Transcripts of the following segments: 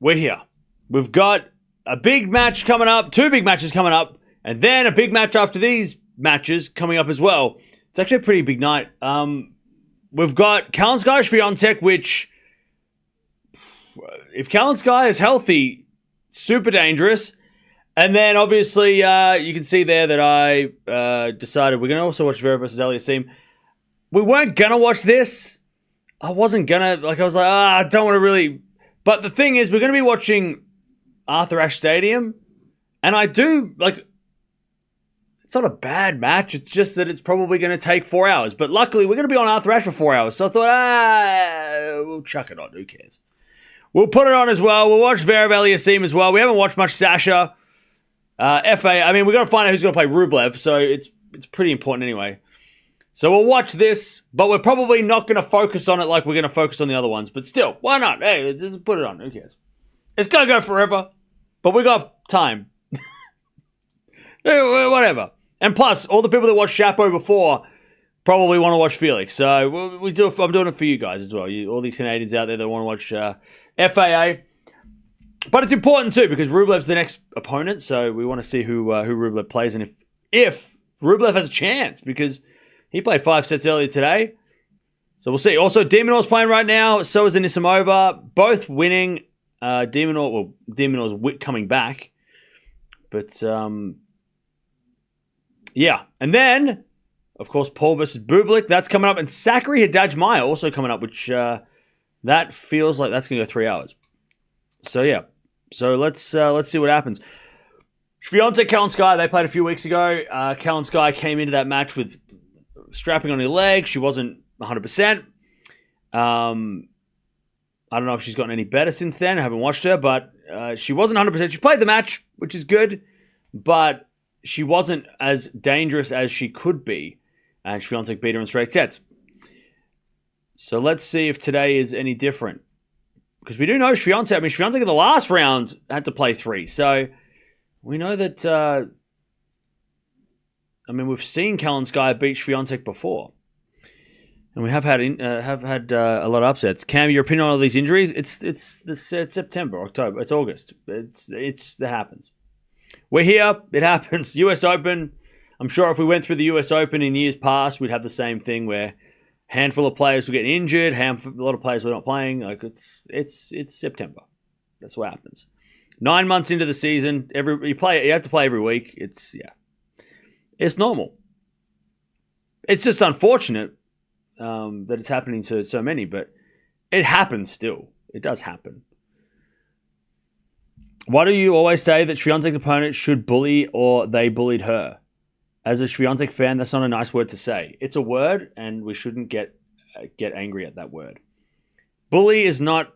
we're here. We've got a big match coming up, 2 big matches coming up, and then a big match after these matches coming up as well. It's actually a pretty big night. We've got Kalinskaya Swiatek, which, if Kalinskaya is healthy, super dangerous. And then, obviously, you can see there that I decided we're going to also watch Zverev versus Auger-Aliassime. We weren't going to watch this. I wasn't going to, I was like, I don't want to really. But the thing is, we're going to be watching Arthur Ashe Stadium. And I do, it's not a bad match. It's just that it's probably going to take 4 hours. But luckily, we're going to be on Arthur Ashe for 4 hours. So I thought, we'll chuck it on. Who cares? We'll put it on as well. We'll watch Zverev Auger-Aliassime as well. We haven't watched much Sasha. FA, I mean, we've got to find out who's going to play Rublev, so it's pretty important anyway. So we'll watch this, but we're probably not going to focus on it like we're going to focus on the other ones. But still, why not? Hey, let's just put it on. Who cares? It's going to go forever, but we got time. Whatever. And plus, all the people that watched Chapeau before probably want to watch Felix. So I'm doing it for you guys as well. All these Canadians out there that want to watch FAA. But it's important too because Rublev's the next opponent, so we want to see who Rublev plays and if Rublev has a chance because he played 5 sets earlier today. So we'll see. Also, Demonor's playing right now. So is Anisimova. Both winning. Demonor's coming back. But, yeah. And then, of course, Paul versus Bublik. That's coming up. And Sakari Hidaj-Maya also coming up, which that feels like that's going to go 3 hours. So, yeah. So, let's see what happens. Swiatek, Kalinskaya, they played a few weeks ago. Kalinskaya came into that match with strapping on her leg. She wasn't 100%. I don't know if she's gotten any better since then. I haven't watched her, but she wasn't 100%. She played the match, which is good, but she wasn't as dangerous as she could be. And Swiatek beat her in straight sets. So, let's see if today is any different. Because we do know Swiatek. I mean, Swiatek in the last round had to play 3. So, we know that, we've seen Kalinskaya beat Swiatek before. And we have had a lot of upsets. Cam, your opinion on all these injuries? It's September, October, it's August. It happens. We're here. It happens. US Open. I'm sure if we went through the US Open in years past, we'd have the same thing where handful of players were getting injured, a lot of players were not playing. Like it's September. That's what happens. 9 months into the season, you have to play every week. It's normal. It's just unfortunate that it's happening to so many, but it happens still. It does happen. Why do you always say that Swiatek's opponent should bully or they bullied her? As a Swiatek fan, that's not a nice word to say. It's a word, and we shouldn't get angry at that word. Bully is not.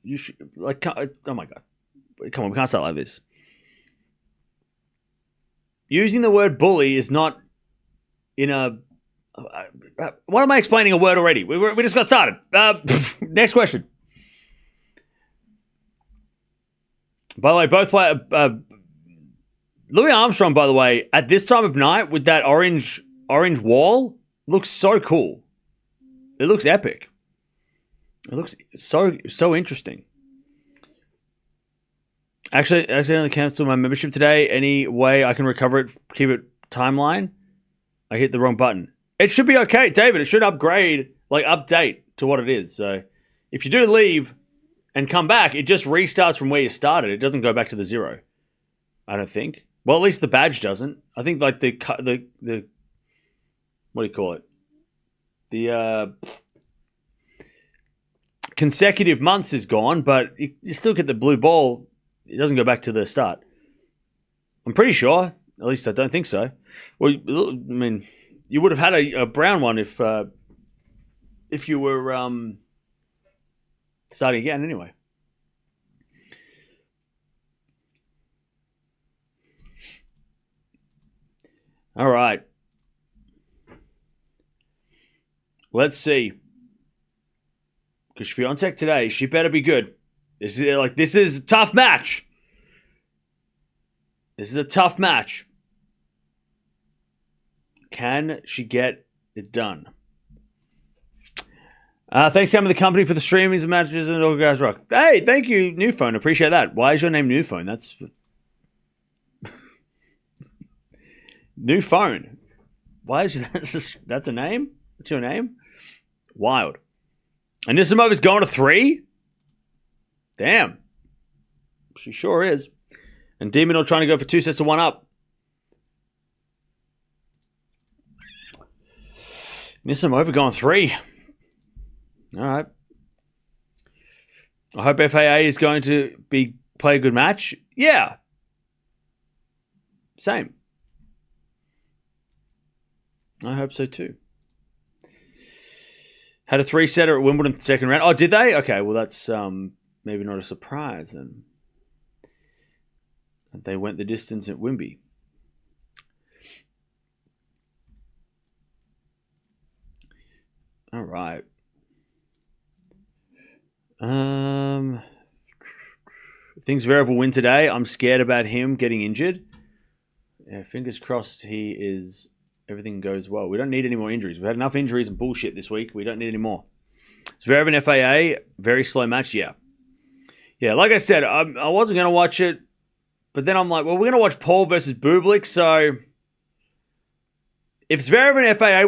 You should oh my god, come on, we can't start like this. Using the word bully is not in a. What am I explaining a word already? We just got started. Next question. By the way, both play. Louis Armstrong, by the way, at this time of night with that orange wall, looks so cool. It looks epic. It looks so interesting. Actually, I accidentally canceled my membership today. Any way I can recover it, keep it timeline? I hit the wrong button. It should be okay, David. It should update to what it is. So if you do leave and come back, it just restarts from where you started. It doesn't go back to the 0. I don't think. Well, at least the badge doesn't. I think like the what do you call it? The consecutive months is gone, but you still get the blue ball. It doesn't go back to the start. I'm pretty sure. At least I don't think so. Well, I mean, you would have had a brown one if you were starting again anyway. All right. Let's see. Because Swiatek today, she better be good. This is a tough match. This is a tough match. Can she get it done? Thanks, Cam, to the company for the streamings and matches and all guys rock. Hey, thank you, New Phone. Appreciate that. Why is your name New Phone? That's New Phone. Why is that's a name? That's your name? Wild. And Nisimova's going to 3? Damn. She sure is. And Demon will trying to go for 2 sets to 1 up. Nisimova going 3. All right. I hope FAA is going to play a good match. Yeah. Same. I hope so too. Had a 3-setter at Wimbledon second round. Oh, did they? Okay, well that's maybe not a surprise then. They went the distance at Wimby. All right. Thinks Zverev will win today. I'm scared about him getting injured. Yeah, fingers crossed everything goes well. We don't need any more injuries. We've had enough injuries and bullshit this week. We don't need any more. Zverev and FAA, very slow match. Yeah. Yeah, like I said, I wasn't going to watch it, but then I'm like, well, we're going to watch Paul versus Bublik, so if Zverev and FAA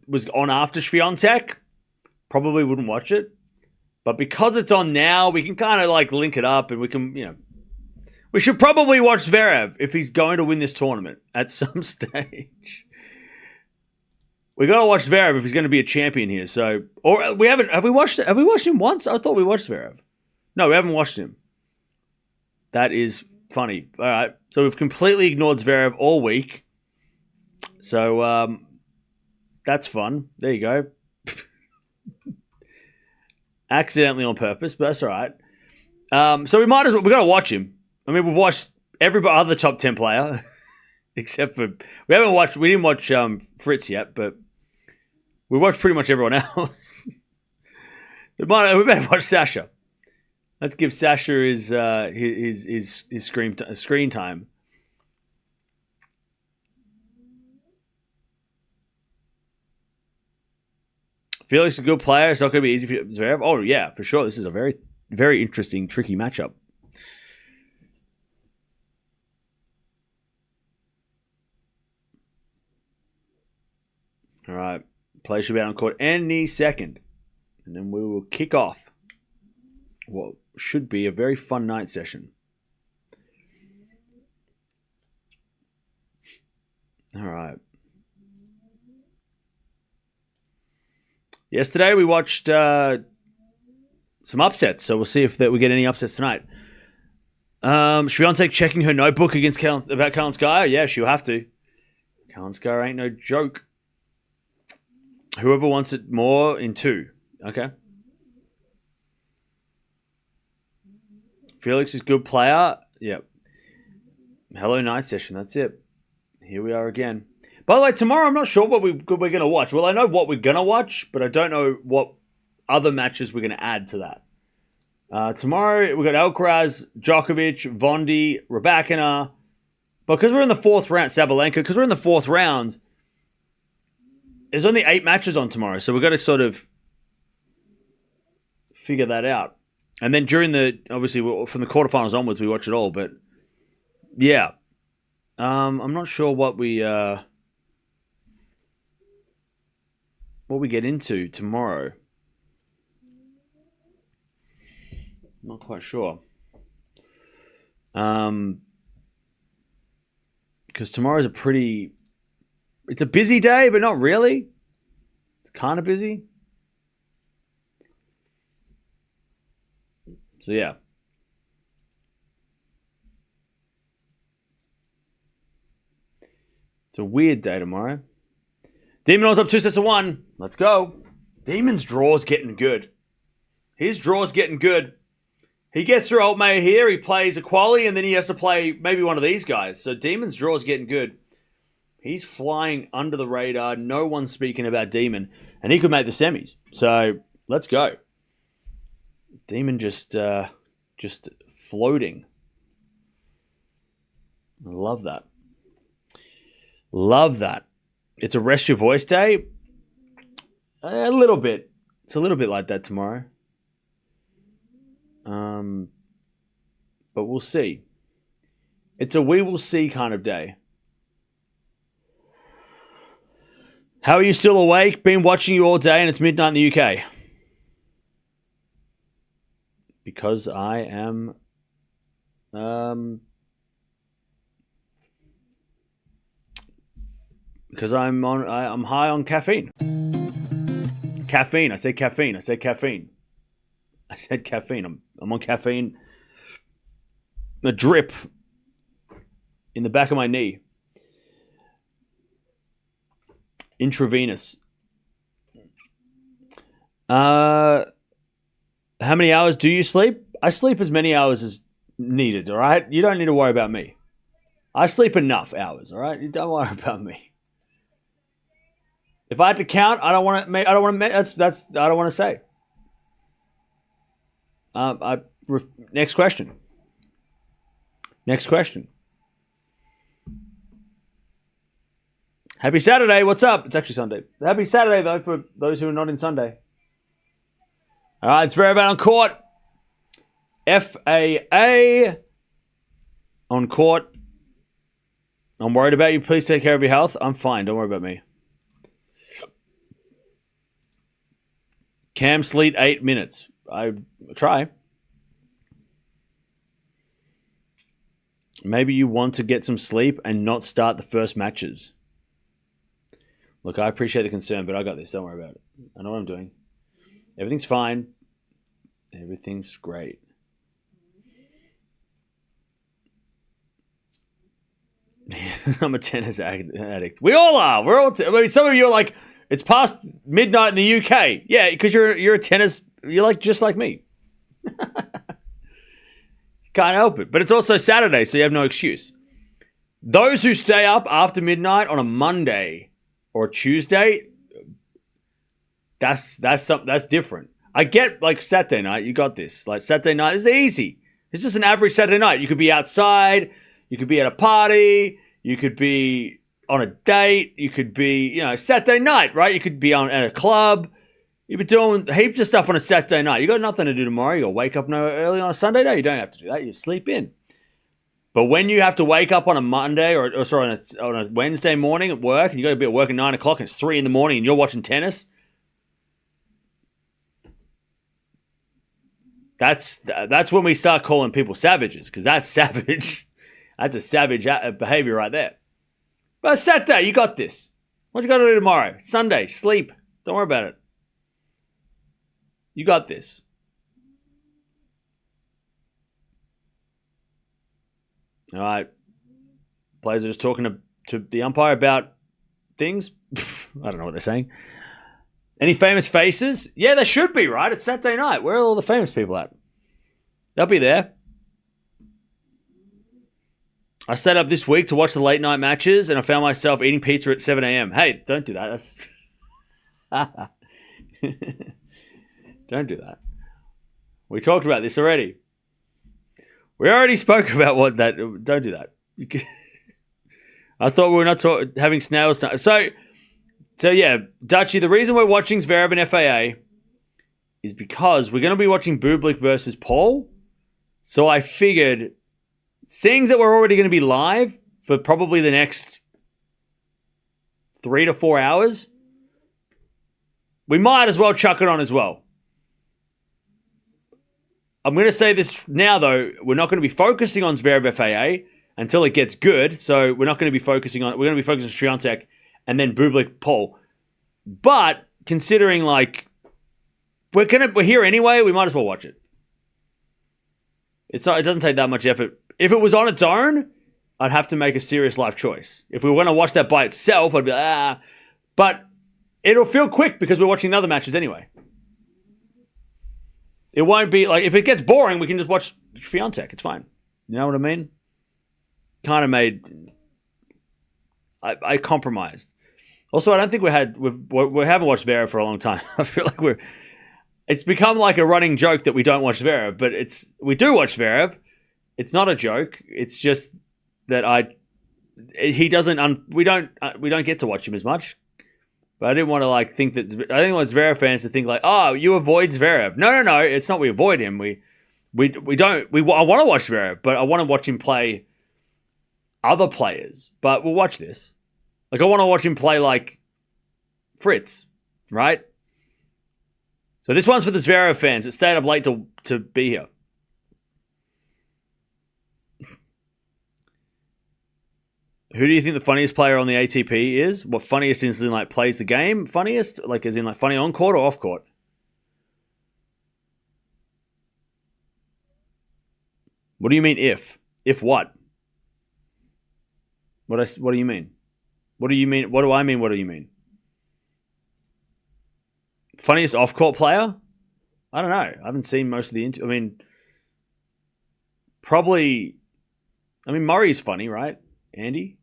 was on after Swiatek, probably wouldn't watch it. But because it's on now, we can kind of link it up and we can, we should probably watch Zverev if he's going to win this tournament at some stage. We got to watch Zverev if he's going to be a champion here. So, or have we watched him once? I thought we watched Zverev. No, we haven't watched him. That is funny. All right. So we've completely ignored Zverev all week. So that's fun. There you go. Accidentally on purpose, but that's all right. So we got to watch him. I mean, we've watched every other top 10 player, except for we didn't watch Fritz yet, but we watched pretty much everyone else. we better watch Sasha. Let's give Sasha his screen time. Felix is a good player. It's not going to be easy for Zverev. Oh, yeah, for sure. This is a very, very interesting, tricky matchup. All right. Play should be out on court any second. And then we will kick off what should be a very fun night session. All right. Yesterday we watched some upsets, so we'll see if we get any upsets tonight. Swiatek checking her notebook about Kalinskaya. Yeah, she'll have to. Kalinskaya ain't no joke. Whoever wants it more in 2. Okay. Felix is a good player. Yep. Hello night session. That's it. Here we are again. By the way, tomorrow I'm not sure what we're going to watch. Well, I know what we're going to watch, but I don't know what other matches we're going to add to that. Tomorrow we've got Alcaraz, Djokovic, Vondi, Raducanu. Because we're in the 4th round, Sabalenka, because we're in the 4th round, there's only 8 matches on tomorrow, so we've got to sort of figure that out. And then obviously from the quarterfinals onwards, we watch it all, but yeah. I'm not sure what we get into tomorrow. Not quite sure. Because tomorrow's it's a busy day, but not really. It's kind of busy. So yeah. It's a weird day tomorrow. Demon up 2 sets to 1. Let's go. Demon's draw's getting good. His draw's getting good. He gets through Altmaier here. He plays a quali, and then he has to play maybe one of these guys. So Demon's draw's getting good. He's flying under the radar. No one's speaking about Demon. And he could make the semis. So let's go. Demon just floating. I love that. Love that. It's a rest your voice day. A little bit. It's a little bit like that tomorrow. But we'll see. It's a we will see kind of day. How are you still awake? Been watching you all day and it's midnight in the UK. Because I am... because I'm high on caffeine. Caffeine. I said caffeine. I said caffeine. I said caffeine. I'm on caffeine. A drip in the back of my knee. Intravenous. How many hours do you sleep? I sleep as many hours as needed, all right? You don't need to worry about me. I sleep enough hours, all right? You don't worry about me. If I had to count, I don't want to say. Next question. Next question. Happy Saturday. What's up? It's actually Sunday. Happy Saturday, though, for those who are not in Sunday. All right, it's Zverev on court. FAA on court. I'm worried about you. Please take care of your health. I'm fine. Don't worry about me. Cam Sleet, 8 minutes. I try. Maybe you want to get some sleep and not start the first matches. Look, I appreciate the concern, but I got this. Don't worry about it. I know what I'm doing. Everything's fine. Everything's great. I'm a tennis addict. We all are. We're all. Some of you are like, it's past midnight in the UK. Yeah, because you're a tennis. You're like just like me. Can't help it. But it's also Saturday, so you have no excuse. Those who stay up after midnight on a Monday or a Tuesday, that's different. I get like Saturday night. You got this. Like Saturday night is easy. It's just an average Saturday night. You could be outside. You could be at a party. You could be on a date. You could be, Saturday night, right? You could be at a club. You've been doing heaps of stuff on a Saturday night. You got nothing to do tomorrow. You got to wake up early on a Sunday. No, you don't have to do that. You sleep in. But when you have to wake up on a Monday on a Wednesday morning at work, and you got to be at work at 9 o'clock, and it's 3 in the morning, and you're watching tennis, that's when we start calling people savages, because that's savage. That's a savage behavior right there. But Saturday, you got this. What you got to do tomorrow? Sunday, sleep. Don't worry about it. You got this. All right. Players are just talking to the umpire about things. I don't know what they're saying. Any famous faces? Yeah, there should be, right? It's Saturday night. Where are all the famous people at? They'll be there. I stayed up this week to watch the late night matches, and I found myself eating pizza at 7 a.m. Hey, don't do that. That's... Don't do that. We talked about this already. We already spoke about what that... Don't do that. I thought we were not having snails time. So yeah, Dutchie, the reason we're watching Zverev and FAA is because we're going to be watching Bublik versus Paul. So I figured, seeing that we're already going to be live for probably the next 3 to 4 hours, we might as well chuck it on as well. I'm going to say this now, though. We're not going to be focusing on Zverev FAA until it gets good. So we're not going to be focusing on... We're going to be focusing on Swiatek and then Bublik Paul. But considering, like, we're here anyway, we might as well watch it. It doesn't take that much effort. If it was on its own, I'd have to make a serious life choice. If we were going to watch that by itself, I'd be like, But it'll feel quick because we're watching the other matches anyway. It won't be like, if it gets boring, we can just watch Swiatek. It's fine. You know what I mean? Kind of made... I compromised. Also, I don't think we haven't watched Zverev for a long time. I feel like it's become like a running joke that we don't watch Zverev, but we do watch Zverev. It's not a joke. It's just that we don't get to watch him as much. But I didn't want to like think that. I didn't want Zverev fans to think like, oh, you avoid Zverev. No. It's not we avoid him. I want to watch Zverev, but I want to watch him play other players. But we'll watch this. Like I want to watch him play like Fritz, right? So this one's for the Zverev fans that stayed up late to be here. Who do you think the funniest player on the ATP is? What funniest is in like plays the game? Funniest? Like as in like funny on court or off court? What do you mean if? If what? What do you mean? What do you mean? What do I mean? What do you mean? Funniest off court player? I don't know. I haven't seen most of the I mean, probably. I mean, Murray's funny, right? Andy.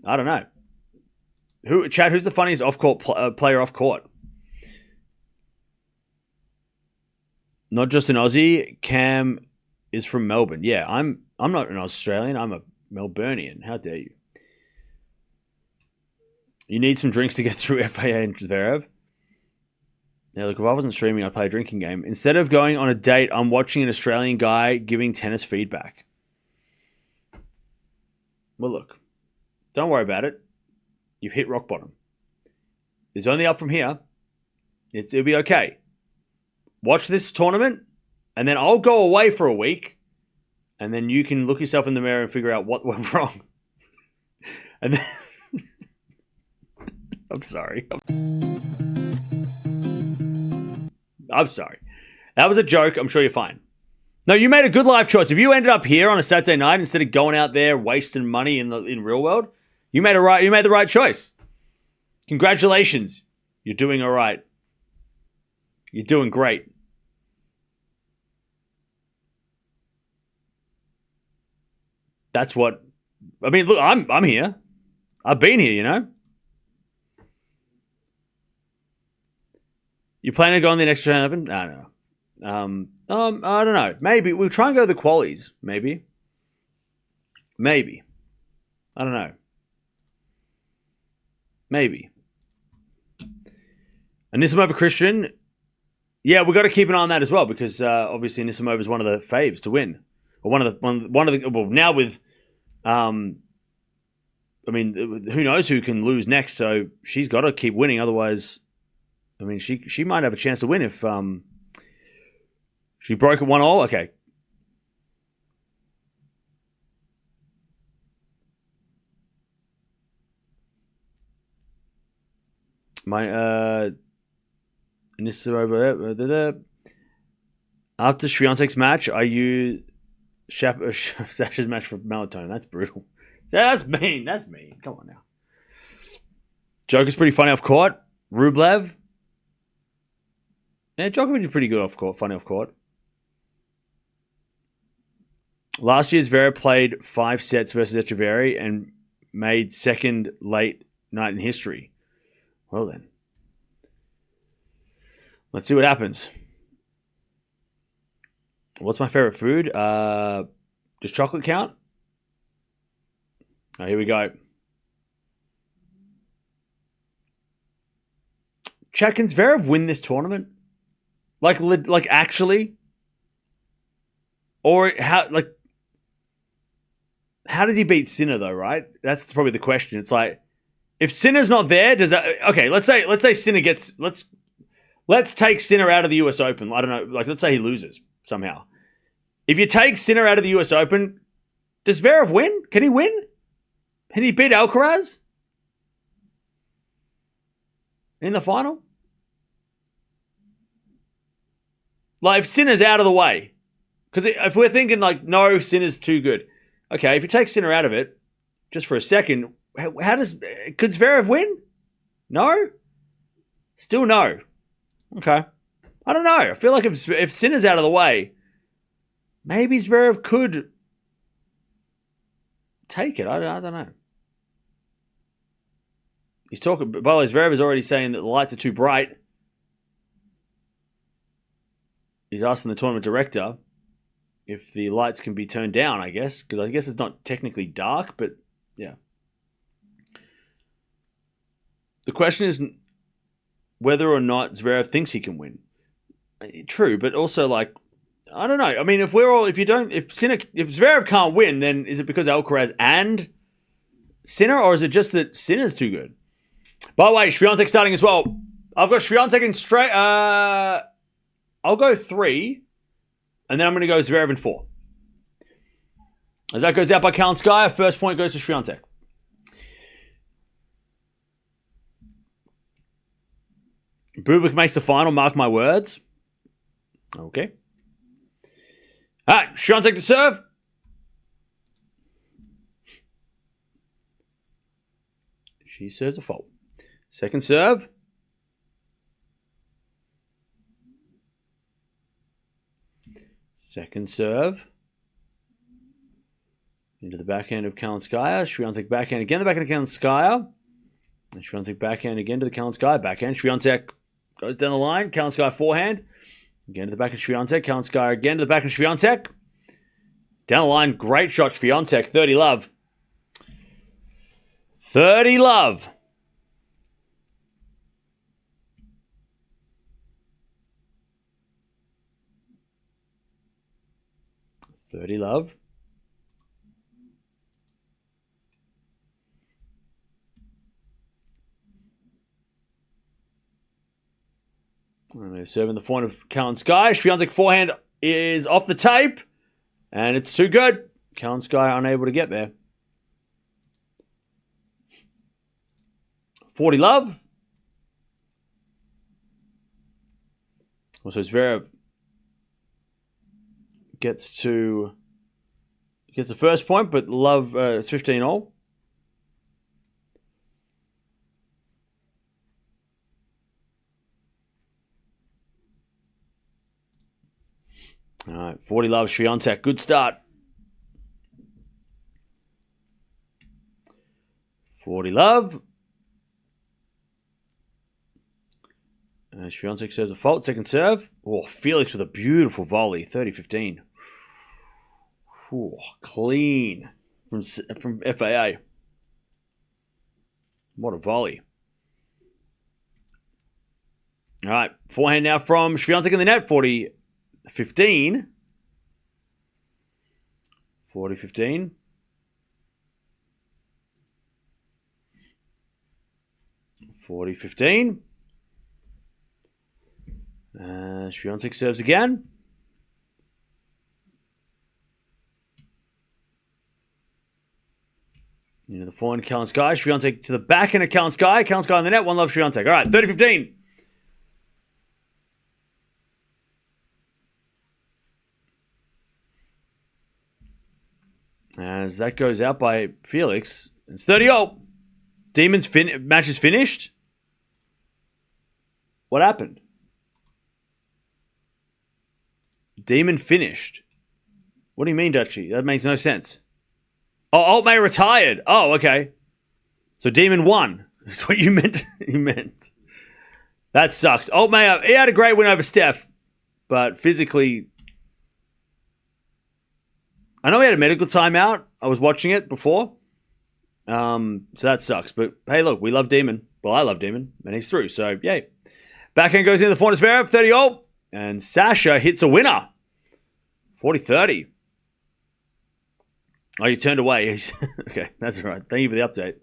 I don't know. Chad, who's the funniest off-court player off-court? Not just an Aussie. Cam is from Melbourne. Yeah, I'm not an Australian. I'm a Melburnian. How dare you? You need some drinks to get through FAA and Zverev. Yeah, look, if I wasn't streaming, I'd play a drinking game. Instead of going on a date, I'm watching an Australian guy giving tennis feedback. Well, look. Don't worry about it. You've hit rock bottom. It's only up from here. It'll be okay. Watch this tournament, and then I'll go away for a week, and then you can look yourself in the mirror and figure out what went wrong. And then I'm sorry. I'm sorry. That was a joke. I'm sure you're fine. No, you made a good life choice. If you ended up here on a Saturday night instead of going out there wasting money in real world, you made the right choice. Congratulations. You're doing all right. You're doing great. That's what I mean, look, I'm here. I've been here, you know. You planning to go on the next round open? I don't know. I don't know. Maybe we'll try and go to the qualies. Maybe. I don't know. Maybe. Anisimova Christian. Yeah, we've got to keep an eye on that as well because obviously Anisimova is one of the faves to win. Or one of the well now with I mean who knows who can lose next, so she's got to keep winning, otherwise I mean she might have a chance to win if she broke at 1-1. Okay. My this is over there. After Swiatek's match, I use Sasha's match for melatonin. That's brutal. That's mean. That's mean. Come on now. Joker's pretty funny off court. Rublev. Yeah, Djokovic is pretty good off court. Funny off court. Last year's Zverev played 5 sets versus Echeverry and made second late night in history. Well then. Let's see what happens. What's my favorite food? Does chocolate count? Oh, here we go. Chad, can Zverev win this tournament? Like actually? Or how does he beat Sinner though, right? That's probably the question. It's like, if Sinner's not there, does that... Okay, let's say Sinner gets... Let's take Sinner out of the US Open. I don't know. Like, let's say he loses somehow. If you take Sinner out of the US Open, does Zverev win? Can he win? Can he beat Alcaraz? In the final? Like, if Sinner's out of the way. Because if we're thinking, like, no, Sinner's too good. Okay, if you take Sinner out of it, just for a second, how does... Could Zverev win? No? Still no. Okay. I don't know. I feel like if Sinner's out of the way, maybe Zverev could take it. I don't know. He's talking... By the way, Zverev is already saying that the lights are too bright. He's asking the tournament director if the lights can be turned down, I guess. Because I guess it's not technically dark, but yeah. The question is whether or not Zverev thinks he can win. True, but also like I don't know. I mean, if Zverev can't win, then is it because Alcaraz and Sinner, or is it just that Sinner's too good? By the way, Swiatek starting as well. I've got Swiatek in straight. I'll go 3, and then I'm going to go Zverev in 4. As that goes out by Kalinskaya, first point goes to Swiatek. Bublik makes the final, mark my words. Okay. All right, Swiatek to serve. She serves a fault. Second serve. Second serve. Into the backhand of Kalinskaya. Swiatek backhand again, the backhand of Kalinskaya. And Swiatek backhand again to the Kalinskaya backhand. Swiatek goes down the line. Kalinskaya forehand. Again to the back of Swiatek. Kalinskaya again to the back of Swiatek. Down the line, great shot, Swiatek. 30 love. 30 love. And they're serving the forehand of Kalinskaya. Swiatek forehand is off the tape. And it's too good. Kalinskaya unable to get there. 40 love. Also, Zverev gets the first point, but love it's 15 all. All right, 40 love, Swiatek. Good start. 40 love. Swiatek serves a fault. Second serve. Oh, Felix with a beautiful volley. 30-15. Oh, clean from FAA. What a volley. All right, forehand now from Swiatek in the net. 40-15. 40-15. Swiatek serves again. Into the forehand, Kalinskaya. Swiatek to the backhand of Kalinskaya. Kalinskaya on the net. One love, Swiatek. All right, 30-15. As that goes out by Felix. It's 30-0. Demon's match is finished. What happened? Demon finished. What do you mean, Dutchy? That makes no sense. Oh, Altmaier retired. Oh, okay. So Demon won. That's what you meant. You meant. That sucks. Altmaier, he had a great win over Steph, but physically, I know he had a medical timeout. I was watching it before. So that sucks. But hey, look, we love Demon. Well, I love Demon, and he's through. So yay. Backhand goes into the forehand of Zverev, 30-0. And Sasha hits a winner. 40-30. Oh, you turned away. Okay, that's all right. Thank you for the update.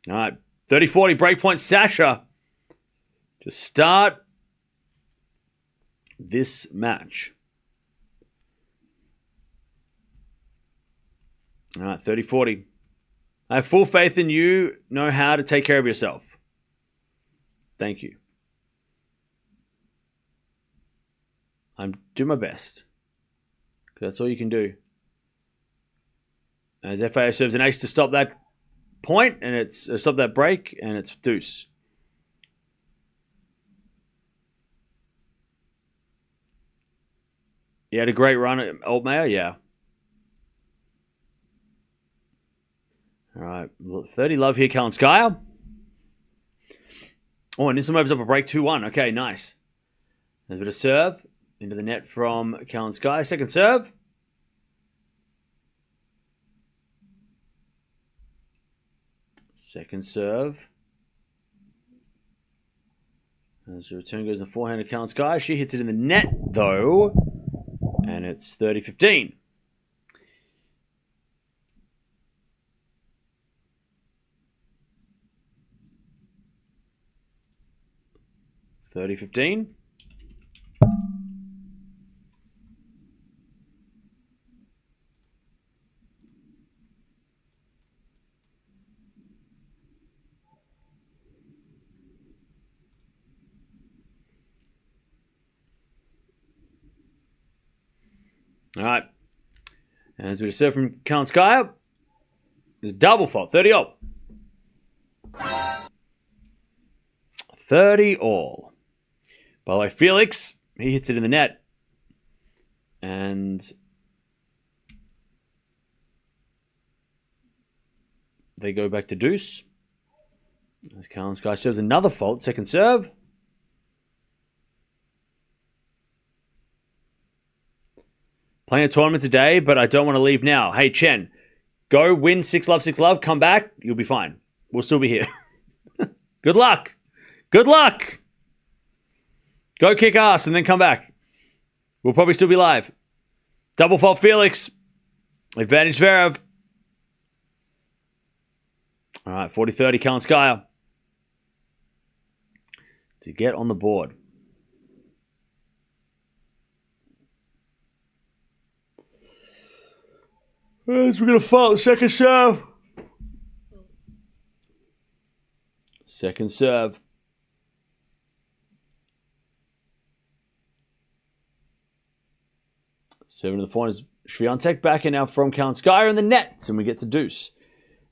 All right. 30-40 breakpoint Sasha to start this match. All right, 30-40. I have full faith in you. Know how to take care of yourself. Thank you. I'm doing my best. That's all you can do. As FAO serves an ace to stop that point, and it's stop that break, and it's deuce. He had a great run at Altmaier, yeah. All right, 30 love here, Kalinskaya. Oh, and this one opens up a break 2-1. Okay, nice. There's a bit of serve into the net from Kalinskaya. Second serve. Second serve. As the return goes in the forehand of Kalinskaya. She hits it in the net, though. And it's 30-15. All right. As we serve from Kalinskaya, there's a double fault. 30-all. 30-all. By the way, Felix, he hits it in the net. And they go back to deuce. As Kalinskaya serves another fault. Second serve. Playing a tournament today, but I don't want to leave now. Hey, Chen, go win 6-love, 6-love. Come back. You'll be fine. We'll still be here. Good luck. Good luck. Go kick ass and then come back. We'll probably still be live. Double fault Felix. Advantage Zverev. All right, 40-30 Kalinskaya to get on the board. As we're going to fault second serve. Second serve. Serving to the forehand is Swiatek back in now from Kalinskaya in the nets, and we get to deuce.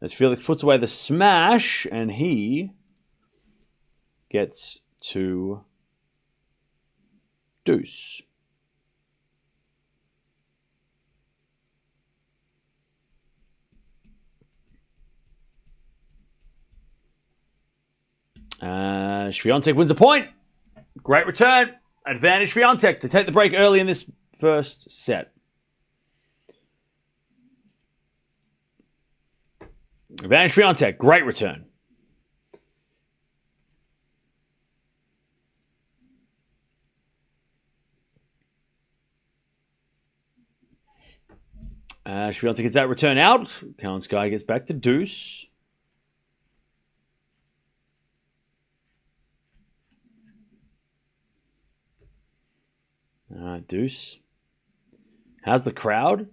As Felix puts away the smash, and he gets to deuce. Swiatek wins a point. Great return. Advantage Swiatek to take the break early in this first set. Advantage Swiatek. Great return. Swiatek gets that return out. Kalinskaya gets back to deuce. All right, deuce. How's the crowd?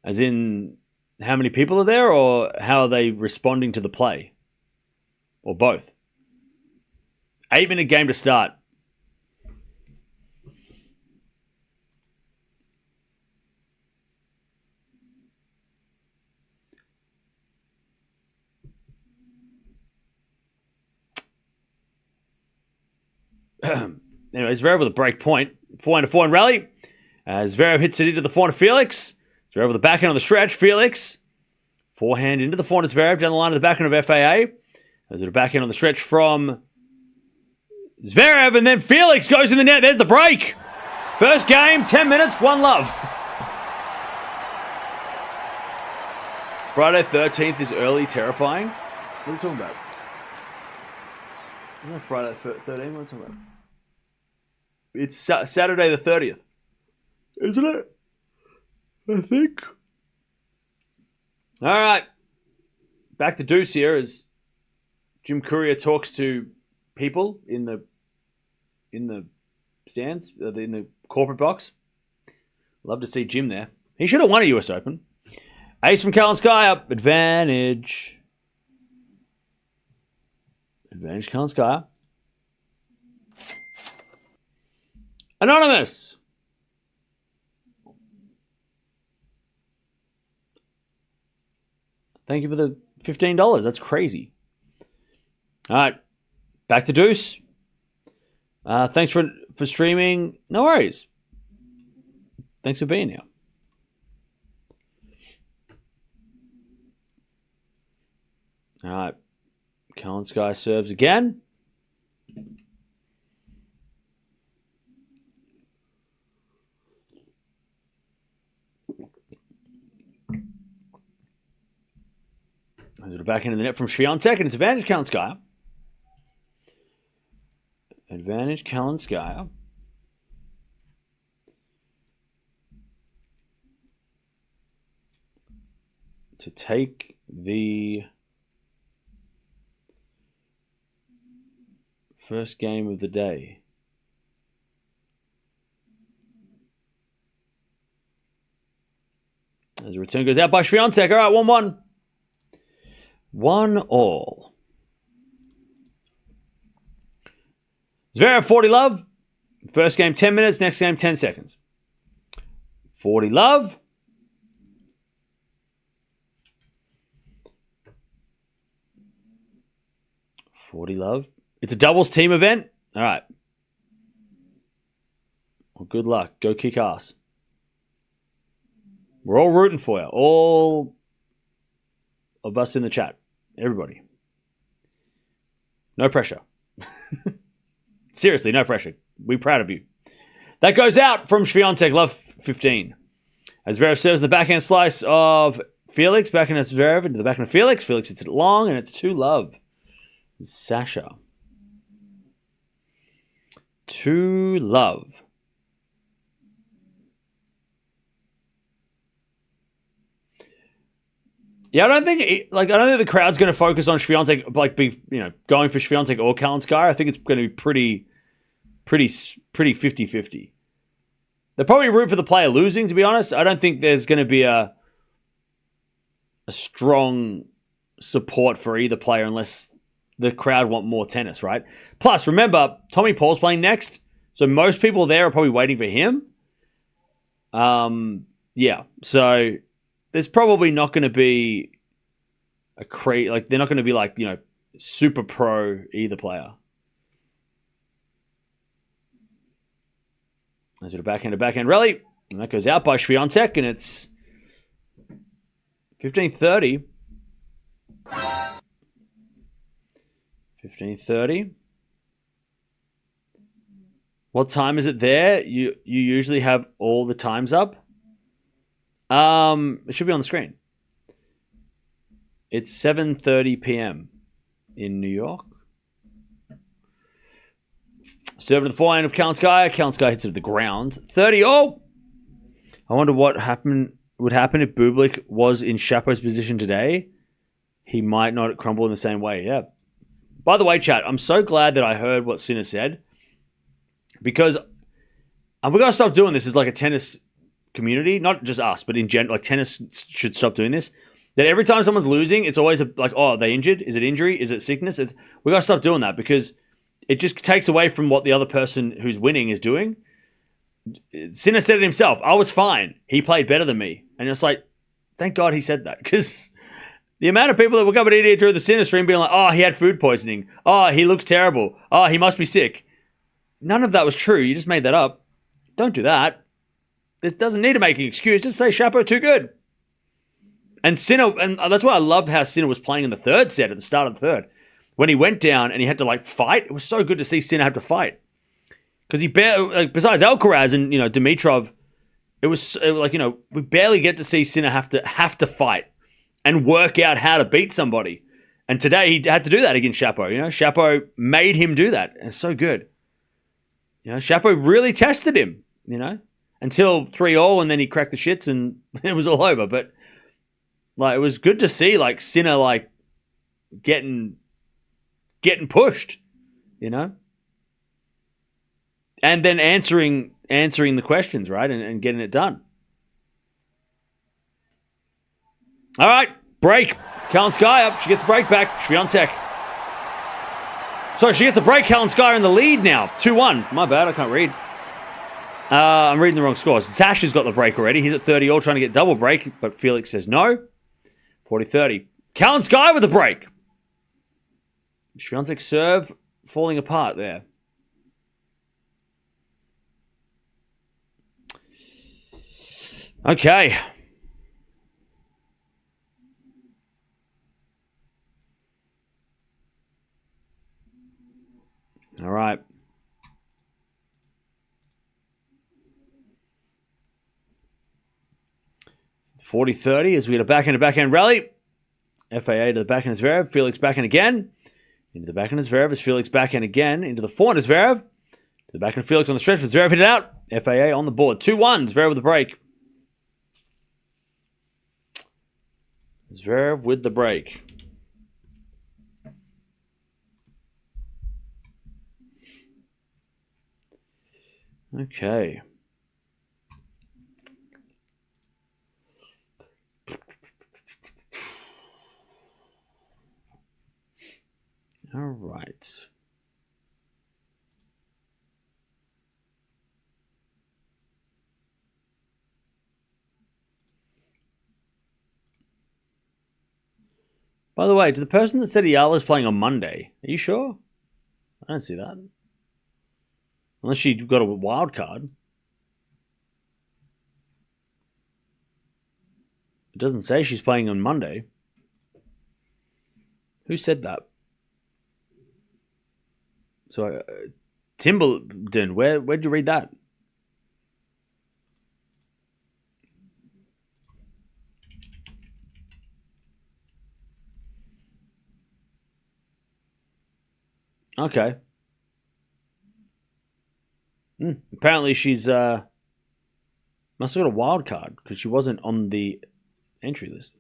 As in, how many people are there, or how are they responding to the play? Or both? 8-minute game to start. Anyways, Zverev with a break point. 4-4 rally. Zverev hits it into the forehand of Felix. Zverev with the backhand on the stretch. Felix. Forehand into the forehand of Zverev. Down the line of the backhand of FAA. There's a backhand on the stretch from Zverev. And then Felix goes in the net. There's the break. First game, 10 minutes, 1-love. Friday 13th is early, terrifying. What are you talking about? No, Friday 13th, what are you talking about? It's Saturday the 30th. Isn't it? I think. All right. Back to deuce here as Jim Courier talks to people in the stands, in the corporate box. Love to see Jim there. He should have won a US Open. Ace from Kalinskaya. Advantage. Advantage Kalinskaya. Anonymous. Thank you for the $15. That's crazy. All right. Back to deuce. Thanks for streaming. No worries. Thanks for being here. All right. Kalinskaya serves again. Back into the net from Swiatek, and it's advantage Kalinskaya. Advantage Kalinskaya. To take the first game of the day. As a return goes out by Swiatek. All right, 1-1. 1-1. Zverev, 40 love. First game, 10 minutes. Next game, 10 seconds. 40 love. It's a doubles team event. All right. Well, good luck. Go kick ass. We're all rooting for you. All of us in the chat. Everybody. No pressure. Seriously, no pressure. We're proud of you. That goes out from Swiatek. Love 15. As Zverev serves the backhand slice of Felix. Backhand of Zverev into the backhand of Felix. Felix hits it long, and it's 2-love. Sasha. 2-love. Yeah, I don't think the crowd's going to focus on Swiatek, going for Swiatek or Kalinskaya. I think it's going to be pretty 50-50. They'll probably root for the player losing, to be honest. I don't think there's going to be a strong support for either player unless the crowd want more tennis, right? Plus, remember, Tommy Paul's playing next, so most people there are probably waiting for him. Yeah, so there's probably not going to be they're not going to be super pro either player. There's a backhand rally, and that goes out by Swiatek, and it's 15-30. 15:30. What time is it there? You usually have all the times up. It should be on the screen. It's 7:30 p.m. in New York. Serving to the forehand of Kalinskaya. Kalinskaya hits it to the ground. 30. Oh! I wonder what would happen if Bublik was in Shapo's position today. He might not crumble in the same way. Yeah. By the way, chat, I'm so glad that I heard what Sinner said, because we're going to stop doing this as like a tennis community, not just us, but in general, like tennis should stop doing this. That every time someone's losing, it's always oh, are they injured? Is it injury? Is it sickness? We got to stop doing that, because it just takes away from what the other person who's winning is doing. Sinner said it himself. I was fine. He played better than me. And it's like, thank God he said that, because the amount of people that woke up at idiot through the Sinner stream being like, oh, he had food poisoning. Oh, he looks terrible. Oh, he must be sick. None of that was true. You just made that up. Don't do that. This doesn't need to make an excuse. Just say Chapo too good. And Sinner, and that's why I loved how Sinner was playing in the third set at the start of the third. When he went down and he had to fight, it was so good to see Sinner have to fight. Because besides Alcaraz and Dimitrov, it was we barely get to see Sinner have to fight and work out how to beat somebody. And today he had to do that against Chapo. Chapo made him do that. And it's so good. Chapo really tested him, until 3-all, and then he cracked the shits and it was all over. But it was good to see Sinner getting pushed, and then answering the questions, right, and getting it done. All right, break. Kalinskaya, she gets a break back. Swiatek. Sorry, she gets a break. Kalinskaya in the lead now. 2-1. My bad, I can't read. I'm reading the wrong scores. Sasha's got the break already. He's at 30-all trying to get double break, but Felix says no. 40-30. Kalinskaya with the break. Swiatek serve falling apart there. Okay. All right. $40-30 as we get a backhand rally. FAA to the backhand of Zverev. Felix backhand again. Into the backhand of Zverev as Felix backhand again. Into the forehand of Zverev. To the backhand of Felix on the stretch, but Zverev hit it out. FAA on the board. 2-1. Zverev with the break. Zverev with the break. Okay. All right. By the way, to the person that said Eala is playing on Monday, are you sure? I don't see that. Unless she got a wild card. It doesn't say she's playing on Monday. Who said that? So, Timbledon, where'd you read that? Okay. Apparently she's must have got a wild card because she wasn't on the entry list.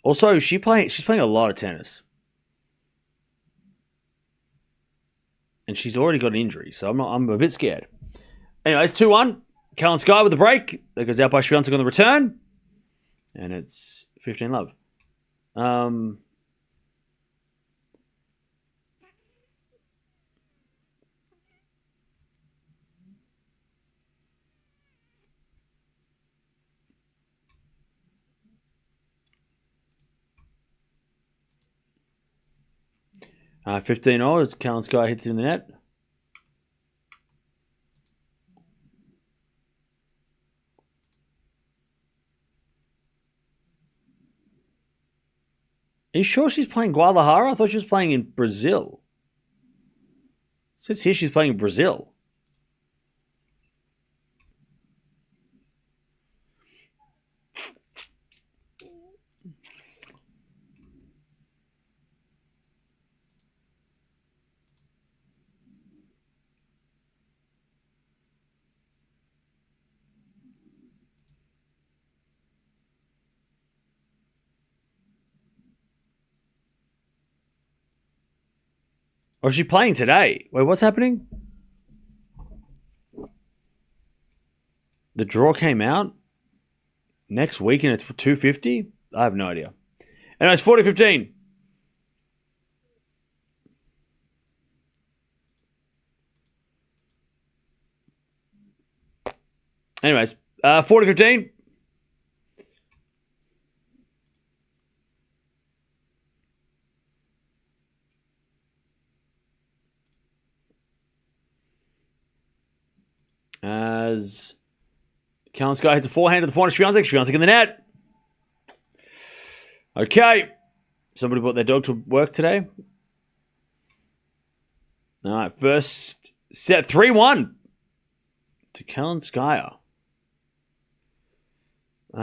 Also, she's playing a lot of tennis. And she's already got an injury, so I'm a bit scared. Anyways, 2-1. Kalinskaya with the break. That goes out by Swiatek on the return. And it's 15-love. 15-all as Kalinskaya hits it in the net. Are you sure she's playing Guadalajara? I thought she was playing in Brazil. It says here she's playing in Brazil. Or is she playing today? Wait, what's happening? The draw came out next week and it's 250? I have no idea. Anyway, it's 40-15. Anyways, 40-15. As Kalinskaya hits a forehand to the forehand of Swiatek. Swiatek in the net. Okay. Somebody brought their dog to work today. All right. First set 3-1 to Kalinskaya. I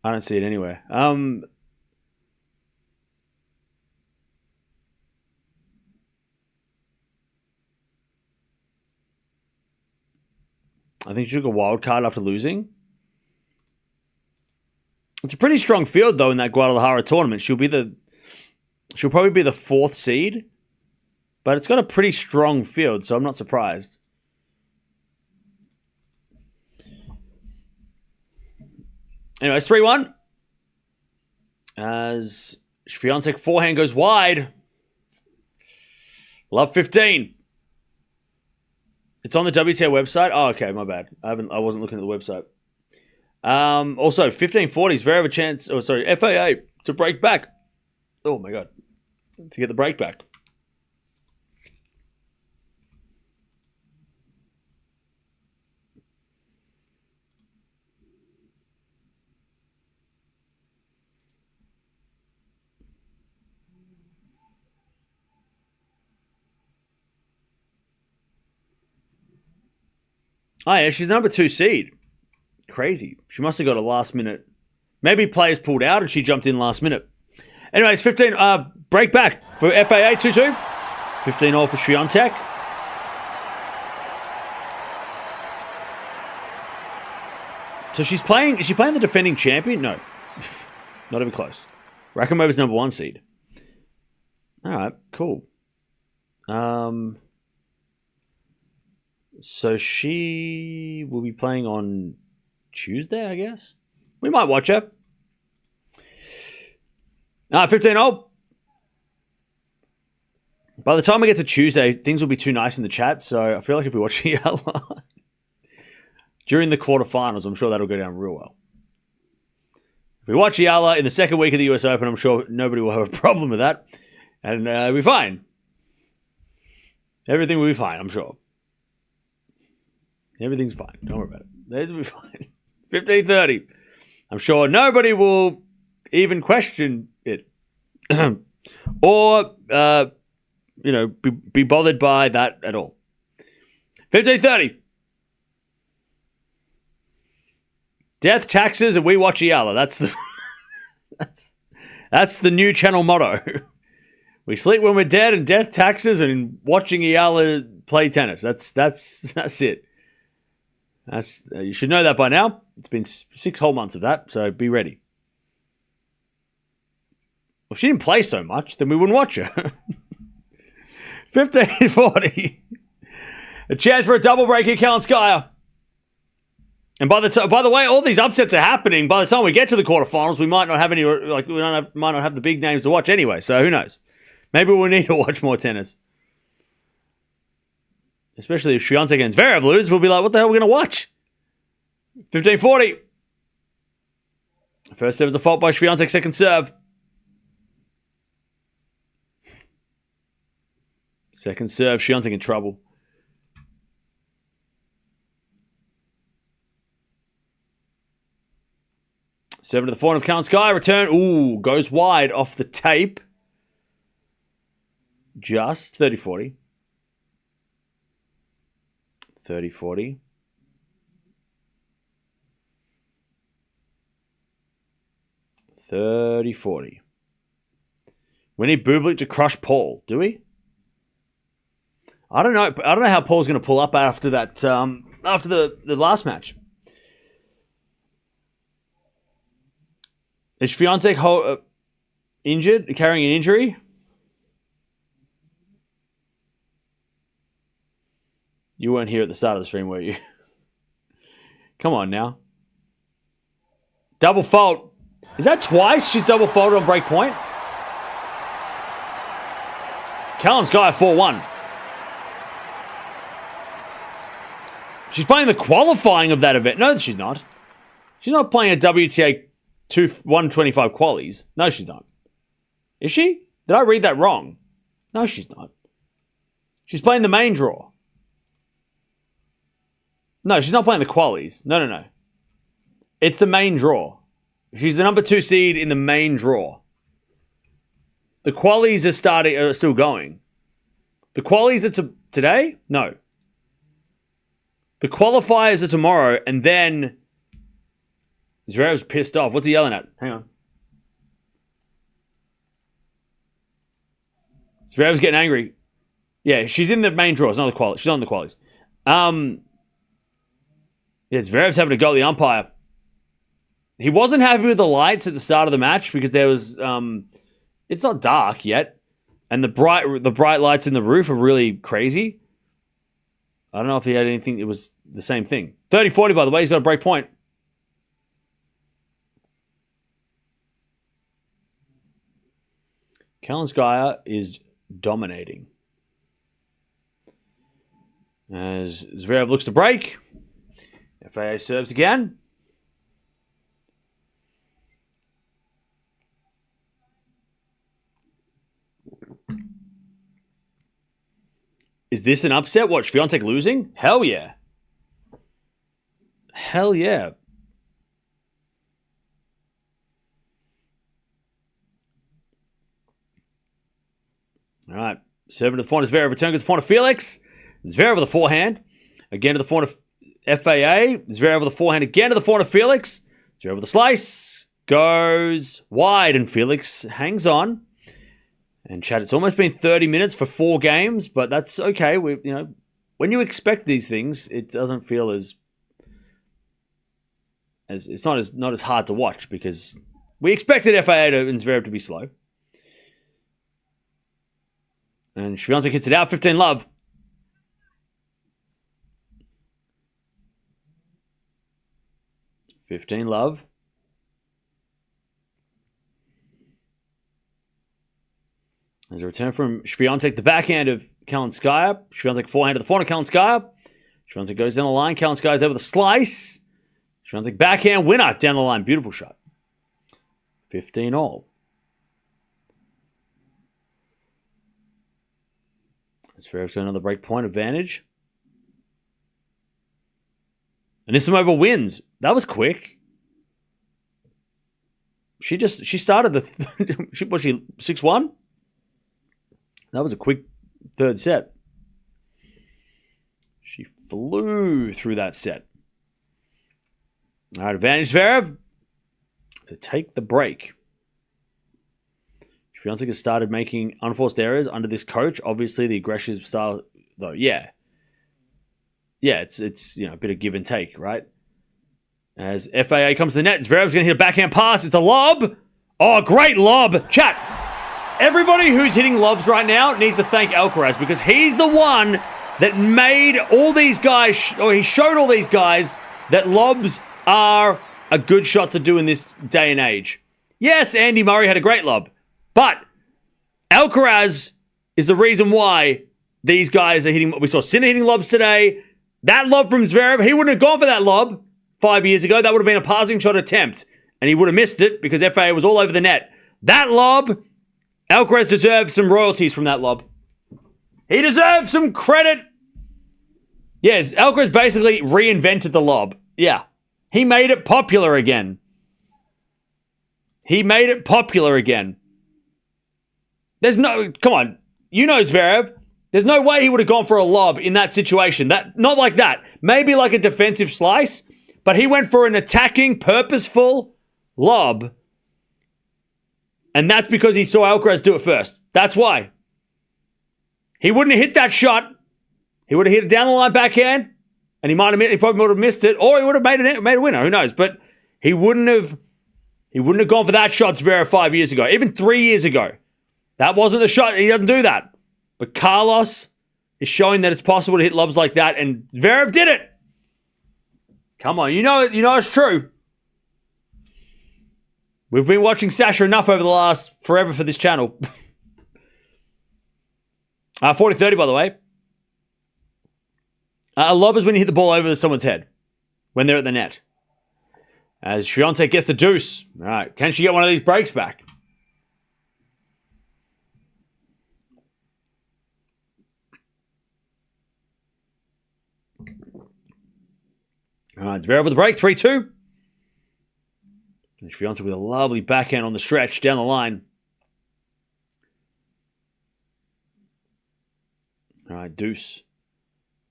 don't see it anywhere. I think she took a wild card after losing. It's a pretty strong field though in that Guadalajara tournament. She'll probably be the 4th seed, but it's got a pretty strong field, so I'm not surprised. Anyway, 3-1. As Swiatek forehand goes wide. Love 15. It's on the WTA website. Oh, okay, my bad. I wasn't looking at the website. Also, 15-40 Zverev have a chance. Oh, sorry, FAA to break back. Oh my god, to get the break back. Oh, yeah, she's the number 2 seed. Crazy. She must have got a last minute. Maybe players pulled out and she jumped in last minute. Anyways, 15 break back for FAA 2-2. 15-all for Swiatek. So she's playing. Is she playing the defending champion? No. Not even close. Rakhimova's number 1 seed. All right, cool. So she will be playing on Tuesday, I guess. We might watch her. 15-0. By the time we get to Tuesday, things will be too nice in the chat, so I feel like if we watch Eala during the quarterfinals, I'm sure that'll go down real well. If we watch Eala in the second week of the US Open, I'm sure nobody will have a problem with that. And it'll be fine. Everything will be fine, I'm sure. Everything's fine. Don't worry about it. These will be fine. 15:30. I'm sure nobody will even question it. Or, be bothered by that at all. 15:30. Death, taxes, and we watch Eala. That's the that's the new channel motto. We sleep when we're dead, and death, taxes, and watching Eala play tennis. That's it. You should know that by now. It's been 6 whole months of that, so be ready. Well, if she didn't play so much, then we wouldn't watch her. 15:40. A chance for a double break here, Kalinskaya. And by the way, all these upsets are happening. By the time we get to the quarterfinals, we might not have any. Might not have the big names to watch anyway. So who knows? Maybe we'll need to watch more tennis. Especially if Swiatek and Zverev lose, we'll be like, what the hell are we going to watch? 15:40. First serve is a fault by Swiatek, second serve. Second serve, Swiatek in trouble. Serve to the forehand of Kalinskaya. Return. Ooh, goes wide off the tape. Just 30-40. 30-40. We need Bublik to crush Paul, do we? I don't know. I don't know how Paul's going to pull up after that. After the last match. Is Swiatek injured? Carrying an injury? You weren't here at the start of the stream, were you? Come on now. Double fault. Is that twice she's double faulted on break point? Kalinskaya 4-1. She's playing the qualifying of that event. No, she's not. She's not playing a WTA 125 qualies. No, she's not. Is she? Did I read that wrong? No, she's not. She's playing the main draw. No, she's not playing the qualies. No. It's the main draw. She's the number 2 seed in the main draw. The qualies are still going. The qualies are today? No. The qualifiers are tomorrow, and then Zverev's pissed off. What's he yelling at? Hang on. Zverev's getting angry. Yeah, she's in the main draw. It's not the quali. She's on the qualies. Yeah, Zverev's having a go at the umpire. He wasn't happy with the lights at the start of the match because there was it's not dark yet, and the bright lights in the roof are really crazy. I don't know if he had anything. It was the same thing. 30-40, by the way. He's got a break point. Kalinskaya is dominating. As Zverev looks to break. FAA serves again. Is this an upset? What, Swiatek losing? Hell yeah. Hell yeah. All right. Serving to the forehand. Zverev return to the forehand of Felix. Zverev with the forehand. Again to the forehand of FAA. Zverev with the forehand again to the forehand of Felix. Zverev with the slice. Goes wide, and Felix hangs on. And Chad, it's almost been 30 minutes for 4 games, but that's okay. When you expect these things, it doesn't feel as it's not as hard to watch and Zverev to be slow. And Swiatek hits it out, 15-love. There's a return from Swiatek, the backhand of Kalinskaya. Swiatek forehand to the forehand of Kalinskaya. Swiatek goes down the line. Kalinskaya's there with a slice. Swiatek backhand winner down the line. Beautiful shot. 15-all. Zverev's got another break point advantage. Anisimova wins. That was quick. She started was she 6-1? That was a quick third set. She flew through that set. All right, advantage Zverev to take the break. Swiatek has started making unforced errors under this coach. Obviously, the aggressive style, though, yeah, it's a bit of give and take, right? As FAA comes to the net, Zverev's going to hit a backhand pass. It's a lob. Oh, great lob. Chat. Everybody who's hitting lobs right now needs to thank Alcaraz because he's the one that made all these guys, or he showed all these guys that lobs are a good shot to do in this day and age. Yes, Andy Murray had a great lob, but Alcaraz is the reason why these guys are hitting. We saw Sinner hitting lobs today. That lob from Zverev, he wouldn't have gone for that lob 5 years ago. That would have been a passing shot attempt, and he would have missed it because FAA was all over the net. That lob, Alcaraz deserved some royalties from that lob. He deserved some credit. Yes, Alcaraz basically reinvented the lob. Yeah. He made it popular again. Come on. You know Zverev. There's no way he would have gone for a lob in that situation. Not like that. Maybe like a defensive slice, but he went for an attacking, purposeful lob. And that's because he saw Alcaraz do it first. That's why. He wouldn't have hit that shot. He would have hit it down the line backhand, and he probably would have missed it, or he would have made a winner. Who knows? But he wouldn't have gone for that shot, Zverev, 5 years ago, even 3 years ago. That wasn't the shot. He doesn't do that. But Carlos is showing that it's possible to hit lobs like that, and Zverev did it. Come on, you know it's true. We've been watching Sasha enough over the last forever for this channel. 40-30, by the way. A lob is when you hit the ball over someone's head when they're at the net. As Swiatek gets the deuce. All right, can she get one of these breaks back? All right, Zverev with the break, 3-2. And Swiatek with a lovely backhand on the stretch down the line. All right, deuce.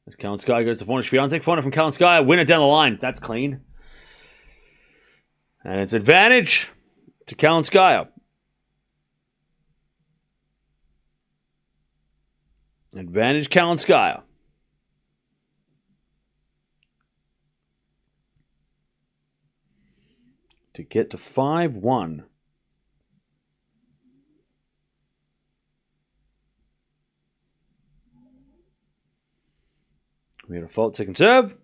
As Kalinskaya goes to forehand, Swiatek. Forehand from Kalinskaya. Winner down the line. That's clean. And it's advantage to Kalinskaya. Advantage Kalinskaya. To get to 5-1. We had a fault, second serve.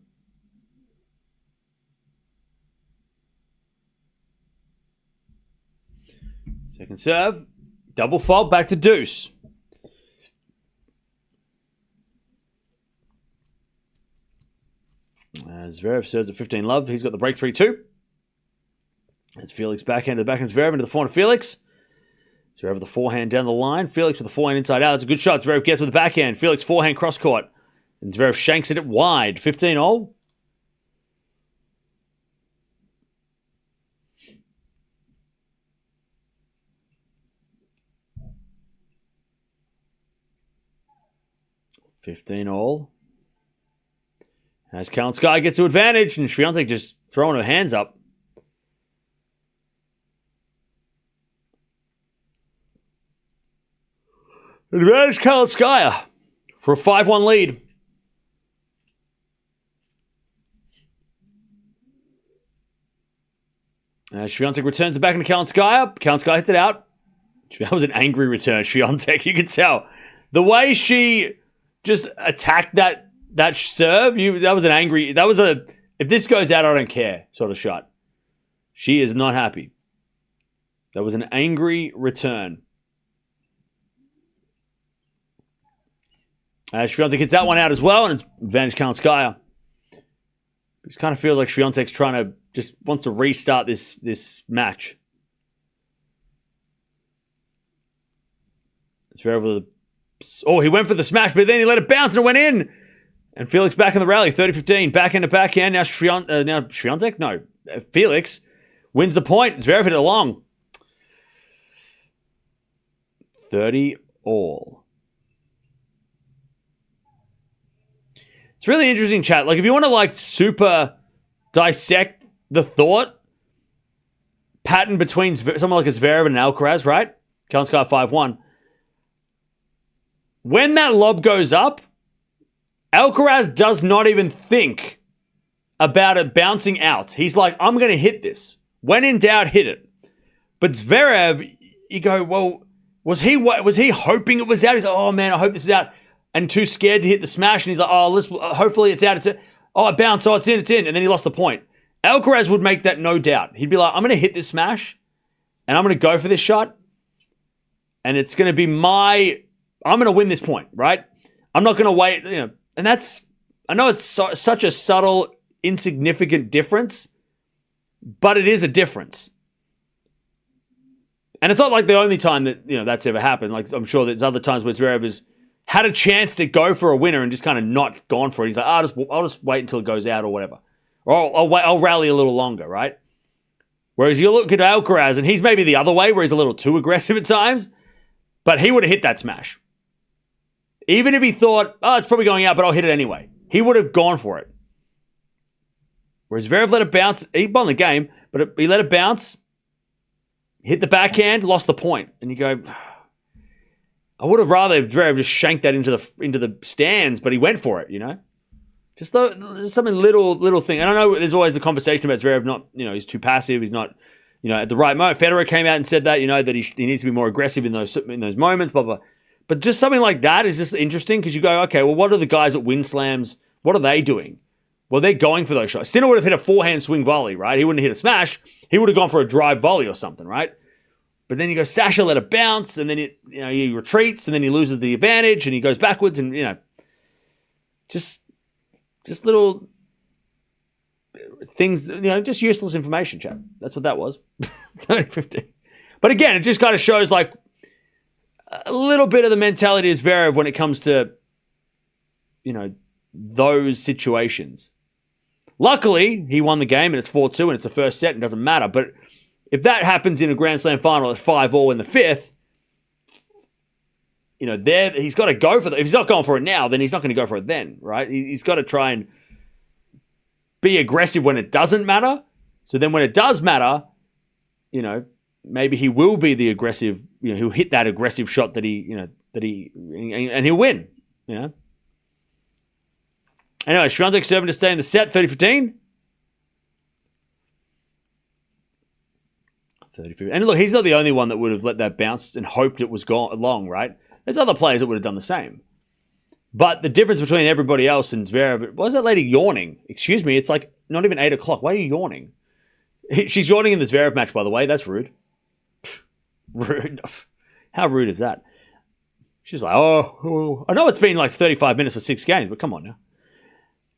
Second serve. Double fault, back to deuce. As Zverev serves at 15-love, he's got the break 3-2. As Felix backhand to the backhand, Zverev into the forehand of Felix. Zverev with the forehand down the line. Felix with the forehand inside out. That's a good shot. Zverev gets with the backhand. Felix forehand cross court. And Zverev shanks it wide. 15-all. As Kalinskaya gets to advantage, and Swiatek just throwing her hands up. Advantage Kalinskaya for a 5-1 lead. Swiatek returns it back into Kalinskaya. Kalinskaya hits it out. That was an angry return, Swiatek. You could tell. The way she just attacked that serve, that was an angry... That was a... If this goes out, I don't care sort of shot. She is not happy. That was an angry return. Swiatek hits that one out as well, and it's advantage Kalinskaya. It kind of feels like Swiatek's trying to... Just wants to restart this match. Zverev... Oh, he went for the smash, but then he let it bounce and it went in. And Felix back in the rally, 30-15, backhand to backhand. Now Swiatek? No, Felix wins the point. Zverev hit it long. 30 all. It's really interesting, chat. Like, if you want to, like, super dissect the thought pattern between someone like a Zverev and an Alcaraz, right? Kalinskaya 5-1. When that lob goes up, Alcaraz does not even think about it bouncing out. He's like, I'm going to hit this. When in doubt, hit it. But Zverev, you go, well, was he hoping it was out? He's like, oh man, I hope this is out. And too scared to hit the smash. And he's like, oh, hopefully it's out. Oh, it bounced. Oh, it's in. And then he lost the point. Alcaraz would make that no doubt. He'd be like, I'm going to hit this smash. And I'm going to go for this shot. And it's going to be I'm going to win this point, right? I'm not going to wait, and I know it's such a subtle, insignificant difference, but it is a difference. And it's not like the only time that, that's ever happened. Like, I'm sure there's other times where Zverev has had a chance to go for a winner and just kind of not gone for it. He's like, I'll just wait until it goes out or whatever. Or I'll rally a little longer, right? Whereas you look at Alcaraz, and he's maybe the other way, where he's a little too aggressive at times, but he would have hit that smash. Even if he thought, it's probably going out, but I'll hit it anyway. He would have gone for it. Whereas Zverev let it bounce. He won the game, but he let it bounce, hit the backhand, lost the point. And you go, I would have rather Zverev just shanked that into the stands, but he went for it, Just something little thing. And I know there's always the conversation about Zverev not, he's too passive. He's not, at the right moment. Federer came out and said that, that he needs to be more aggressive in those moments, blah, blah. But just something like that is just interesting because you go, okay, well, what are the guys at Win Slams? What are they doing? Well, they're going for those shots. Sinner would have hit a forehand swing volley, right? He wouldn't have hit a smash. He would have gone for a drive volley or something, right? But then you go, Sasha let it bounce, and then he retreats, and then he loses the advantage, and he goes backwards, and just little things, just useless information, chap. That's what that was. 30-15. But again, it just kind of shows like a little bit of the mentality of Zverev when it comes to, those situations. Luckily, he won the game and it's 4-2 and it's the first set and it doesn't matter. But if that happens in a Grand Slam final at 5-all in the fifth, he's got to go for it. If he's not going for it now, then he's not going to go for it then, right? He's got to try and be aggressive when it doesn't matter. So then when it does matter, maybe he will be the aggressive, he'll hit that aggressive shot and he'll win, Anyway, Swiatek serving to stay in the set, 30-15. 30-15. And look, he's not the only one that would have let that bounce and hoped it was gone long, right? There's other players that would have done the same. But the difference between everybody else and Zverev, why is that lady yawning? Excuse me, it's like not even 8 o'clock. Why are you yawning? She's yawning in the Zverev match, by the way. That's rude. Rude. How rude is that? She's like, I know it's been like 35 minutes for 6 games, but come on now.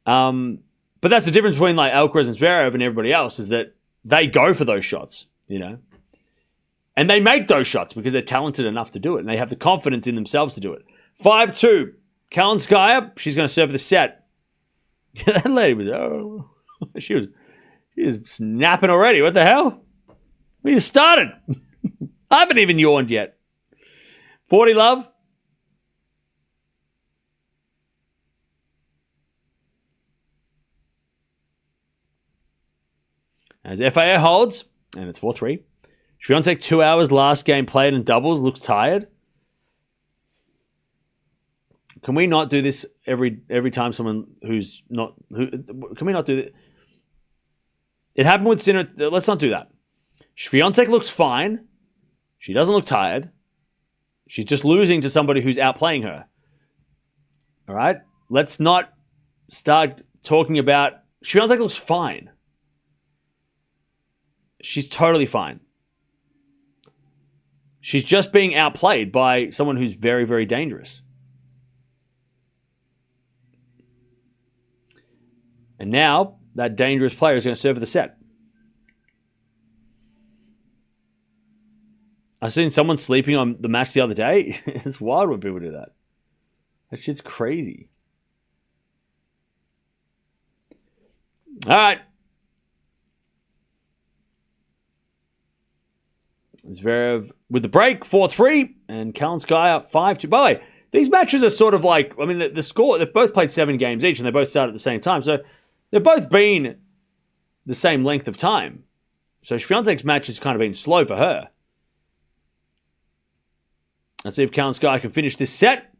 But that's the difference between like Alcaraz and Zverev and everybody else is that they go for those shots, and they make those shots because they're talented enough to do it and they have the confidence in themselves to do it. 5-2. Kalinskaya, she's going to serve the set. That lady was, she was snapping already. What the hell? We just started. I haven't even yawned yet. 40 love. As FAA holds, and it's 4-3. Swiatek 2 hours last game played in doubles, looks tired. Can we not do this every time someone who's not... Can we not do it? It happened with Sinner. Let's not do that. Swiatek looks fine. She doesn't look tired. She's just losing to somebody who's outplaying her. All right? Let's not start talking about... Swiatek looks fine. She's totally fine. She's just being outplayed by someone who's very, very dangerous. And now, that dangerous player is going to serve the set. I seen someone sleeping on the match the other day. It's wild when people do that. That shit's crazy. All right. Zverev with the break, 4-3, and Kalinskaya 5-2. By the way, these matches are sort of like, I mean, the score, they've both played 7 games each, and they both started at the same time. So they've both been the same length of time. So Swiatek's match has kind of been slow for her. Let's see if Kalinskaya can finish this set.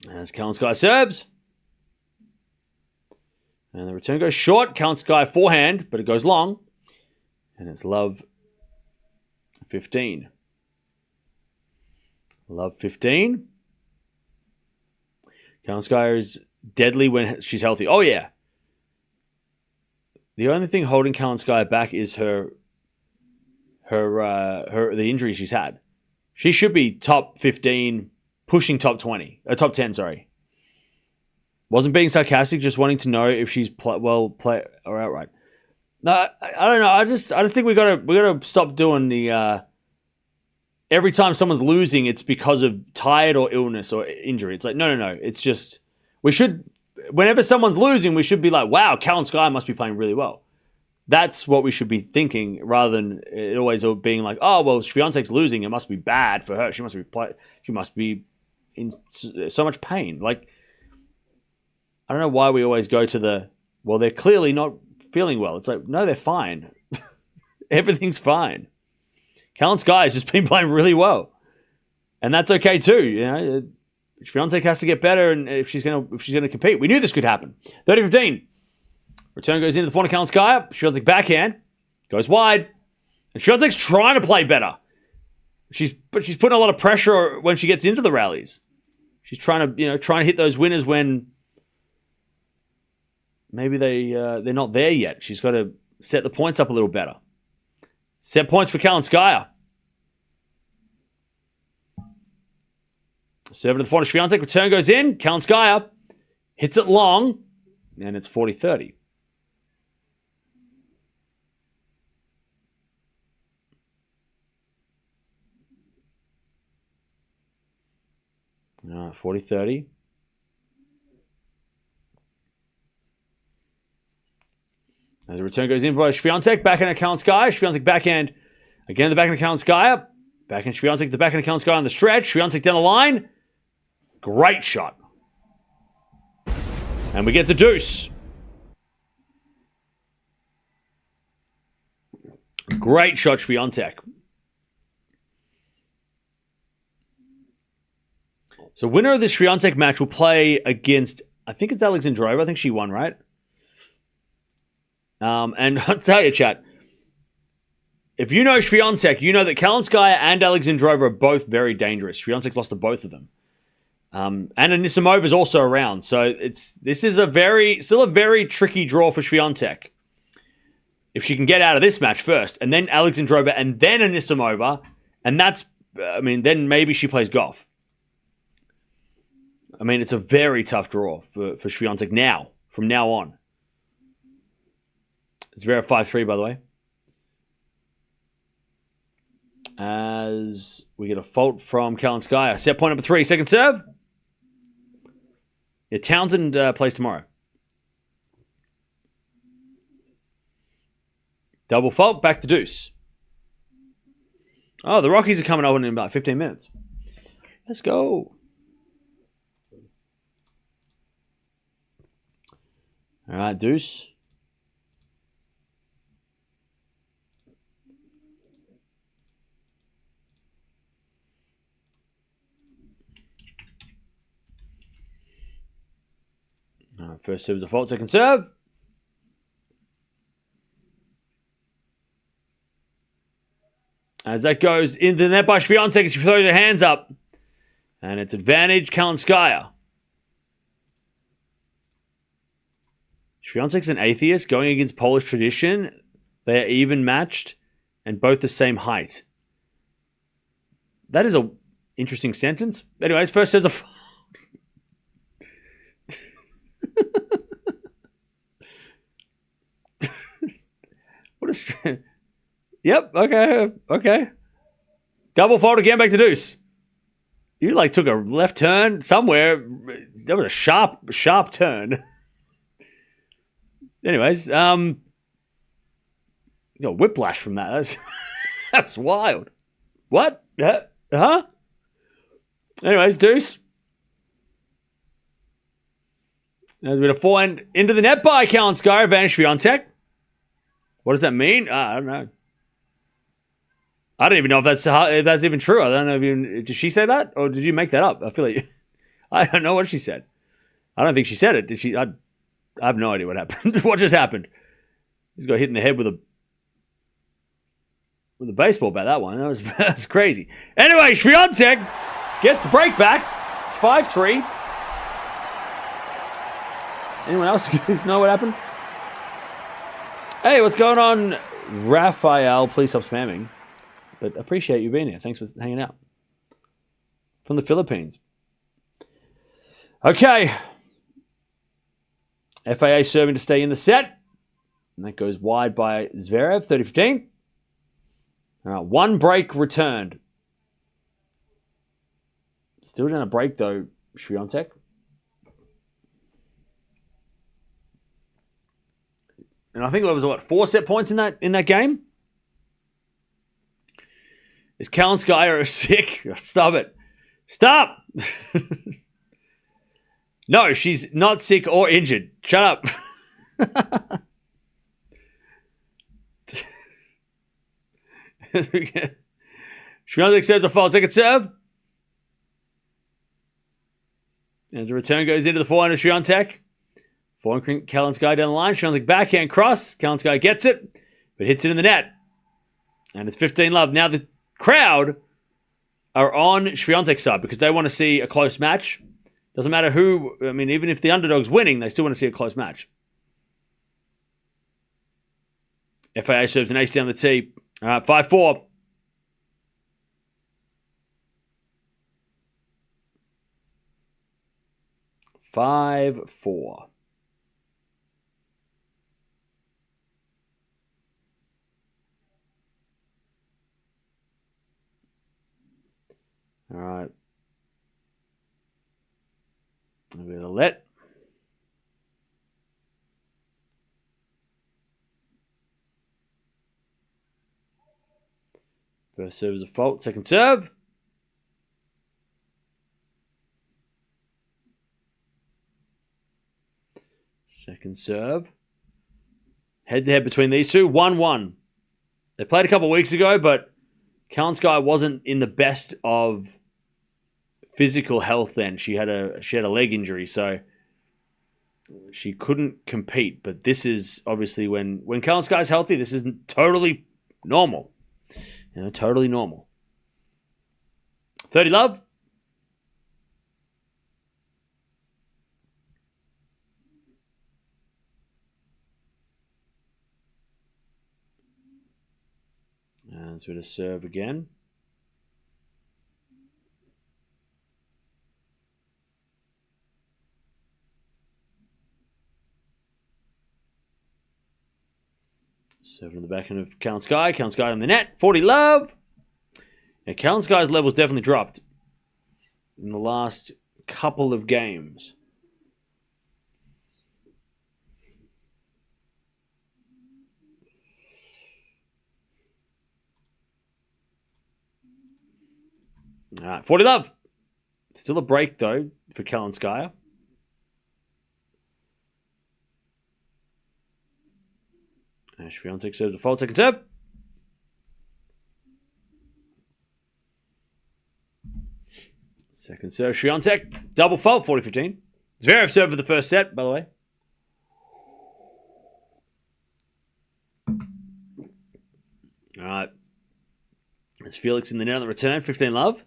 As Kalinskaya serves. And the return goes short. Kalinskaya forehand, but it goes long. And it's love 15. Love 15. Kalinskaya is deadly when she's healthy. Oh, yeah. The only thing holding Kalinskaya back is the injury she's had. She should be top 15, pushing top 20. Top 10, sorry. Wasn't being sarcastic, just wanting to know if she's play or outright. No, I don't know. I just think we gotta stop doing the every time someone's losing, it's because of tired or illness or injury. It's like no. It's just we should, whenever someone's losing, we should be like, wow, Kalinskaya must be playing really well. That's what we should be thinking, rather than it always being like, oh well, Swiatek's losing, it must be bad for her. She must be in so much pain. Like, I don't know why we always go to well, they're clearly not feeling well. It's like, no, they're fine. Everything's fine. Kalinskaya has just been playing really well, and that's okay too. You know, Swiatek has to get better, and if she's gonna compete, we knew this could happen. 30-15. Return goes into the front of Kalinskaya. Swiatek backhand goes wide, and Swiatek's trying to play better. She's putting a lot of pressure when she gets into the rallies. She's trying to hit those winners when maybe they're not there yet. She's got to set the points up a little better. Set points for Kalinskaya. Serve to the front of Swiatek. Return goes in. Kalinskaya hits it long, and it's 40-30. 40-30. As the return goes in by Swiatek, backhand at Kalinskaya. Swiatek backhand. Again, the backhand of Kalinskaya. Backhand Swiatek, the backhand of Kalinskaya on the stretch. Swiatek down the line. Great shot. And we get the deuce. Great shot, Swiatek. So winner of this Swiatek match will play against, I think it's Alexandra Zverev. I think she won, right? And I'll tell you, chat, if you know Swiatek, you know that Kalinskaya and Alexandra Zverev are both very dangerous. Swiatek's lost to both of them. And Anisimova is also around. So this is still a very tricky draw for Swiatek. If she can get out of this match first, and then Alexandra Zverev, and then Anisimova, and then maybe she plays Gauff. I mean, it's a very tough draw for Swiatek now, from now on. Zverev 5-3, by the way. As we get a fault from Kalinskaya. Set point number 3, second serve. Yeah, Townsend plays tomorrow. Double fault, back to deuce. Oh, the Rockies are coming over in about 15 minutes. Let's go. All right, deuce. All right, first serve is a fault, second serve. As that goes into the net by Swiatek, and she throws her hands up. And it's advantage Kalinskaya. Swiatek's an atheist going against Polish tradition. They are even matched and both the same height. That is a interesting sentence. Anyways, first says a what a yep, okay. Double fault again, back to deuce. You like took a left turn somewhere. That was a sharp turn. Anyways, you got whiplash from that. That's wild. What? Huh? Anyways, deuce. There's been a forehand into the net by Kalinskaya, advantage Swiatek. What does that mean? I don't know. I don't even know if that's even true. I don't know if did she say that or did you make that up? I feel like I don't know what she said. I don't think she said it. Did she? I have no idea what happened. What just happened? He's got hit in the head with a baseball bat. That one. That was crazy. Anyway, Swiatek gets the break back. It's 5-3. Anyone else know what happened? Hey, what's going on, Rafael? Please stop spamming. But appreciate you being here. Thanks for hanging out. From the Philippines. Okay. FAA serving to stay in the set. And that goes wide by Zverev, 30-15. All right, one break returned. Still down a break, though, Swiatek. And I think it was, 4 set points in that game? Is Kalinskaya sick? Stop it. Stop! No, she's not sick or injured. Shut up. Swiatek serves a fault. Second serve. As the return goes into the forehand of Swiatek. Forehand Kalinskaya down the line. Swiatek backhand cross. Kalinskaya gets it, but hits it in the net. And it's 15-love. Now the crowd are on Swiatek's side because they want to see a close match. Doesn't matter who, I mean, even if the underdog's winning, they still want to see a close match. FAA serves an ace down the tee. All right, 5-4. All right. A bit of let. First serve is a fault. Second serve. Second serve. Head-to-head between these two. 1-1. They played a couple of weeks ago, but Kalinskaya wasn't in the best of physical health then. She had a leg injury, so she couldn't compete. But this is obviously when Kalinskaya's healthy, this is totally normal. You know, totally normal. 30-love. And so to serve again. Serving in the backhand of Kalinskaya. Kalinskaya on the net. 40-love. Yeah, Kalinskaya's level's definitely dropped in the last couple of games. All right, 40-love. Still a break, though, for Kalinskaya. Swiatek serves a fault. Second serve. Second serve, Swiatek. Double fault, 40-15. Zverev served for the first set, by the way. All right. There's Felix in the net on the return. 15-love.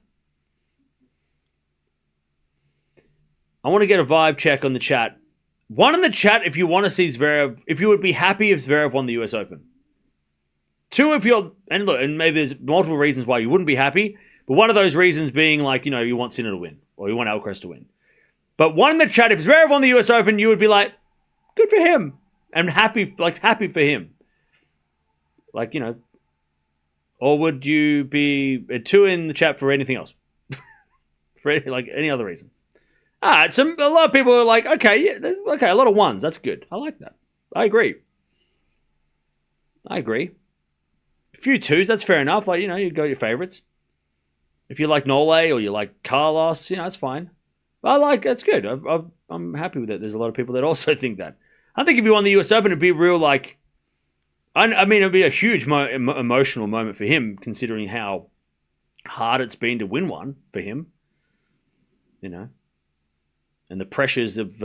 I want to get a vibe check on the chat. One in the chat if you want to see Zverev, if you would be happy if Zverev won the US Open. Two, if you're, and look, and maybe there's multiple reasons why you wouldn't be happy, but one of those reasons being like, you know, you want Sinner to win, or you want Alcaraz to win. But one in the chat, if Zverev won the US Open, you would be like, good for him. And happy for him. Like, you know, or would you be a two in the chat for anything else? For any other reason? A lot of people are like, okay, a lot of ones. That's good. I like that. I agree. A few twos, that's fair enough. Like, you know, you go your favorites. If you like Nole or you like Carlos, you know, that's fine. That's good. I'm happy with it. There's a lot of people that also think that. I think if you won the US Open, it'd be real, like, I mean, it'd be a huge emotional moment for him, considering how hard it's been to win one for him. You know. And the pressures of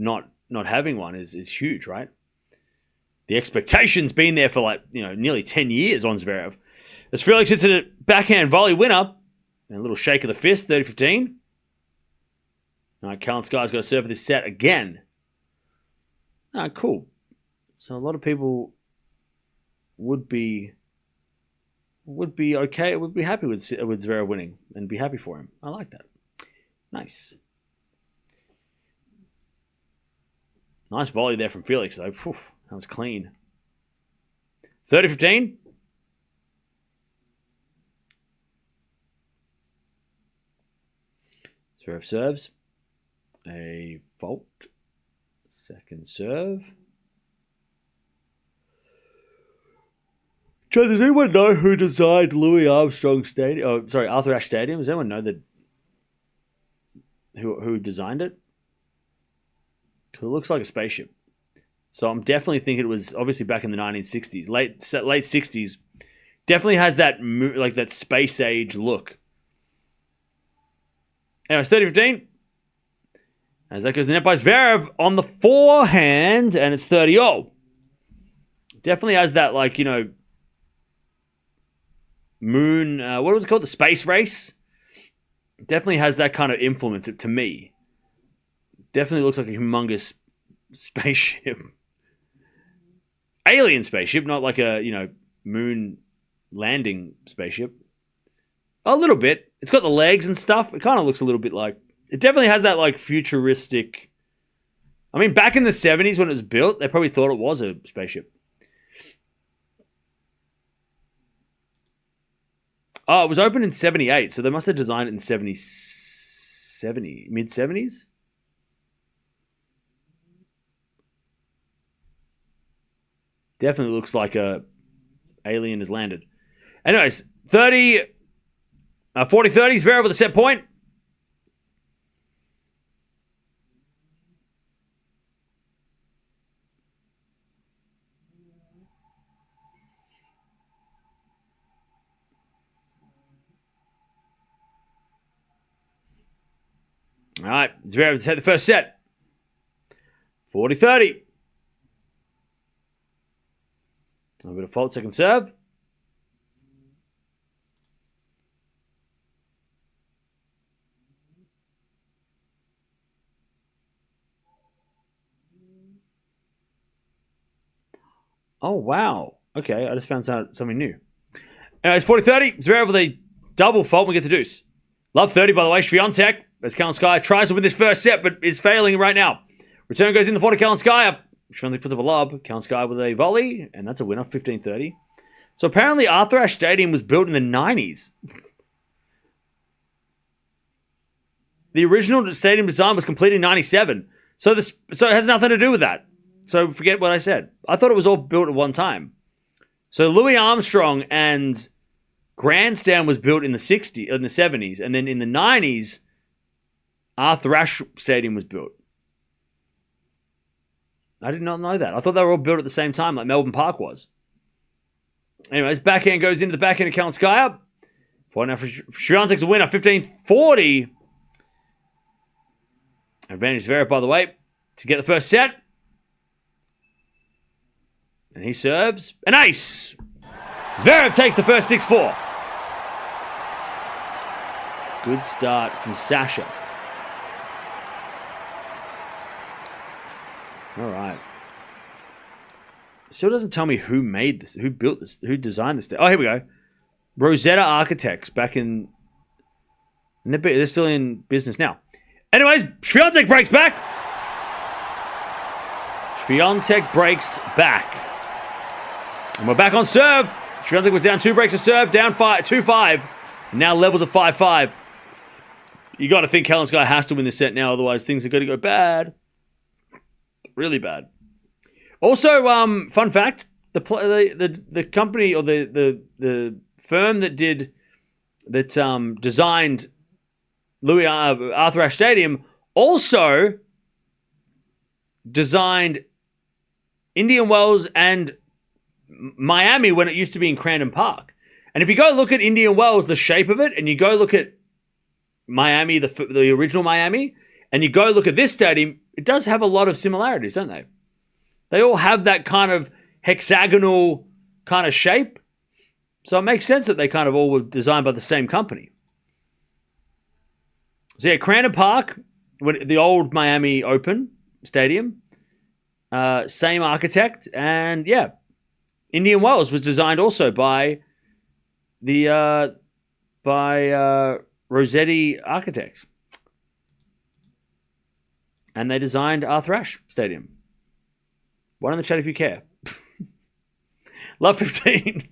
not having one is huge, right? The expectation's been there for nearly 10 years on Zverev. As Felix hits a backhand volley winner, and a little shake of the fist, 30-15. All right, Kalinskaya's got to serve for this set again. All right, cool. So a lot of people would be okay, would be happy with Zverev winning and be happy for him. I like that. Nice. Nice volley there from Felix, though. Whew, that was clean. 30-15. Zverev serves. A fault. Second serve. John, does anyone know who designed Louis Armstrong Stadium? Oh, sorry, Arthur Ashe Stadium. Does anyone know who designed it? It looks like a spaceship. So I'm definitely thinking it was obviously back in the 1960s. Late 60s. Definitely has that that space age look. Anyway, it's 30-15. As that goes the net by Zverev on the forehand, and it's 30-0. Definitely has that, moon, what was it called? The space race? Definitely has that kind of influence to me. Definitely looks like a humongous spaceship. Alien spaceship, not like a, moon landing spaceship. A little bit. It's got the legs and stuff. It kind of looks a little bit like... It definitely has that, futuristic... I mean, back in the 70s when it was built, they probably thought it was a spaceship. Oh, it was opened in 78, so they must have designed it in mid-70s? Definitely looks like a alien has landed. Anyways, 40-30, Zverev with a set point. All right, Zverev to take the first set. 40-30. A bit of fault, second serve. Oh, wow. Okay, I just found something new. Anyways, 40-30. Zverev with a double fault. We get to deuce. Love 30, by the way. Swiatek, as Kalinskaya tries to win this first set, but is failing right now. Return goes in the 40 Kalinskaya. Swiatek puts up a lob. Kalinskaya with a volley, and that's a winner, 15-30. So apparently Arthur Ashe Stadium was built in the 90s. The original stadium design was completed in 97. So it has nothing to do with that. So forget what I said. I thought it was all built at one time. So Louis Armstrong and Grandstand was built in the 70s, and then in the 90s, Arthur Ashe Stadium was built. I did not know that. I thought they were all built at the same time, like Melbourne Park was. Anyways, backhand goes into the backhand of Kalinskaya. Point now for Swiatek's a winner, 15-40. Advantage Zverev, by the way, to get the first set. And he serves an ace. Zverev takes the first 6-4. Good start from Sasha. All right. Still doesn't tell me who made this, who built this, who designed this. Oh, here we go. Rosetta Architects back in... They're still in business now. Anyways, Swiatek breaks back. Swiatek breaks back. And we're back on serve. Swiatek was down 2 breaks of serve, down 2-5. Now levels of 5-5. You got to think Kalinskaya has to win this set now, otherwise things are going to go bad. Really bad. Also, fun fact: the company or the firm that designed Arthur Ashe Stadium also designed Indian Wells and Miami when it used to be in Crandon Park. And if you go look at Indian Wells, the shape of it, and you go look at Miami, the original Miami, and you go look at this stadium, it does have a lot of similarities, don't they? They all have that kind of hexagonal kind of shape. So it makes sense that they kind of all were designed by the same company. So yeah, Crandon Park, the old Miami Open Stadium, same architect, and yeah, Indian Wells was designed also by Rossetti Architects. And they designed Arthur Ashe Stadium. One in the chat if you care. Love 15.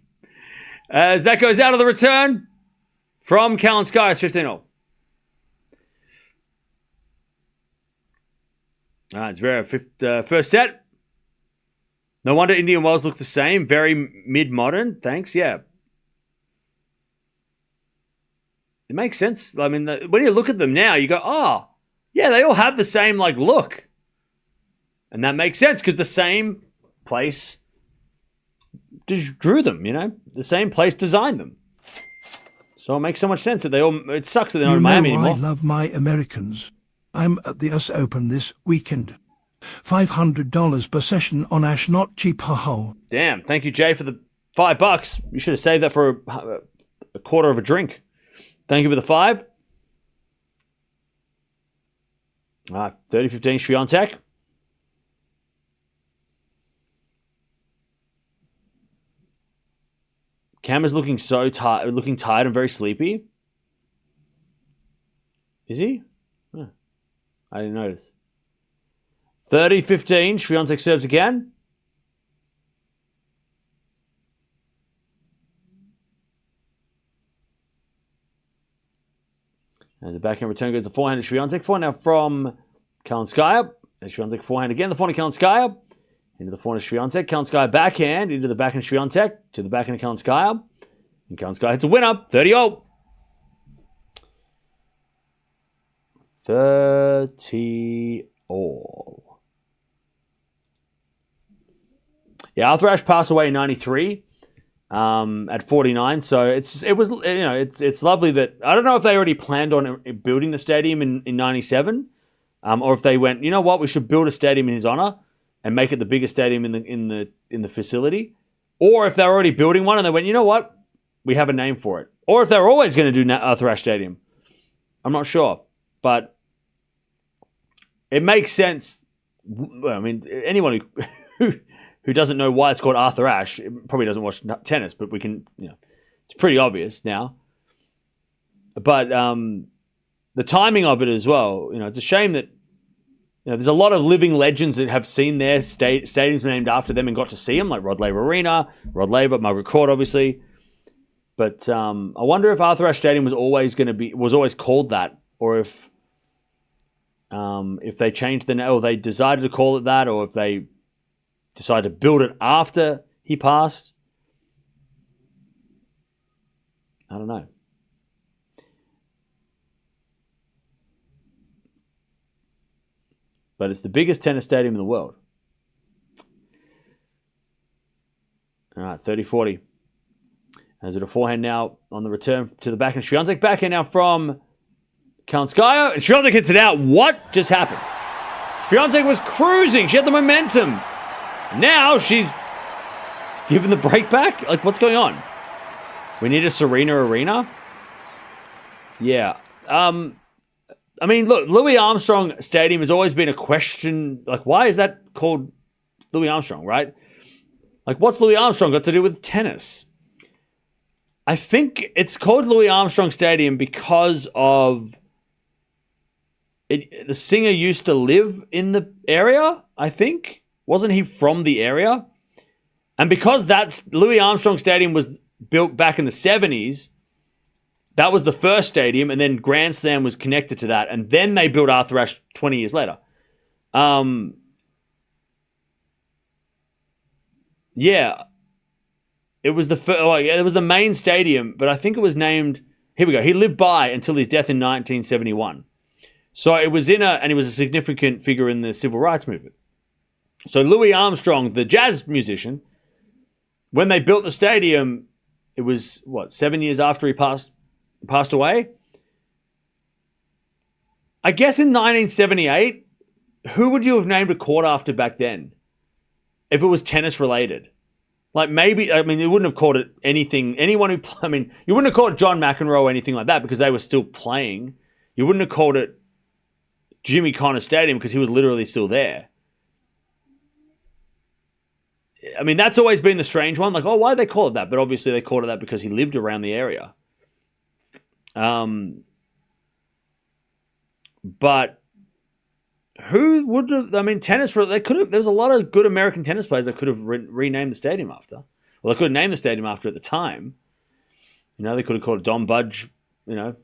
As that goes out of the return from Kalinskaya, it's 15-0. All right, it's Zverev, first set. No wonder Indian Wells look the same. Very mid-modern. Thanks, yeah. It makes sense. I mean, when you look at them now, you go, oh, yeah, they all have the same like look. And that makes sense because the same place drew them, you know? The same place designed them. So it makes so much sense that it sucks that they're not in Miami anymore. I love my Americans. I'm at the US Open this weekend. $500 per session on Ash, not cheap, ho. Damn, thank you, Jay, for the $5. You should have saved that for a quarter of a drink. Thank you for the 5. 30-15 Swiatek. Cam is looking so tired, looking tired and very sleepy. Is he? Huh. I didn't notice. 30-15, Swiatek serves again. As the backhand return goes to forehand to Swiatek. Forehand now from Kalinskaya. As Swiatek forehand again. The forehand to Kalinskaya. Into the forehand of Swiatek. Kalinskaya backhand. Into the backhand of Swiatek. To the backhand of Kalinskaya. And Kalinskaya hits a winner. 30-0. 30-all. Yeah, Arthur Ashe passed away in 93 at 49. So it's lovely that I don't know if they already planned on building the stadium in 97, or if they went, you know what, we should build a stadium in his honor and make it the biggest stadium in the facility, or if they're already building one and they went, you know what, we have a name for it, or if they're always going to do Arthur Ashe Stadium. I'm not sure, but it makes sense. I mean, anyone who doesn't know why it's called Arthur Ashe probably doesn't watch tennis, but we can, it's pretty obvious now. But the timing of it as well, it's a shame that there's a lot of living legends that have seen their stadiums named after them and got to see them, like Rod Laver Arena, Margaret Court, obviously. But I wonder if Arthur Ashe Stadium was always called that, or if they changed the name, or they decided to call it that, or if they decided to build it after he passed. I don't know. but it's the biggest tennis stadium in the world. All right, 30-40. As it a forehand now on the return to the backhand. Swiatek backhand now from Kalinskaya. And Swiatek hits it out. What just happened? Swiatek was cruising. She had the momentum. Now she's giving the break back? Like, what's going on? We need a Serena Arena? Yeah. I mean, look, Louis Armstrong Stadium has always been a question. Like, why is that called Louis Armstrong, right? Like, what's Louis Armstrong got to do with tennis? I think it's called Louis Armstrong Stadium because of it. The singer used to live in the area, I think. Wasn't he from the area? And because that's Louis Armstrong Stadium was built back in the 70s, that was the first stadium, and then Grand Slam was connected to that, and then they built Arthur Ashe 20 years later. Yeah, it was it was the main stadium, but I think it was named. Here we go. He lived by until his death in 1971. So it was and he was a significant figure in the civil rights movement. So Louis Armstrong, the jazz musician, when they built the stadium, it was 7 years after he passed away. I guess in 1978, who would you have named a court after back then? If it was tennis related. Like maybe, I mean, you wouldn't have called it anything, you wouldn't have called it John McEnroe or anything like that because they were still playing. You wouldn't have called it Jimmy Connor Stadium because he was literally still there. I mean, that's always been the strange one. Like, oh, why did they call it that? But obviously they called it that because he lived around the area. But who would have, I mean, tennis, they could have, there's a lot of good American tennis players that could have renamed the stadium after. Well, they could have named the stadium after at the time. You know, they could have called it Don Budge, you know,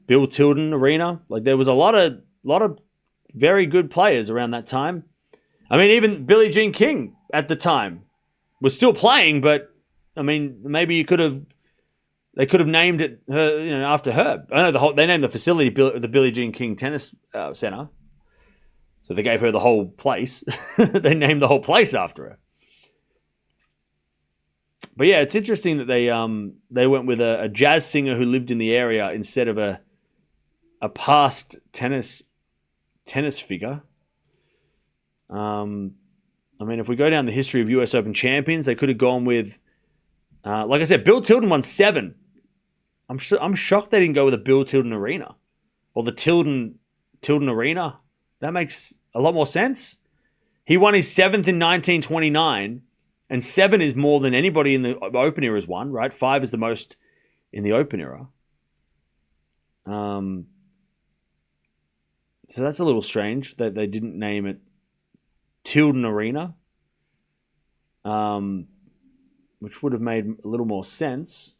Bill Tilden Arena. Like, there was a lot of very good players around that time. I mean, even Billie Jean King at the time was still playing, but I mean, maybe they could have named it her, you know, after her. I know they named the facility the Billie Jean King Tennis Center, so they gave her the whole place. They named the whole place after her. But yeah, it's interesting that they went with a jazz singer who lived in the area instead of a past tennis figure. I mean, if we go down the history of US Open champions, they could have gone with, like I said, Bill Tilden won 7. I'm shocked they didn't go with a Bill Tilden Arena or the Tilden Arena. That makes a lot more sense. He won his 7th in 1929, and 7 is more than anybody in the Open era has won, right? 5 is the most in the Open era. So that's a little strange that they didn't name it Tilden Arena, which would have made a little more sense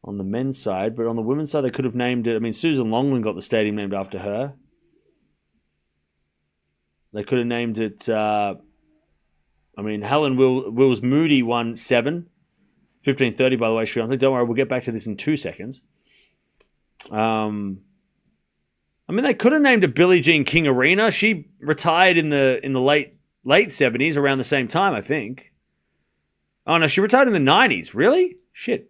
on the men's side. But on the women's side, they could have named it. I mean, Susan Longland got the stadium named after her. They could have named it. I mean, Helen Wills Moody won 7. 15:30, by the way, Sri Lanka. Don't worry, we'll get back to this in 2 seconds. I mean, they could have named it Billie Jean King Arena. She retired in the late 70s, around the same time, I think. Oh no, she retired in the 90s. Really? Shit.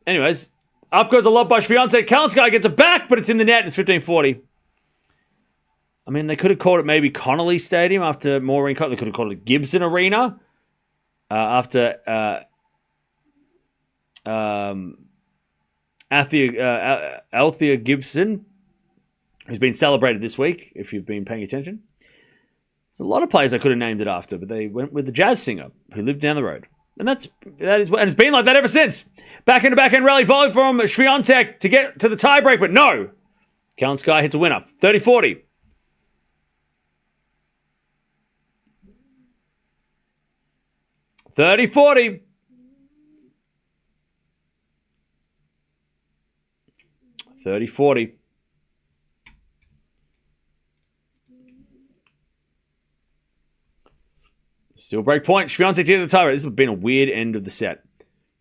Anyways, up goes a lot by Swiatek. Kalinskaya gets it back, but it's in the net. It's 15:40. I mean, they could have called it maybe Connolly Stadium after Maureen Connolly. They could have called it Gibson Arena after Althea Gibson, who's been celebrated this week, if you've been paying attention. There's a lot of players they could have named it after, but they went with the jazz singer who lived down the road. And and it's been like that ever since. Backhand to backhand rally followed from Swiatek to get to the tiebreak, but no. Kalinskaya hits a winner. 30-40. $30-40. $30-40. Still break point. Swiatek to the tiebreak. This has been a weird end of the set.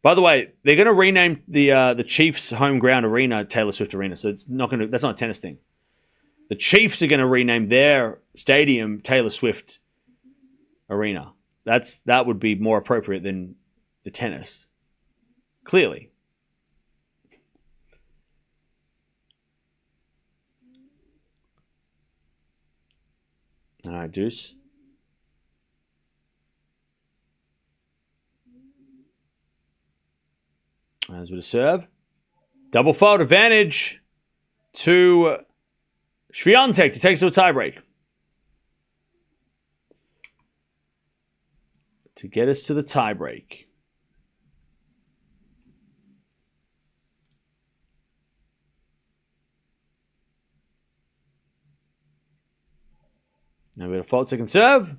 By the way, they're going to rename the Chiefs' home ground arena Taylor Swift Arena, so it's not going to. That's not a tennis thing. The Chiefs are going to rename their stadium Taylor Swift Arena. That would be more appropriate than the tennis. Clearly. All right, Deuce. As with a serve. Double fault advantage to Swiatek to take us to a tiebreak. To get us to the tiebreak. Now we got a fault second serve.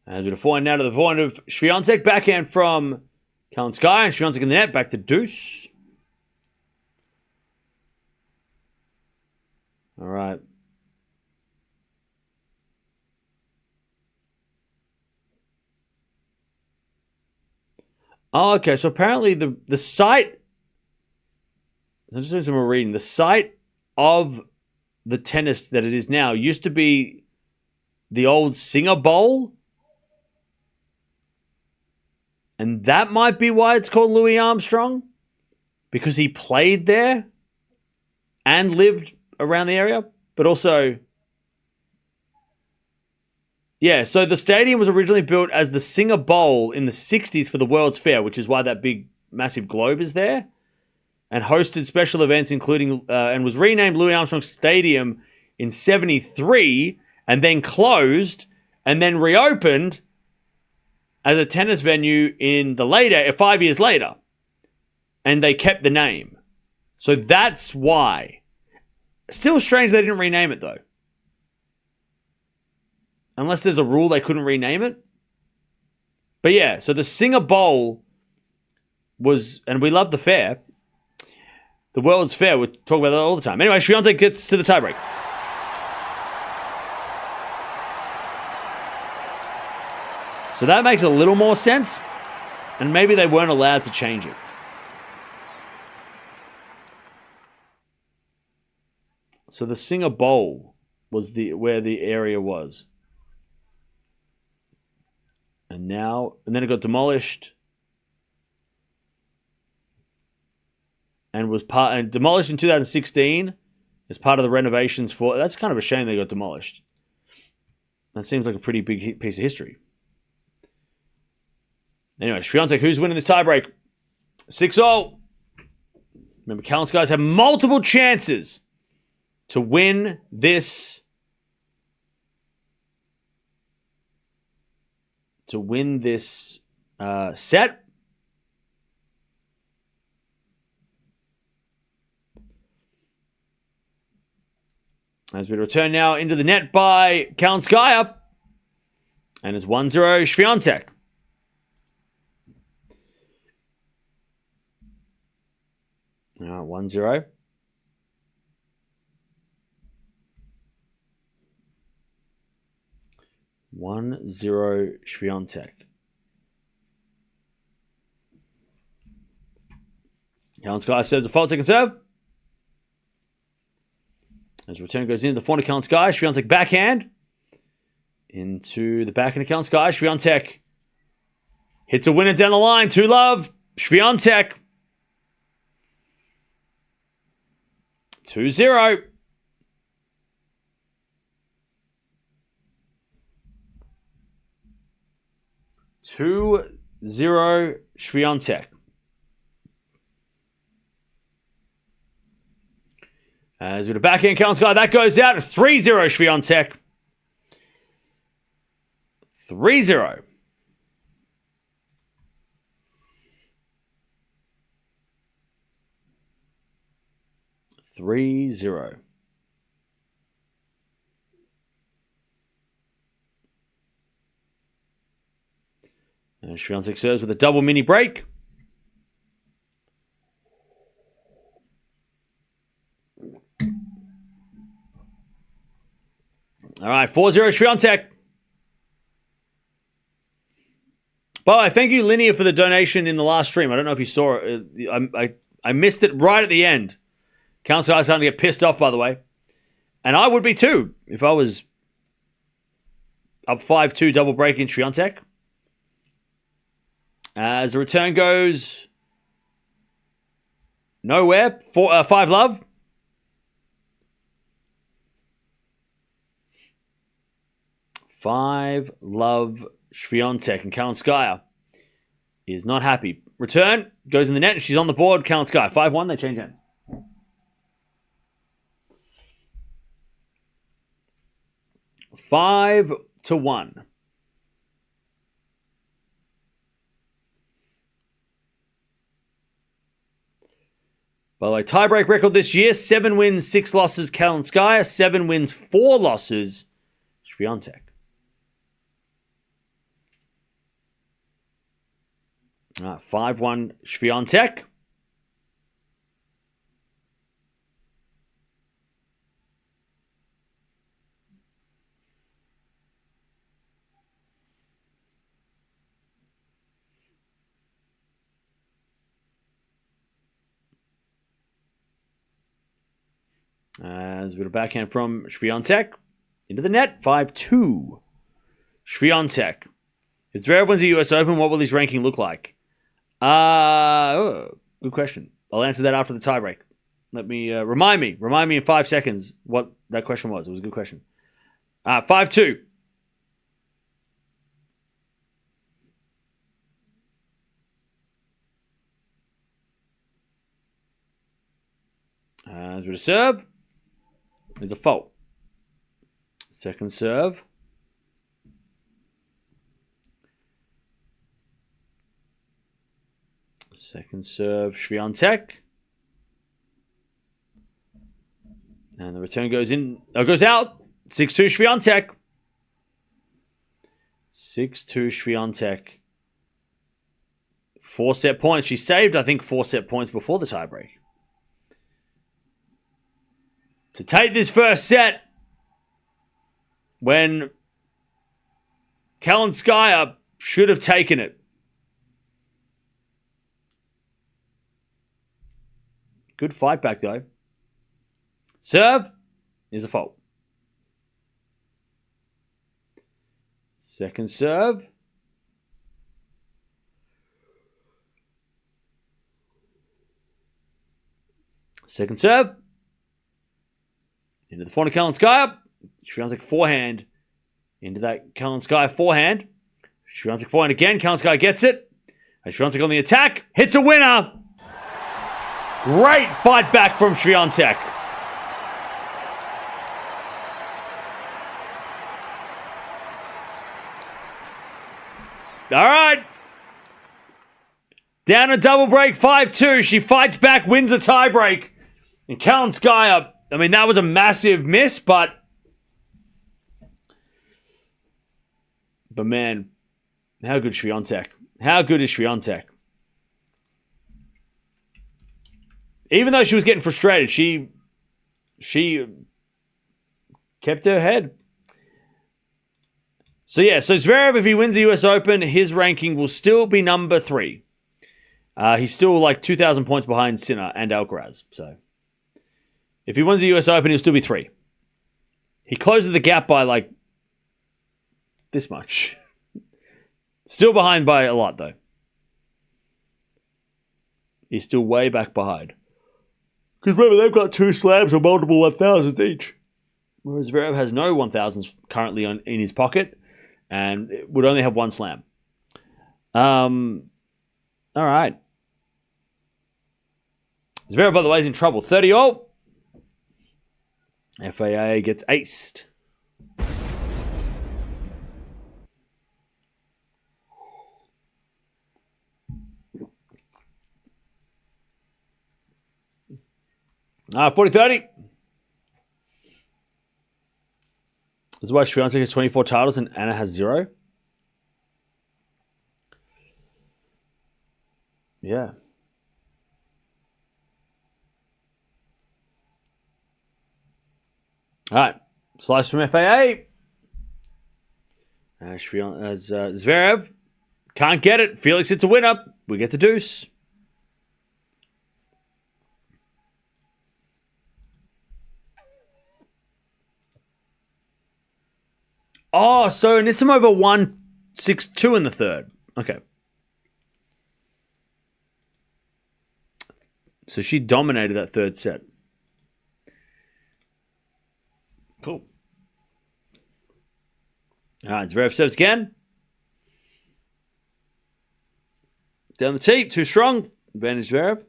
As we have a forehand now to the point of Swiatek. Backhand from Kalinskaya. And Swiatek in the net. Back to Deuce. All right. Oh, okay. So apparently the site... I'm just doing some more reading. The site of the tennis that it is now used to be the old Singer Bowl. And that might be why it's called Louis Armstrong. Because he played there and lived around the area. But also... Yeah, so the stadium was originally built as the Singer Bowl in the 60s for the World's Fair, which is why that big, massive globe is there. And hosted special events, including... and was renamed Louis Armstrong Stadium in 73, and then closed, and then reopened as a tennis venue in the later, 5 years later. And they kept the name. So that's why. Still strange they didn't rename it, though. Unless there's a rule they couldn't rename it. But yeah, so the Singer Bowl was, and we love the fair. The World's Fair, we talk about that all the time. Anyway, Swiatek gets to the tiebreak. So that makes a little more sense. And maybe they weren't allowed to change it. So the Singer Bowl was where the area was. And then it got demolished. And was demolished in 2016 as part of the renovations for... That's kind of a shame they got demolished. That seems like a pretty big piece of history. Anyway, Swiatek, who's winning this tiebreak? 6-0. Remember, Kalinskaya have multiple chances to win this... set. As we return now into the net by Kalinskaya. And it's 1-0 Swiatek. All right, 1-0. Swiatek. Kalinskaya serves a fault second serve. As return goes into the forehand of Kalinskaya, Swiatek backhand. Into the backhand of Kalinskaya, Swiatek hits a winner down the line. 2-love, Swiatek. 2-0. Swiatek. As with a backhand Kalinskaya, that goes out. It's 3-0 Swiatek. 3-0. 3-0. And Swiatek serves with a double mini break. All right, 4-0 Swiatek. By the way, thank you, Linear, for the donation in the last stream. I don't know if you saw it. I missed it right at the end. Kalinskaya's starting to get pissed off, by the way. And I would be too if I was up 5-2 double break in Swiatek. As the return goes nowhere. 5-love. Five-love Swiatek, and Kalinskaya is not happy. Return goes in the net, and she's on the board. Kalinskaya 5-1. They change hands. Five to 1. By the way, tiebreak record this year: 7 wins, 6 losses. Kalinskaya, 7 wins, 4 losses. Swiatek. All right, 5-1 Swiatek. As a bit of backhand from Swiatek. Into the net, 5-2. Swiatek. If Zverev wins the US Open, what will his ranking look like? Good question. I'll answer that after the tiebreak. Let me remind me in 5 seconds what that question was. It was a good question. 5-2. As with a serve, there's a fault. Second serve. Second serve, Swiatek. And the return goes in. Goes out. 6-2 Swiatek. 6-2 Swiatek. 4 set points. She saved, I think, 4 set points before the tiebreak. To take this first set when Kalinskaya should have taken it. Good fight back, though. Serve is a fault. Second serve. Second serve. Into the forehand of Kalinskaya. Swiatek forehand. Into that Kalinskaya forehand. Swiatek forehand again. Kalinskaya gets it. And Swiatek on the attack. Hits a winner. Great fight back from Swiatek. All right. Down a double break, 5-2. She fights back, wins the tiebreak. And Kalinskaya, I mean, that was a massive miss, but man, how good is Swiatek? How good is Swiatek? Even though she was getting frustrated, she kept her head. So Zverev, if he wins the US Open, his ranking will still be number 3. He's still like 2,000 points behind Sinner and Alcaraz. So if he wins the US Open, he'll still be 3. He closes the gap by like this much. Still behind by a lot, though. He's still way back behind. Because remember, they've got 2 slams of multiple 1,000s each. Whereas Zverev has no 1,000s currently in his pocket and would only have 1 slam. All right. Zverev, by the way, is in trouble. 30-all. FAA gets aced. 40-30. This is why Swiatek has 24 titles and Anna has 0. Yeah. All right. Slice from FAA. Zverev can't get it. Felix hits a winner. We get the deuce. Oh, so Anisimova won 6-2 in the third. Okay. So she dominated that third set. Cool. All right, Zverev serves again. Down the tee, too strong. Advantage Zverev.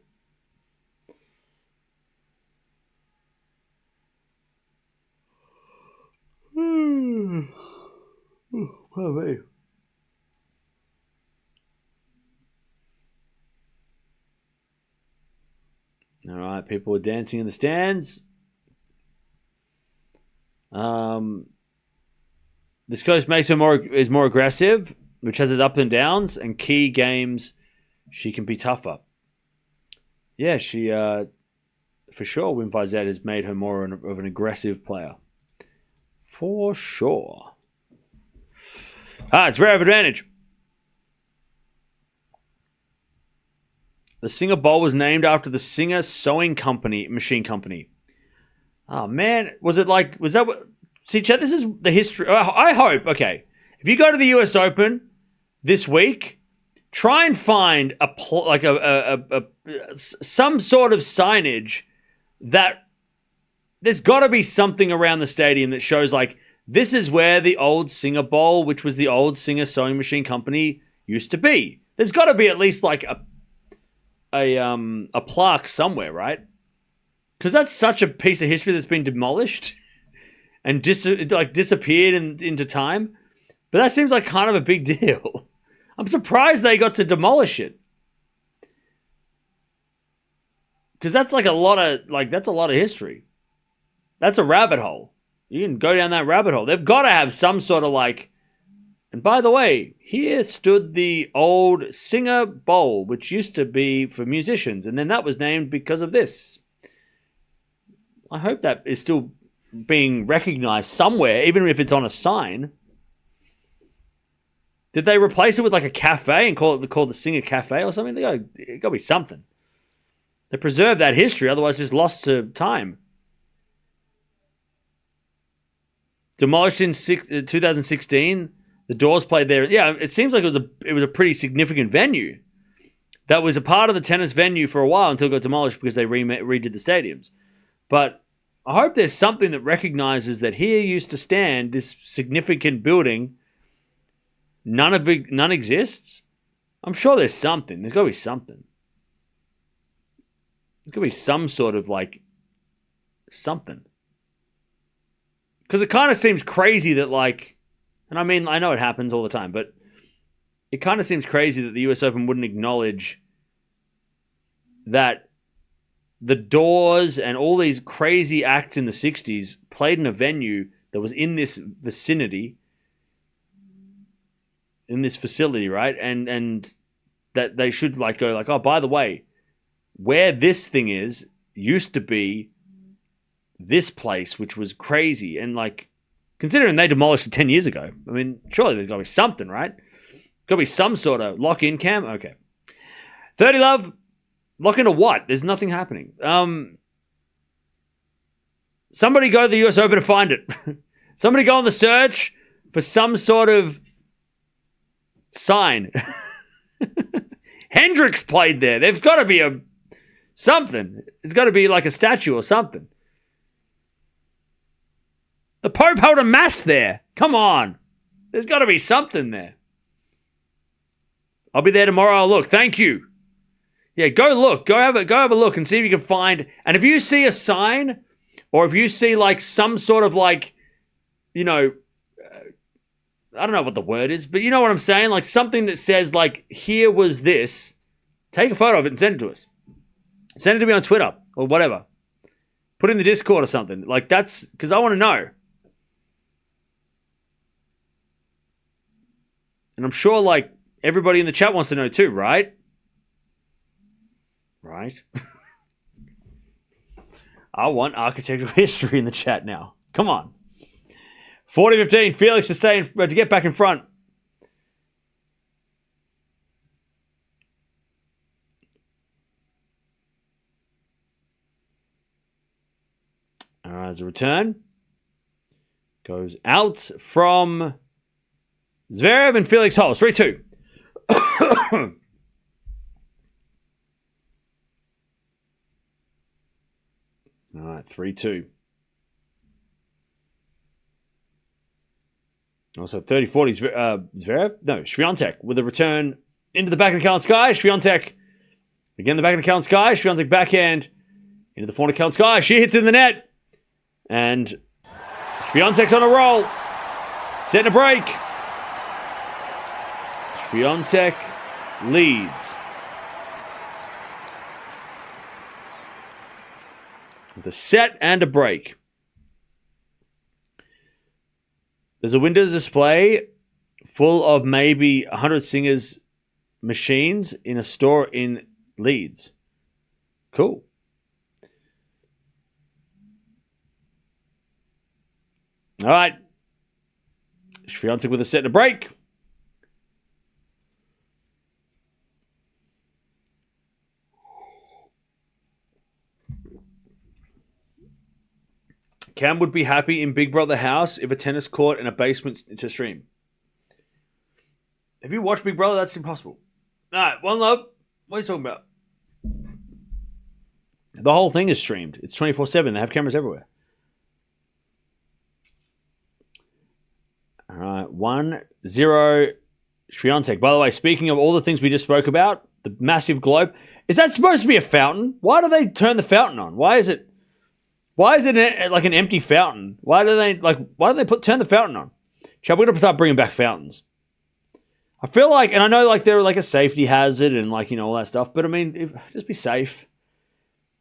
Pardon me. All right, people are dancing in the stands. This coach makes her is more aggressive, which has its ups and downs, and key games she can be tougher. Yeah, she for sure. Wim Fizet has made her more of an aggressive player, for sure. It's Zverev advantage. The Singer Bowl was named after the Singer Sewing Machine Company. Oh man, was that what? See, Chad, this is the history. I hope. Okay, if you go to the U.S. Open this week, try and find some sort of signage that there's got to be something around the stadium that shows like this is where the old Singer Bowl, which was the old Singer Sewing Machine Company, used to be. There's got to be at least like a plaque somewhere, right? Because that's such a piece of history that's been demolished and disappeared into time. But that seems like kind of a big deal. I'm surprised they got to demolish it. Because that's like a lot of history. That's a rabbit hole. You can go down that rabbit hole. They've got to have some sort of like. And by the way, here stood the old Singer Bowl, which used to be for musicians, and then that was named because of this. I hope that is still being recognized somewhere, even if it's on a sign. Did they replace it with like a cafe and call the Singer Cafe or something? It got to be something. They preserve that history, otherwise it's lost to time. Demolished in 2016. The Doors played there. Yeah, it seems like it was a pretty significant venue. That was a part of the tennis venue for a while until it got demolished because they redid the stadiums. But I hope there's something that recognizes that here used to stand this significant building. None exists. I'm sure there's something. There's got to be something. There's got to be some sort of like something. Because it kind of seems crazy that like. And I mean, I know it happens all the time, but it kind of seems crazy that the US Open wouldn't acknowledge that the Doors and all these crazy acts in the 60s played in a venue that was in this vicinity, in this facility, right? And that they should like go like, oh, by the way, where this thing is used to be this place, which was crazy. And like, considering they demolished it 10 years ago, I mean, surely there's got to be something, right? Got to be some sort of lock-in cam? Okay. 30 love, lock into what? There's nothing happening. Somebody go to the US Open to find it. Somebody go on the search for some sort of sign. Hendricks played there. There's got to be something. There's got to be like a statue or something. The Pope held a mass there. Come on. There's got to be something there. I'll be there tomorrow. I'll look. Thank you. Yeah, go look. Go have a look and see if you can find. And if you see a sign, or if you see like some sort of like, you know, I don't know what the word is, but you know what I'm saying? Like something that says like, here was this. Take a photo of it and send it to us. Send it to me on Twitter or whatever. Put it in the Discord or something. Like that's because I want to know. And I'm sure, like, everybody in the chat wants to know too, right? Right? I want architectural history in the chat now. Come on. 40-15. Felix to get back in front. All right, as a return. Goes out from Zverev and Felix holds. 3-2. All right, 3-2. Also 30-40 Zverev. No, Swiatek with a return into the back of the Kalinskaya. Swiatek again, the back of the Kalinskaya. Swiatek backhand into the forehand of Kalinskaya. She hits in the net. And Swiatek's on a roll. Setting a break. Swiatek leads. With a set and a break. There's a Windows display full of maybe 100 Singers machines in a store in Leeds. Cool. All right. Swiatek with a set and a break. Cam would be happy in Big Brother house if a tennis court and a basement to stream. Have you watched Big Brother? That's impossible. All right, One Love. What are you talking about? The whole thing is streamed. It's 24/7. They have cameras everywhere. All right, 1-0 Swiatek. By the way, speaking of all the things we just spoke about, the massive globe, is that supposed to be a fountain? Why do they turn the fountain on? Why is it like an empty fountain? Why do they turn the fountain on? Chad, we're gonna start bringing back fountains. I feel like, and I know like they're like a safety hazard and like, you know, all that stuff, but I mean, just be safe.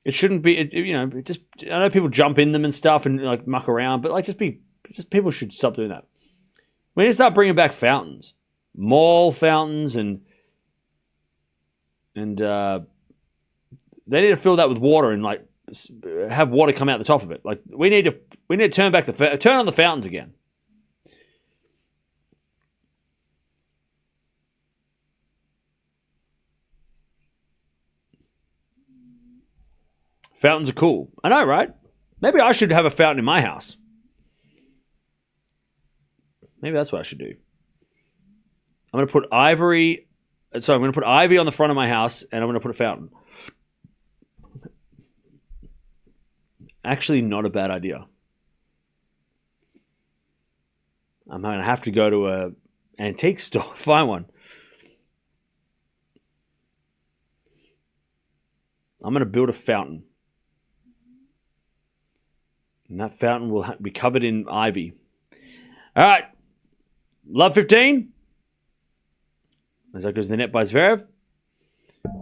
It shouldn't be, I know people jump in them and stuff and like muck around, but like people should stop doing that. We need to start bringing back fountains, mall fountains, and they need to fill that with water and like have water come out the top of it. Like we need to turn on the fountains again. Fountains are cool. I know, right? Maybe I should have a fountain in my house. Maybe that's what I should do. I'm going to put ivy on the front of my house, and I'm going to put a fountain. Actually, not a bad idea. I'm going to have to go to an antique store to find one. I'm going to build a fountain. And that fountain will be covered in ivy. All right. Love 15. As that goes to the net by Zverev.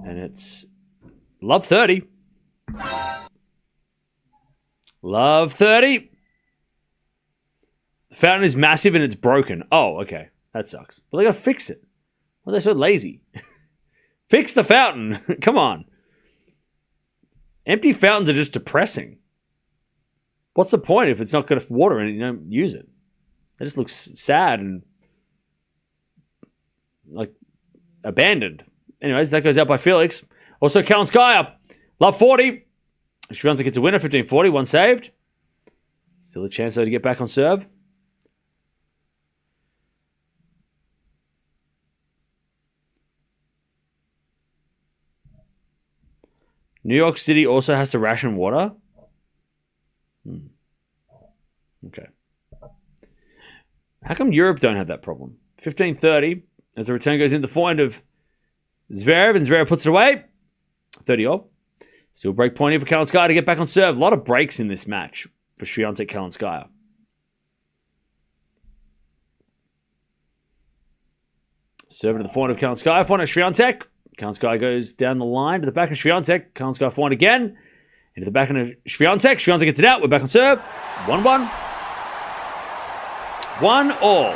And it's love 30. Love 30. The fountain is massive and it's broken. Oh, okay. That sucks. But they got to fix it. Well, they're so lazy. Fix the fountain. Come on. Empty fountains are just depressing. What's the point if it's not got water in it and you don't use it? It just looks sad and like abandoned. Anyways, that goes out by Felix. Also, Kalinskaya. Love 40. Swiatek gets a winner, 15-40, one saved. Still a chance though to get back on serve. New York City also has to ration water. Okay. How come Europe don't have that problem? 15-30 as the return goes in the forehand of Zverev, and Zverev puts it away. 30-all. Still break point here for Kalinskaya to get back on serve. A lot of breaks in this match for Swiatek Kalinskaya. Serve to the forehand of Kalinskaya. Forehand of Swiatek. Kalinskaya goes down the line to the back of Swiatek. Kalinskaya forehand again. Into the back of Swiatek. Swiatek gets it out. We're back on serve. 1-1. 1-all.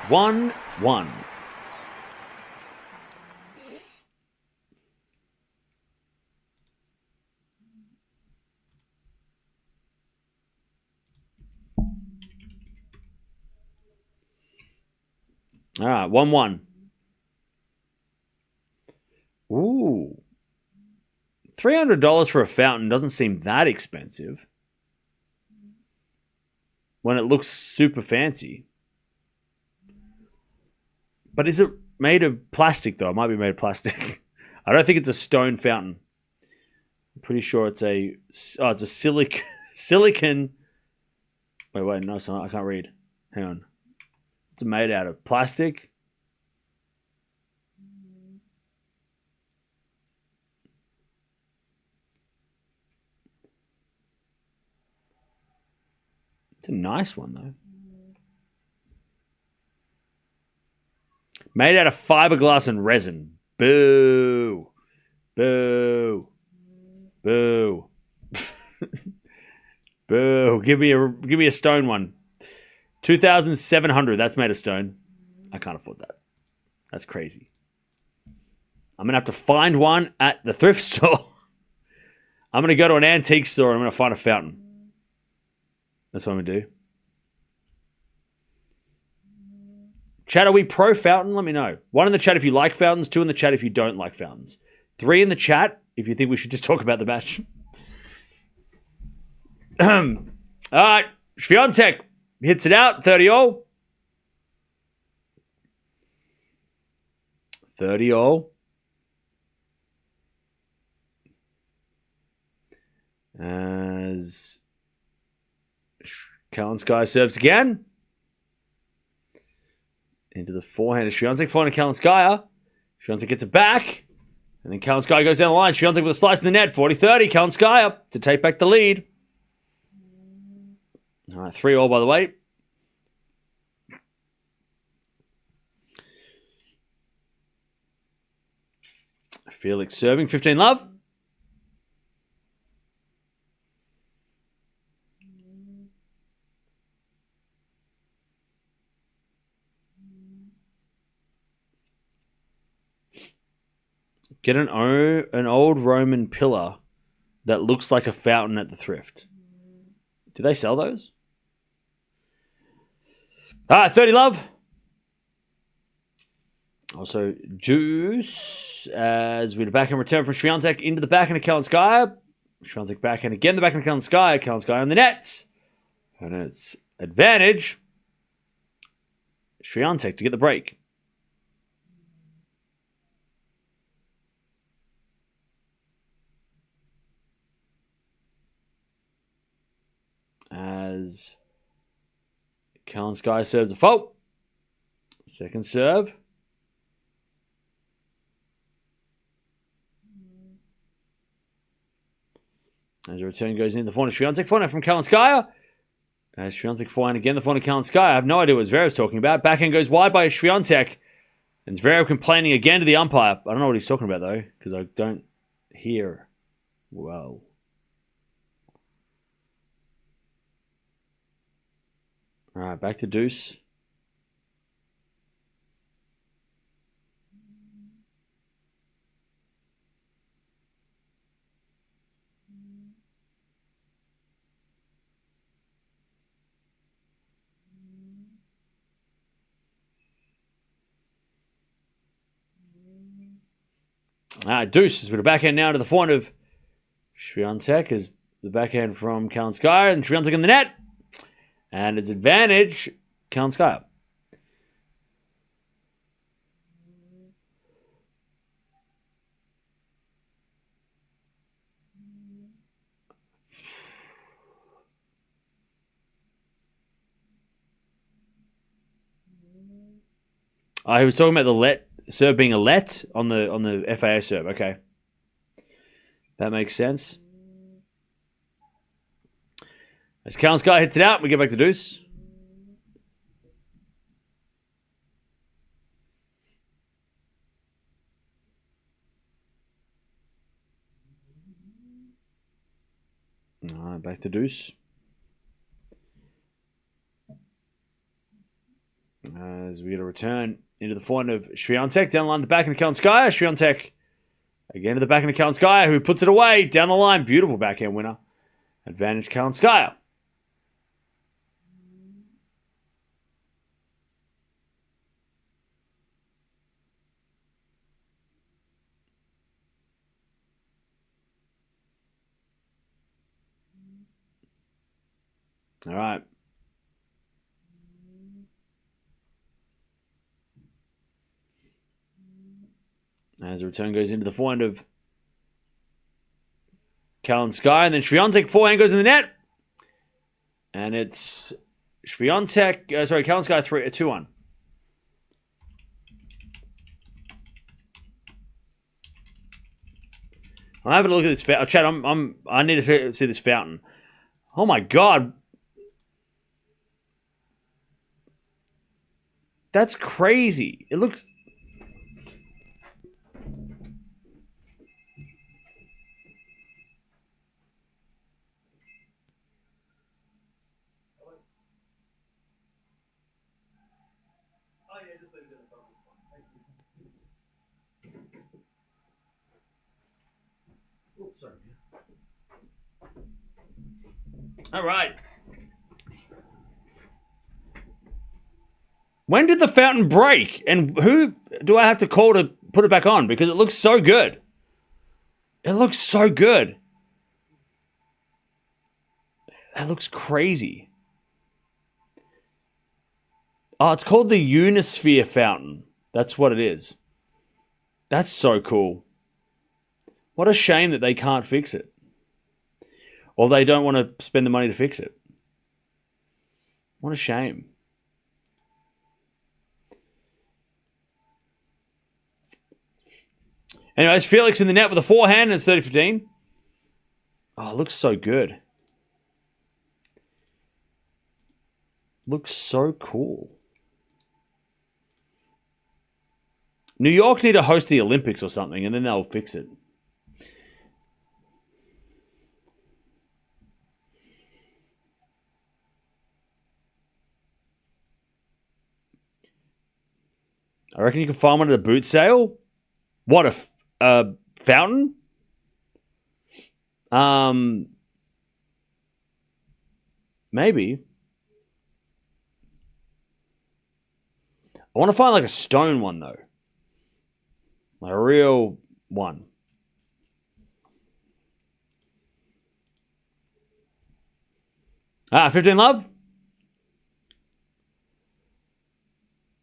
One. All right, 1-1. Ooh. $300 for a fountain doesn't seem that expensive when it looks super fancy. But is it made of plastic, though? It might be made of plastic. I don't think it's a stone fountain. I'm pretty sure it's a silicon. Wait, no, it's not. I can't read. Hang on. It's made out of plastic. It's a nice one, though. Made out of fiberglass and resin. Boo. Boo. Boo. Boo. Give me a stone one. 2,700. That's made of stone. I can't afford that. That's crazy. I'm going to have to find one at the thrift store. I'm going to go to an antique store and I'm going to find a fountain. That's what I'm going to do. Chat, are we pro fountain? Let me know. 1 in the chat if you like fountains. 2 in the chat if you don't like fountains. 3 in the chat if you think we should just talk about the match. All right. Swiatek hits it out. 30-all. 30-all. As Kalinskaya serves again. Into the forehand of Swiatek. Forehand of Kalinskaya. Swiatek gets it back. And then Kalinskaya goes down the line. Swiatek with a slice in the net. 40-30. Kalinskaya to take back the lead. All right, 3-all by the way. Felix serving. 15-love. Get an old Roman pillar that looks like a fountain at the thrift. Do they sell those? All right, 30-love. Also, juice as we back and return from Swiatek into the backhand of Kalinskaya. Swiatek backhand again, the backhand of Kalinskaya. Kalinskaya on the nets. And it's advantage. Swiatek to get the break. As Kalinskaya serves a fault. Second serve. As a return goes in the forehand of Swiatek. Forehand from Kalinskaya. As Swiatek forehand again, the forehand of Kalinskaya. I have no idea what Zverev's talking about. Backhand goes wide by Swiatek. And Zverev complaining again to the umpire. I don't know what he's talking about, though, because I don't hear well. All right, back to deuce. All right, deuce is with a backhand now to the forehand of Swiatek as the backhand from Kalinskaya and Swiatek in the net. And it's advantage, Kalinskaya. He was talking about the serve being a let on the FAA serve. Okay, that makes sense. As Kalinskaya hits it out, we get back to deuce. All right, back to deuce. As we get a return into the forehand of Swiatek, down the line, the backhand of Kalinskaya. Swiatek again to the backhand of Kalinskaya, who puts it away down the line. Beautiful backhand winner. Advantage Kalinskaya. All right. As the return goes into the forehand of Kalinskaya, and then Swiatek forehand goes in the net. And it's Kalinskaya 2-1. I'm having a look at this fountain. Chad, I need to see this fountain. Oh my god. That's crazy. It looks... All right. When did the fountain break? And who do I have to call to put it back on? Because it looks so good. It looks so good. That looks crazy. Oh, it's called the Unisphere Fountain. That's what it is. That's so cool. What a shame that they can't fix it. Or they don't want to spend the money to fix it. What a shame. Anyways, Felix in the net with a forehand, and it's 30-15. Oh, it looks so good. Looks so cool. New York need to host the Olympics or something, and then they'll fix it. I reckon you can find one at a boot sale. What, a fountain? Maybe. I want to find like a stone one though. Like a real one. 15 love.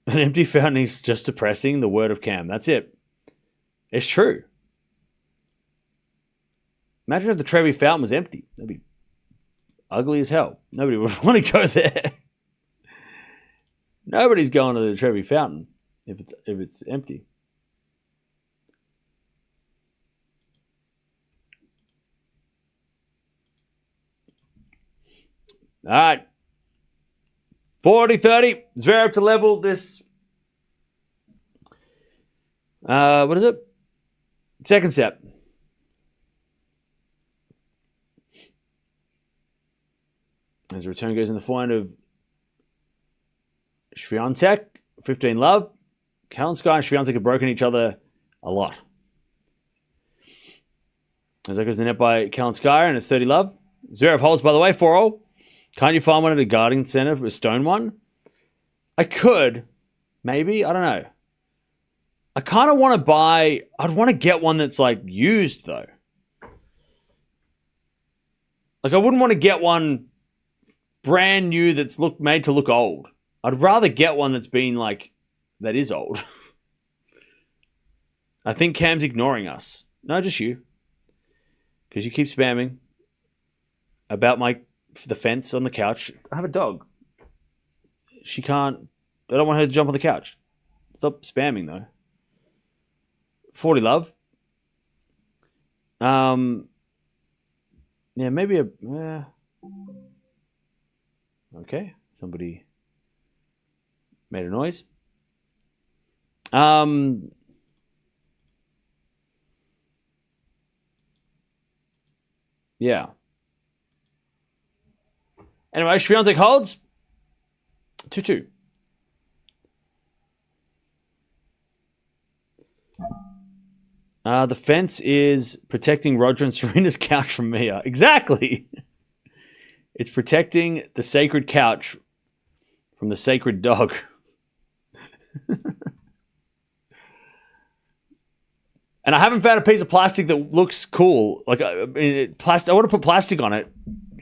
An empty fountain is just depressing. The word of Cam. That's it. It's true. Imagine if the Trevi fountain was empty. That'd be ugly as hell. Nobody would want to go there. Nobody's going to the Trevi fountain if it's empty. All right. 40-30. Zverev to level this. What is it? Second set. As the return goes in the forehand of Swiatek, 15 love. Kalinskaya and Swiatek have broken each other a lot. As that goes in the net by Kalinskaya, and it's 30 love. Zverev holds, by the way, 4-0. Can't you find one at a garden center for a stone one? I could. Maybe. I don't know. I kind of want to buy... I'd want to get one that's, like, used, though. Like, I wouldn't want to get one brand new that's made to look old. I'd rather get one that's been, like... That is old. I think Cam's ignoring us. No, just you. Because you keep spamming about the fence on the couch. I have a dog. She can't... I don't want her to jump on the couch. Stop spamming, though. 40 love. Yeah, maybe a... okay. Somebody made a noise. Yeah. Anyway, Swiatek holds. 2-2. The fence is protecting Roger and Serena's couch from Mia. Exactly. It's protecting the sacred couch from the sacred dog. And I haven't found a piece of plastic that looks cool. Like I want to put plastic on it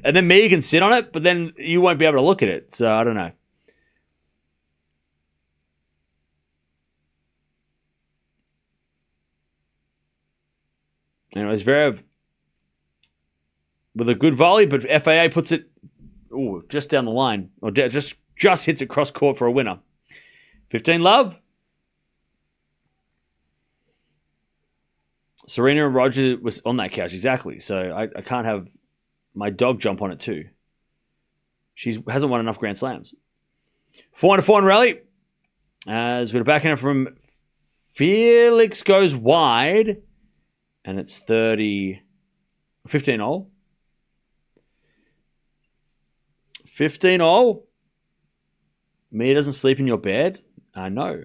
And then me can sit on it, but then you won't be able to look at it. So I don't know. Anyways, Zverev with a good volley, but FAA puts it just down the line. Or just hits it cross court for a winner. 15 love. Serena and Roger was on that couch, exactly. So I can't have my dog jump on it too. She hasn't won enough Grand Slams. 4-4 rally. As we're backhand from Felix goes wide. And it's 15 all. 15 all. Mia doesn't sleep in your bed? No.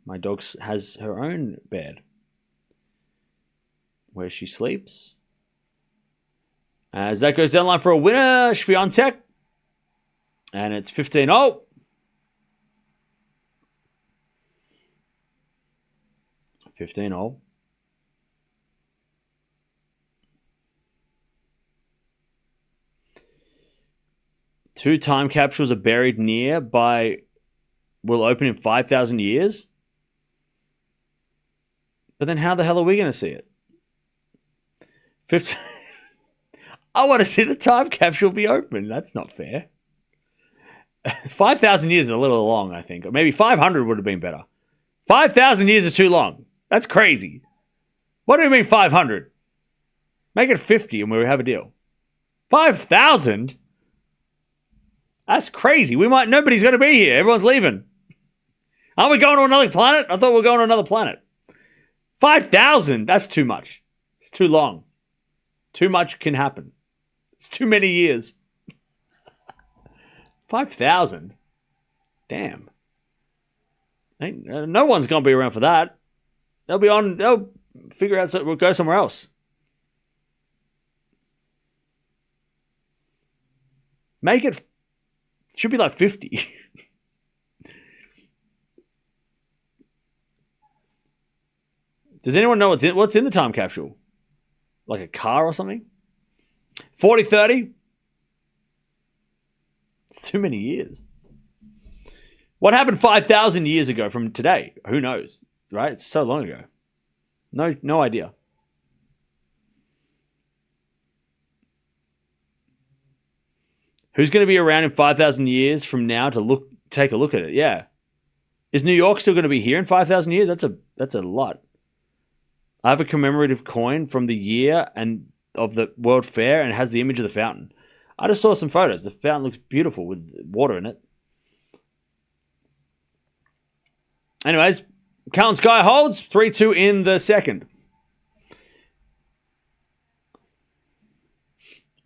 My dog has her own bed where she sleeps. As that goes down the line for a winner, Swiatek. And it's 15 all. 15 all. Two time capsules are buried near by will open in 5,000 years. But then how the hell are we going to see it? 15. I want to see the time capsule be open. That's not fair. 5,000 years is a little long, I think. Or maybe 500 would have been better. 5,000 years is too long. That's crazy. What do you mean 500? Make it 50 and we have a deal. 5,000? That's crazy. Nobody's going to be here. Everyone's leaving. Aren't we going to another planet? I thought we were going to another planet. 5,000? That's too much. It's too long. Too much can happen. It's too many years. 5,000? Damn. No one's going to be around for that. They'll figure out, we'll go somewhere else. Make it should be like 50. Does anyone know what's in the time capsule? Like a car or something? 40-30? It's too many years. What happened 5,000 years ago from today? Who knows, right? It's so long ago. No idea. Who's going to be around in 5,000 years from now to take a look at it? Yeah. Is New York still going to be here in 5,000 years? That's a lot. I have a commemorative coin from the year and of the World Fair, and it has the image of the fountain. I just saw some photos. The fountain looks beautiful with water in it. Anyways, Kalinskaya holds 3-2 in the second.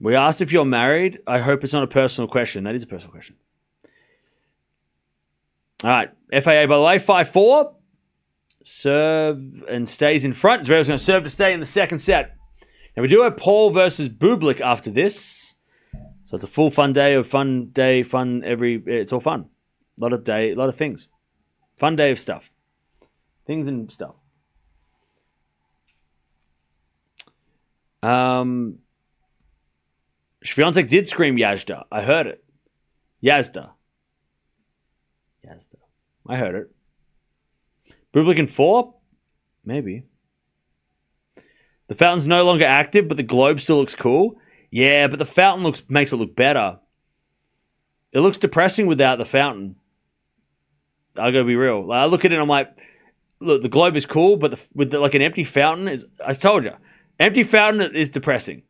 We asked if you're married. I hope it's not a personal question. That is a personal question. All right. FAA, by the way, 5-4. Serve and stays in front. Zverev's going to serve to stay in the second set. Now, we do have Paul versus Bublik after this. So it's a full fun day. It's all fun. A lot of things. Fun day of stuff. Things and stuff. Swiatek did scream Yazda. I heard it. Yazda. I heard it. Bublik in 4? Maybe. The fountain's no longer active, but the globe still looks cool. Yeah, but the fountain makes it look better. It looks depressing without the fountain. I gotta be real. I look at it and I'm like, look, the globe is cool, but with an empty fountain is. I told you, empty fountain is depressing.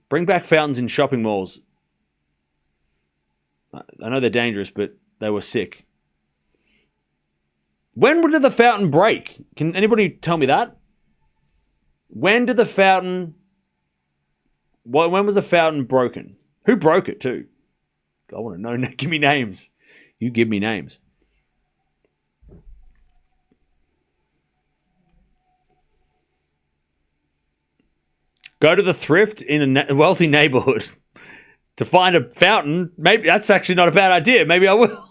Bring back fountains in shopping malls. I know they're dangerous, but they were sick. When did the fountain break? Can anybody tell me that? When did the fountain... When was the fountain broken? Who broke it too? I want to know. Give me names. You give me names. Go to the thrift in a wealthy neighborhood to find a fountain. Maybe that's actually not a bad idea. Maybe I will.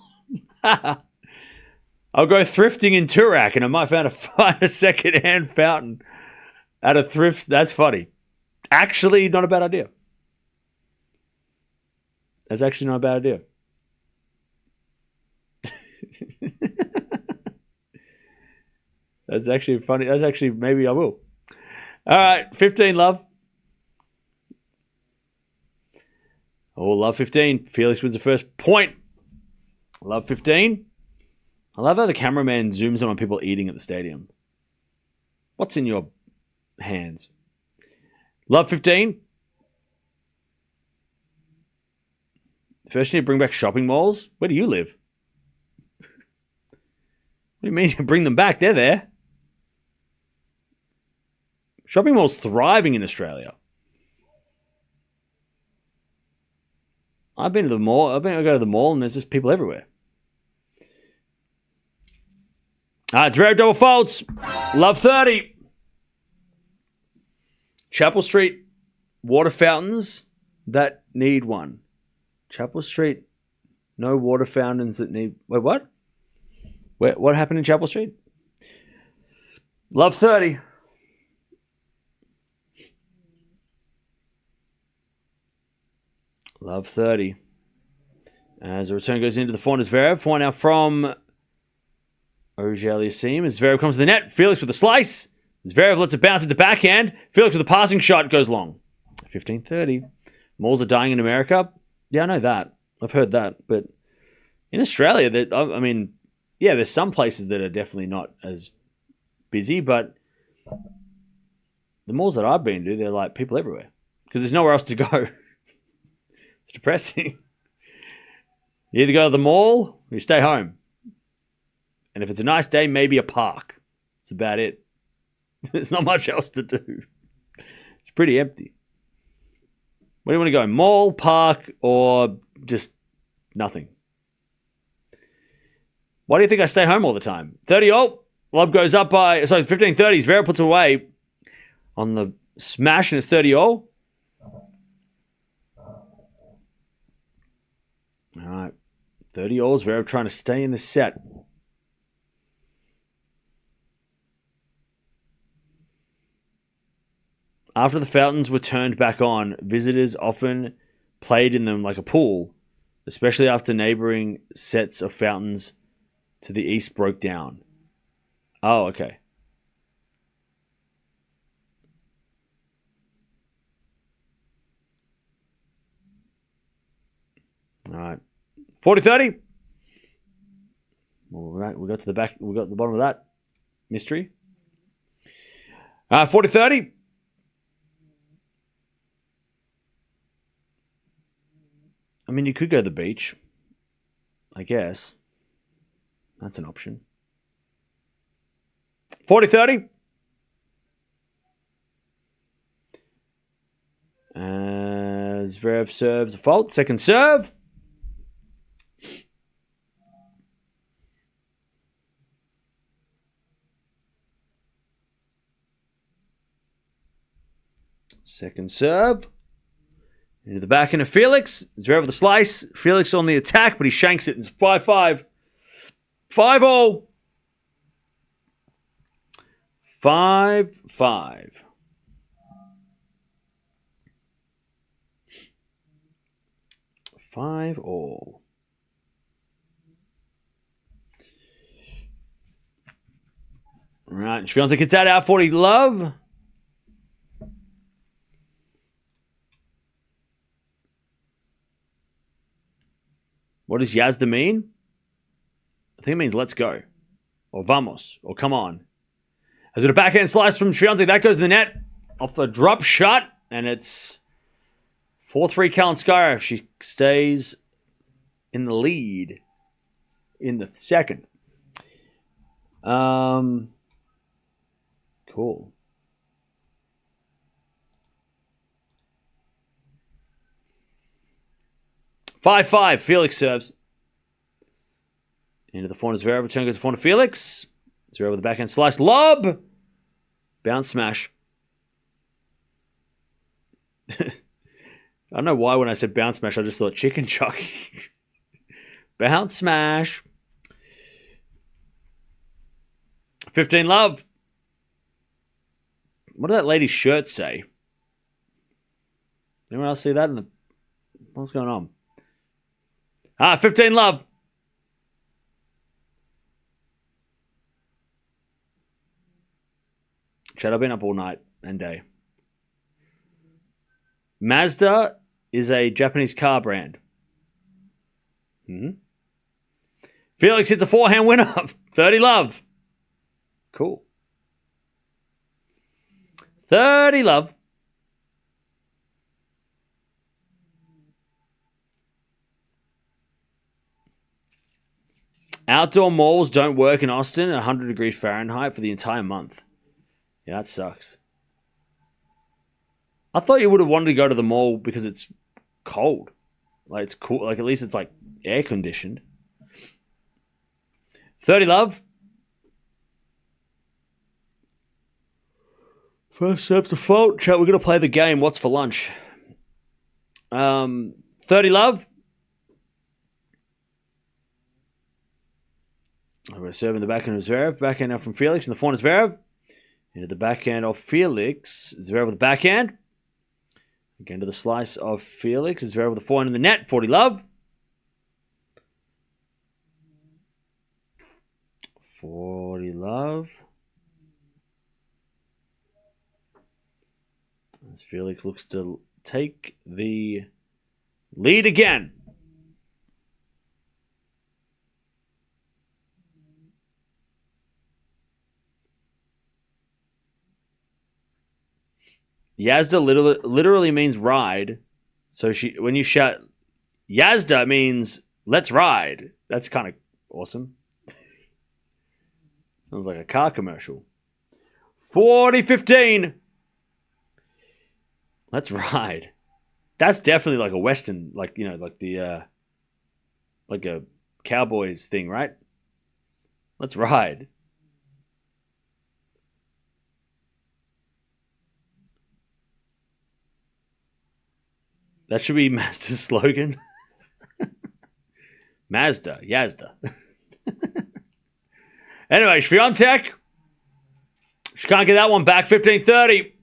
I'll go thrifting in Turak and I might find a second-hand fountain at a thrift. That's funny. Actually, not a bad idea. That's actually not a bad idea. That's actually funny. That's actually, maybe I will. All right, 15, love. Oh, love 15. Felix wins the first point. Love 15. I love how the cameraman zooms in on people eating at the stadium. What's in your hands? Love 15. First, you need to bring back shopping malls. Where do you live? What do you mean you bring them back? They're there. Shopping malls thriving in Australia. I've been to the mall. I go to the mall and there's just people everywhere. It's Zverev double faults. Love 30. Chapel Street water fountains that need one. Chapel Street, no water fountains that need... Wait, what? What happened in Chapel Street? Love 30. Love 30. As the return goes into the forehand, Zverev. Forehand now from Auger-Aliassime. As Zverev comes to the net, Felix with a slice. Zverev lets it bounce into backhand. Felix with a passing shot goes long. 15-30. Malls are dying in America. Yeah, I know that. I've heard that. But in Australia, there's some places that are definitely not as busy, but the malls that I've been to, they're like people everywhere because there's nowhere else to go. It's depressing. You either go to the mall or you stay home. And if it's a nice day, maybe a park. That's about it. There's not much else to do. It's pretty empty. Where do you want to go? Mall, park, or just nothing? Why do you think I stay home all the time? 30-all. Lob goes up by... Sorry, 15-30. Zverev puts away on the smash and it's 30-all. All right. 30-all. Zverev trying to stay in the set. After the fountains were turned back on, visitors often played in them like a pool, especially after neighboring sets of fountains to the east broke down. Oh, okay. All right. 40-30. All right, we got to the back. We got the bottom of that mystery. 40-30. I mean, you could go to the beach, I guess. That's an option. 40-30. Zverev serves a fault. Second serve. Second serve. Into the back end of Felix. Zverev with a slice. Felix on the attack, but he shanks it. It's 5-5. 5-all. 5-5. Five all. All right. Swiatek gets out 40 love. What does Yazda mean? I think it means let's go. Or vamos. Or come on. As with a backhand slice from Swiatek, that goes in the net. Off the drop shot. And it's 4-3 Kalinskaya. She stays in the lead in the second. Cool. 5-5. Felix serves. Into the forehand. Zverev. Return goes to forehand. Felix. Zverev with the backhand slice. Lob. Bounce smash. I don't know why when I said bounce smash, I just thought chicken jockey. Bounce smash. 15 love. What did that lady's shirt say? Anyone else see that? What's going on? 15 love. Chad, I've been up all night and day. Mazda is a Japanese car brand. Felix hits a forehand winner. 30 love. Cool. 30 love. Outdoor malls don't work in Austin at 100 degrees Fahrenheit for the entire month. Yeah, that sucks. I thought you would have wanted to go to the mall because it's cold. Like, it's cool. Like, at least it's, like, air-conditioned. 30 love. First serve's default. Chat, we're going to play the game. What's for lunch? 30 love. I'm going to serve in the backhand of Zverev. Backhand now from Felix in the forehand of Zverev. Into the backhand of Felix. Zverev with the backhand. Again to the slice of Felix. Zverev with the forehand in the net. 40 love. 40 love. As Felix looks to take the lead again. Yazda literally means ride. So when you shout Yazda means let's ride. That's kind of awesome. Sounds like a car commercial. 40-15. Let's ride. That's definitely like a Western, like, you know, like the like a Cowboys thing, right? Let's ride. That should be Mazda's slogan. Mazda, Yazda. Anyway, Swiatek. She can't get that one back. 15-30.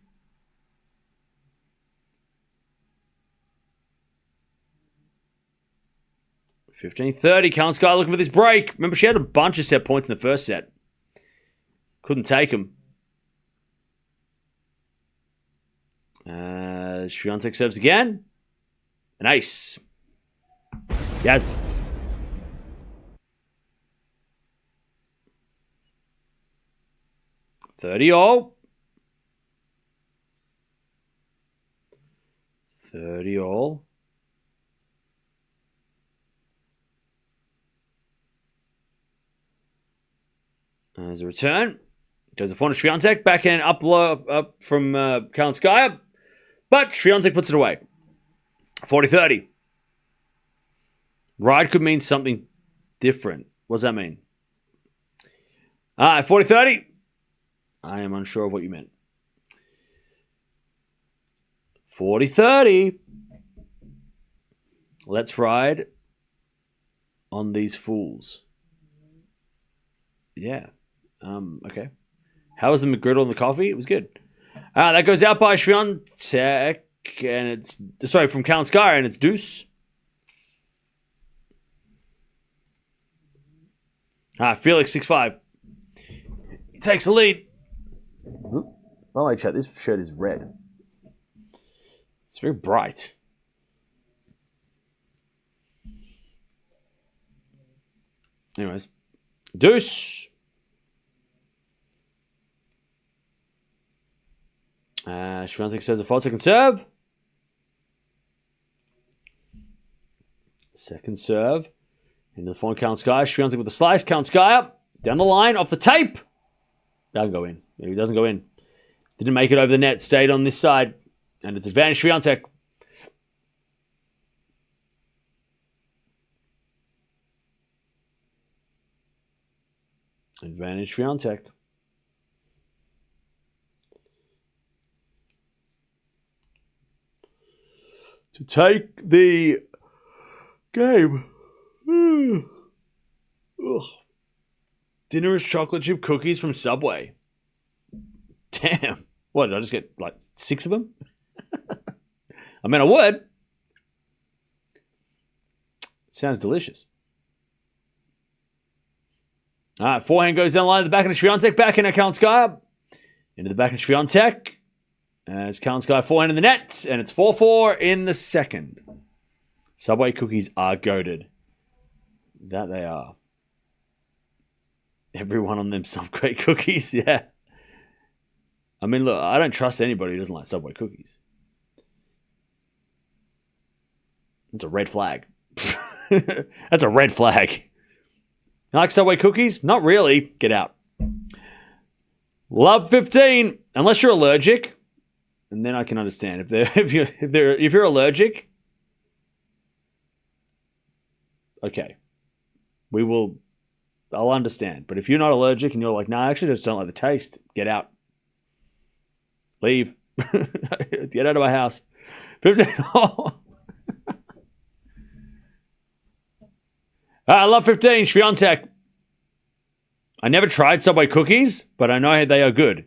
Kalinskaya looking for this break. Remember, she had a bunch of set points in the first set. Couldn't take them. Swiatek serves again. An ace. Yes. $30 all. There's a return. Goes the forehand to Swiatek. Backhand up from Kalinskaya. But Swiatek puts it away. 40-30. Ride could mean something different. What does that mean? 40-30. I am unsure of what you meant. 40-30. Let's ride on these fools. Yeah. Okay. How was the McGriddle and the coffee? It was good. That goes out by Swiatek, and it's from Kalinskaya, and it's deuce. Felix 6-5. He takes the lead. By the way, chat, this shirt is red. It's very bright. Anyways, deuce. Swiatek serves a fault. Second serve. Second serve. Into the forehand, Kalinskaya. Swiatek with a slice. Kalinskaya down the line, off the tape. Doesn't go in. He doesn't go in. Didn't make it over the net. Stayed on this side. And it's advantage Swiatek. Advantage Swiatek. To take the game. Dinner is chocolate chip cookies from Subway. Damn. What, did I just get like 6 of them? I mean, I would. Sounds delicious. All right, forehand goes down the line of the backhand of Swiatek. Backhand of Kalinskaya. Into the backhand of Swiatek. As Kalinskaya forehand in the net. And it's 4-4 in the second. Subway cookies are goated. That they are. Everyone on them Subway cookies, yeah. I mean, look, I don't trust anybody who doesn't like Subway cookies. That's a red flag. That's a red flag. You like Subway cookies? Not really. Get out. Love 15. Unless you're allergic, and then I can understand. If you're allergic, okay, I'll understand. But if you're not allergic and you're like, nah, I actually just don't like the taste, get out. Leave. Get out of my house. 15. I love 15. Swiatek. I never tried Subway cookies, but I know they are good.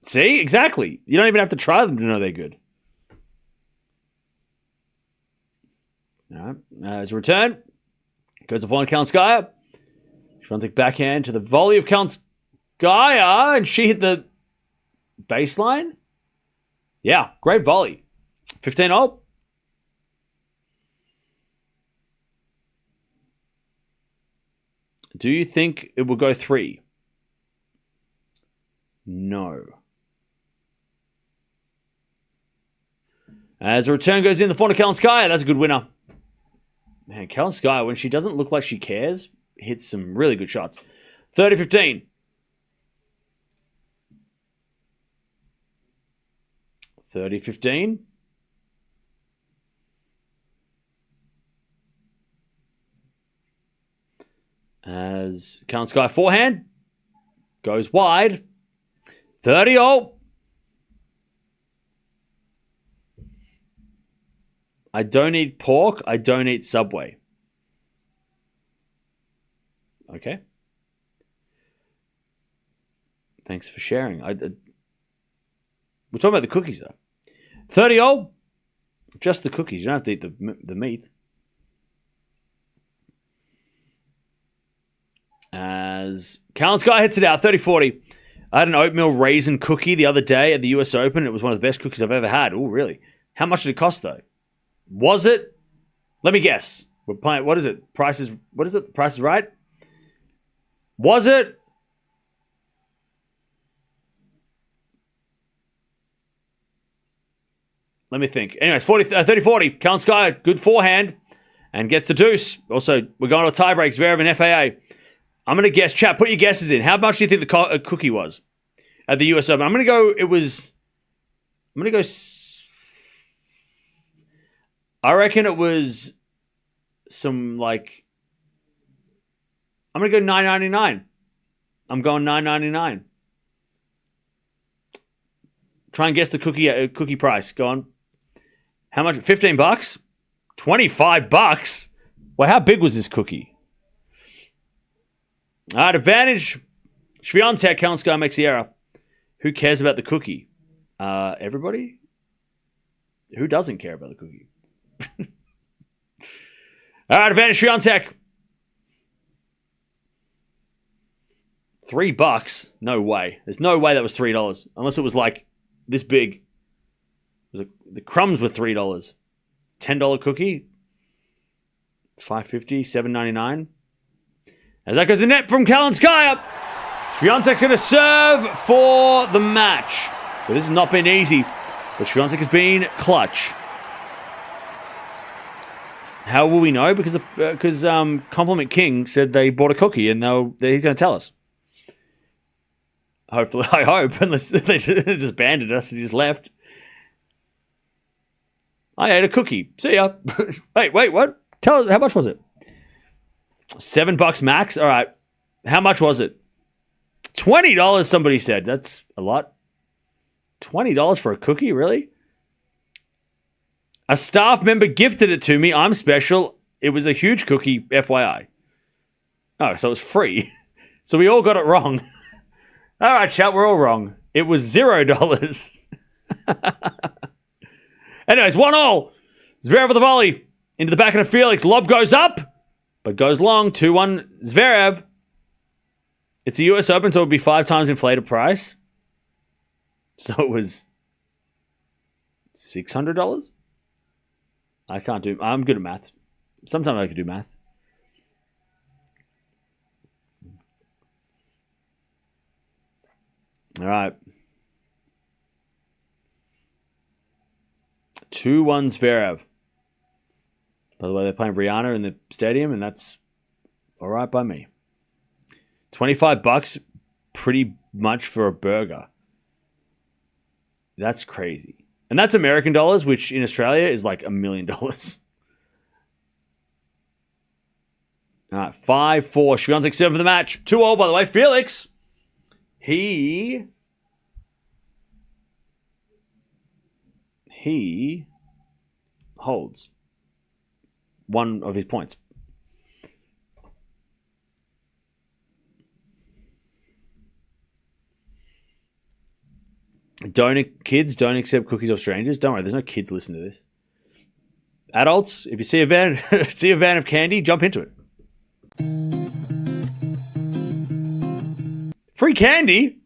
See? Exactly. You don't even have to try them to know they're good. All right. As a return, goes to forehand Kalinskaya. Swiatek backhand to the volley of Kalinskaya, and she hit the baseline. Yeah, great volley. 15-0. Do you think it will go 3? No. As a return goes in, the forehand Kalinskaya. That's a good winner. Man, Kalinskaya, when she doesn't look like she cares, hits some really good shots. 30-15. 30-15. As Kalinskaya forehand goes wide. 30-0. I don't eat pork. I don't eat Subway. Okay. Thanks for sharing. We're talking about the cookies, though. 30-0. Just the cookies. You don't have to eat the meat. As Kalinskaya hits it out, 30-40. I had an oatmeal raisin cookie the other day at the US Open. It was one of the best cookies I've ever had. Oh, really? How much did it cost, though? Was it? Let me guess. We're playing. What is it? What is it? Price is Right? Was it? Let me think. Anyways, 30-40. Kalinskaya, good forehand, and gets the deuce. Also, we're going to a tie break. Zverev and FAA. I'm going to guess. Chat, put your guesses in. How much do you think the cookie was at the US Open? I'm going to go, I reckon it was some, like, I'm going to go $9.99. I'm going $9.99. Try and guess the cookie price. Go on. How much? $15? $25? Well, how big was this cookie? All right, advantage. Swiatek, Kalinskaya makes the error. Who cares about the cookie? Everybody? Who doesn't care about the cookie? All right, advantage Swiatek. $3? No way. There's no way that was $3. Unless it was like this big. The crumbs were $3. $10 cookie. $5.50, $7.99. As that goes in net from Kalinskaya. Swiatek's going to serve for the match. But this has not been easy. But Swiatek has been clutch. How will we know? Because Compliment King said they bought a cookie and he's going to tell us. Hopefully, I hope, unless they just abandoned us and he just left. I ate a cookie. See ya. Wait, what? Tell us, how much was it? $7 max? All right. How much was it? $20, somebody said. That's a lot. $20 for a cookie? Really? A staff member gifted it to me. I'm special. It was a huge cookie, FYI. Oh, so it was free. So we all got it wrong. All right, chat, we're all wrong. It was $0. Anyways, 1-1. Zverev with the volley. Into the backhand of Felix. Lob goes up. but goes long. 2-1 Zverev. It's a US Open, so it would be 5 times inflated price. So it was $600. I'm good at maths. Sometimes I can do math. All right. 2-1 Zverev. By the way, they're playing Rihanna in the stadium, and that's all right by me. $25, pretty much for a burger. That's crazy. And that's American dollars, which in Australia is like $1 million. All right, 5-4. Swiatek 7 for the match. 2-0, by the way. Felix, he holds one of his points. Kids don't accept cookies off strangers. Don't worry, there's no kids listening to this. Adults, if you see a van, of candy, jump into it. Free candy.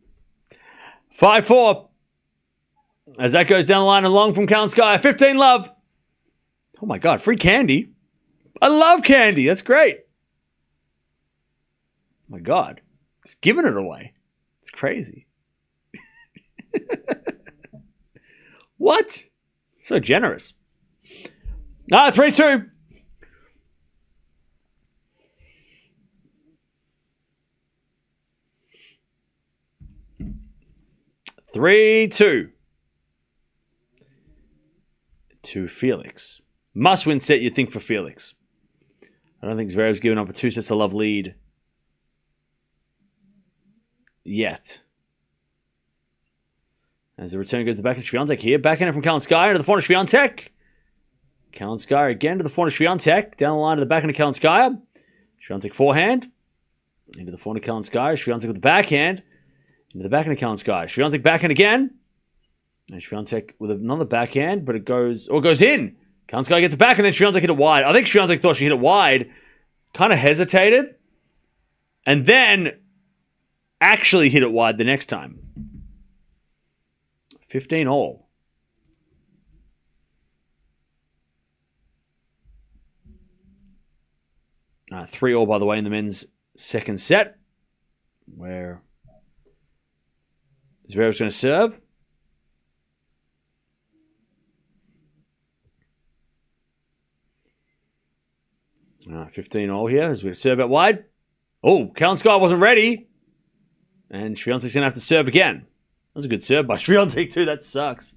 5-4. As that goes down the line and long from Kalinskaya. 15 love. Oh my God, free candy. I love candy. That's great. Oh my God, it's giving it away. It's crazy. What? So generous. 3-2. To Felix. Must-win set, you'd think, for Felix. I don't think Zverev's given up a 2 sets to love lead yet. As the return goes to the back of Swiatek here. Backhand from Kalinskaya to the forehand of Swiatek. Kalinskaya again to the forehand of Swiatek. Down the line to the backhand of Kalinskaya. Swiatek forehand. Into the forehand of Kalinskaya. Swiatek with the backhand. Into the backhand of Kalinskaya. Swiatek backhand again. And Swiatek with another backhand, but it goes in. Kalinskaya gets it back, and then Swiatek hit it wide. I think Swiatek thought she hit it wide. Kind of hesitated. And then actually hit it wide the next time. 15 all. 3 all, by the way, in the men's second set, where Zverev's going to serve. 15 all here as we serve out wide. Oh, Kalinskaya wasn't ready. And Swiatek's going to have to serve again. That was a good serve by Swiatek too. That sucks.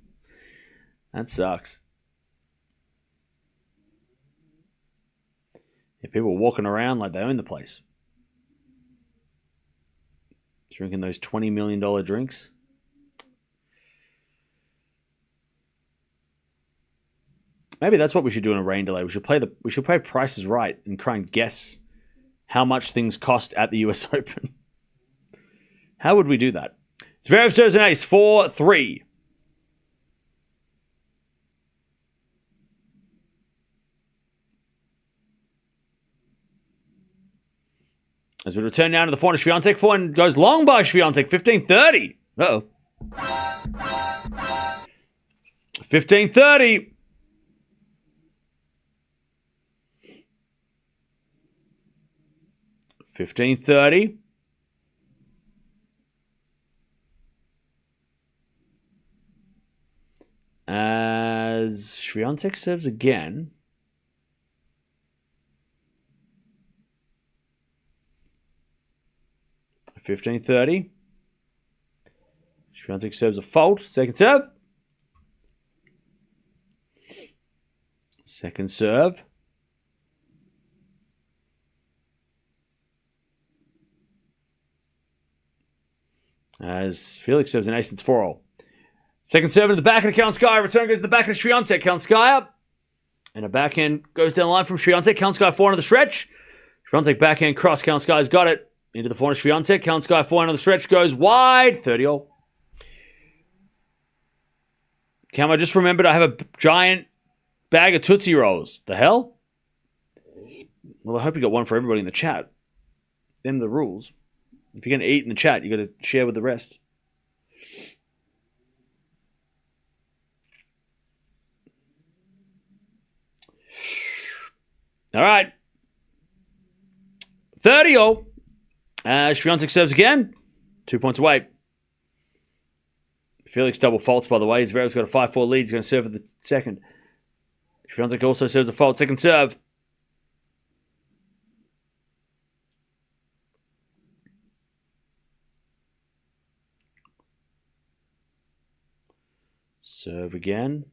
Yeah, people walking around like they own the place. Drinking those $20 million drinks. Maybe that's what we should do in a rain delay. We should play Price is Right and try and guess how much things cost at the US Open. How would we do that? Zverev serves an ace, 4-3. As we return now to the forehand of Swiatek. Forehand goes long by Swiatek, 15-30. Uh-oh. 15-30. As Swiatek serves again. $15.30. Swiatek serves a fault. Second serve. Second serve. As Felix serves an ace, it's 4-all. Second serve into the back of the Kalinskaya. Return goes to the back of the Swiatek. Kalinskaya. And a backhand goes down the line from Swiatek. Kalinskaya forehand on the stretch. Swiatek backhand cross. Kalinskaya's got it. Into the forehand of Swiatek. Kalinskaya forehand on the stretch goes wide. 30-all. Cam, I just remembered I have a giant bag of Tootsie Rolls. The hell? Well, I hope you got one for everybody in the chat. Them the rules. If you're going to eat in the chat, you got to share with the rest. All right. 30-all. Swiatek serves again. 2 points away. Felix double faults, by the way. Zverev's got a 5-4 lead. He's going to serve for the second. Swiatek also serves a fault. Second serve. Serve again.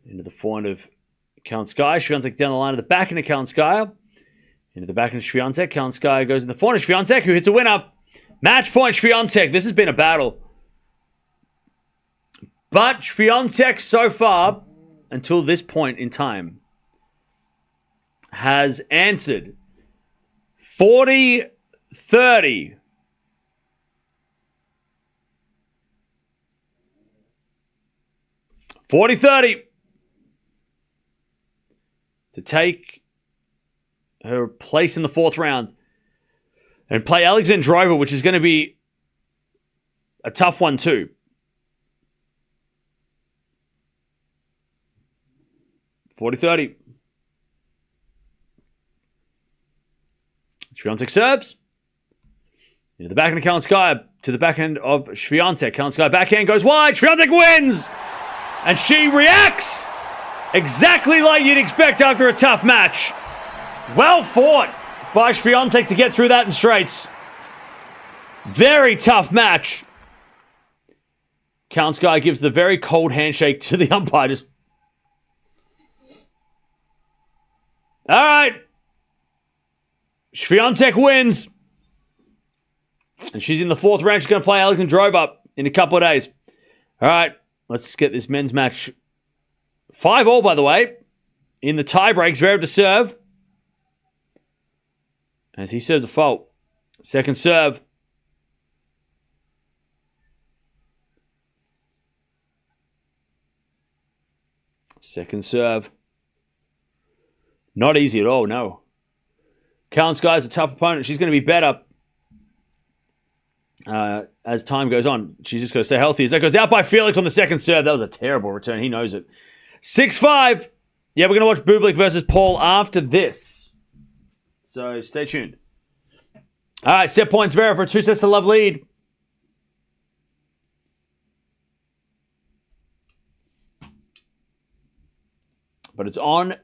Into the forehand of Kalinskaya. Swiatek down the line of the back into Kalinskaya. Into the back into Swiatek. Kalinskaya goes in the forehand of Swiatek, who hits a winner. Match point, Swiatek. This has been a battle. But Swiatek so far, until this point in time, has answered 40-30. To take her place in the fourth round and play Alexandra Zverev, which is going to be a tough one too. 40-30. Swiatek serves. Into the backhand of Kalinskaya. To the backhand of Swiatek. Kalinskaya backhand goes wide. Swiatek wins! And she reacts exactly like you'd expect after a tough match. Well fought by Swiatek to get through that in straights. Very tough match. Kalinskaya gives the very cold handshake to the umpire. All right. Swiatek wins. And she's in the fourth round. She's going to play Alexandra Zverev in a couple of days. All right. Let's get this men's match. 5-all, by the way. In the tie-break, Zverev to serve. As he serves a fault. Second serve. Second serve. Not easy at all, no. Kalinskaya's a tough opponent. She's going to be better as time goes on. She's just got to stay healthy. As that goes out by Felix on the second serve. That was a terrible return. He knows it. 6-5. Yeah, we're going to watch Bublik versus Paul after this. So stay tuned. All right, set points Zverev for a 2-love lead. But it's on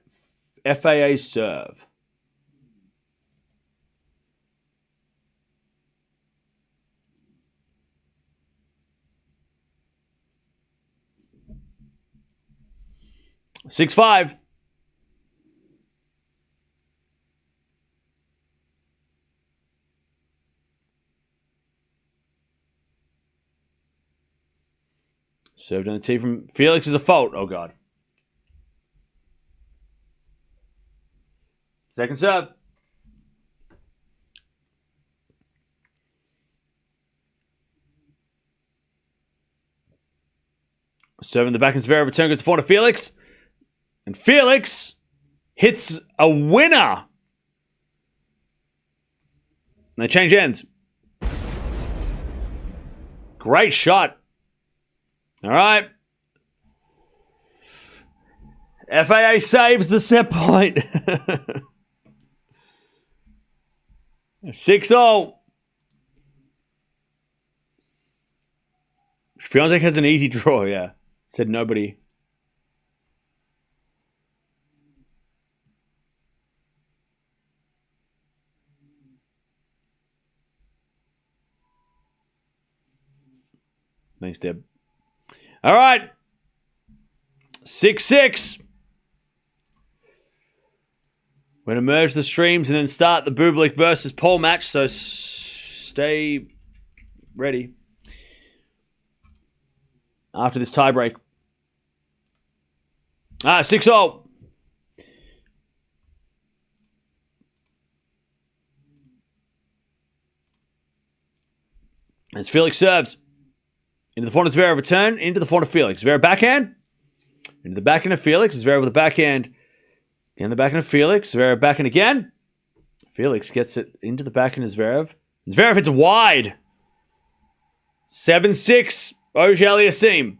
FAA serve. Six five. Served on the tee from Felix is a fault. Oh, God. Second serve. Serving the back and Zverev. Return goes to forehand to Felix. And Felix hits a winner. And they change ends. Great shot. All right. FAA saves the set point. 6-0. Swiatek has an easy draw, yeah. Said nobody. Thanks, Deb. All right. 6-6. We're going to merge the streams and then start the Bublik versus Paul match, so stay ready. After this tiebreak. 6-0. As Felix serves. Into the forehand of Zverev, return. Into the forehand of Felix. Zverev backhand. Into the backhand of Felix. Zverev with a backhand. In the backhand of Felix. Zverev backhand again. Felix gets it into the backhand of Zverev. Zverev hits wide. 7-6. Auger-Aliassime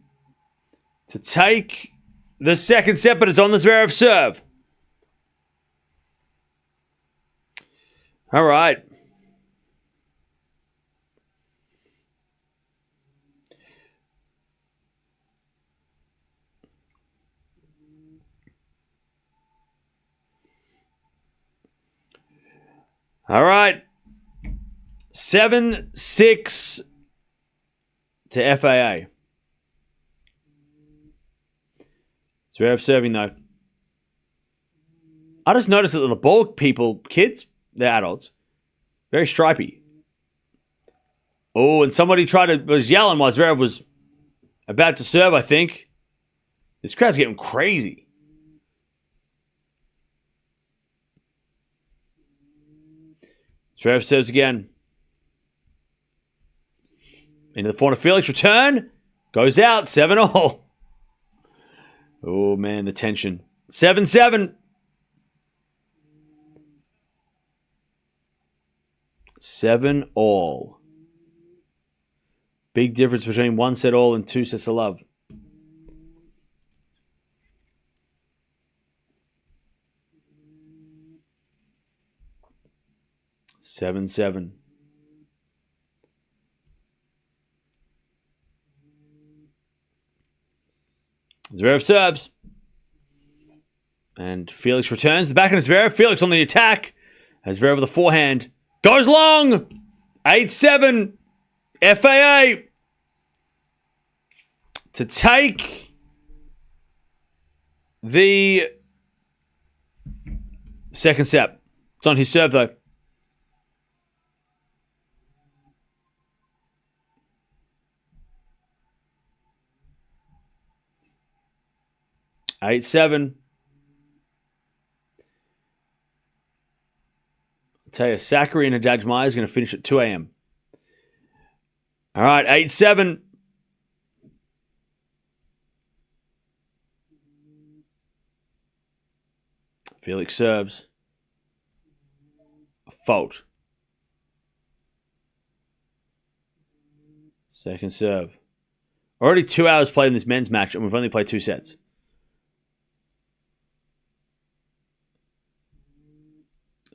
to take the second set, but it's on the Zverev serve. All right. All right. 7-6 to FAA. Zverev serving, though. I just noticed that the ball people, kids, they're adults, very stripy. Oh, and somebody was yelling while Zverev was about to serve, I think. This crowd's getting crazy. Zverev serves again. Into the forehand of Felix. Return. Goes out. 7-all. Oh, man, the tension. 7-7. 7-all. Big difference between 1 set all and 2 sets of love. Seven. Zverev serves. And Felix returns. The backhand is Zverev. Felix on the attack. As Zverev with the forehand. Goes long. 8-7. FAA. To take the second set. It's on his serve, though. I'll tell you, Zachary and Haddad Meyer is going to finish at 2 a.m. All right, 8-7. Felix serves. A fault. Second serve. Already 2 hours played in this men's match, and we've only played 2 sets.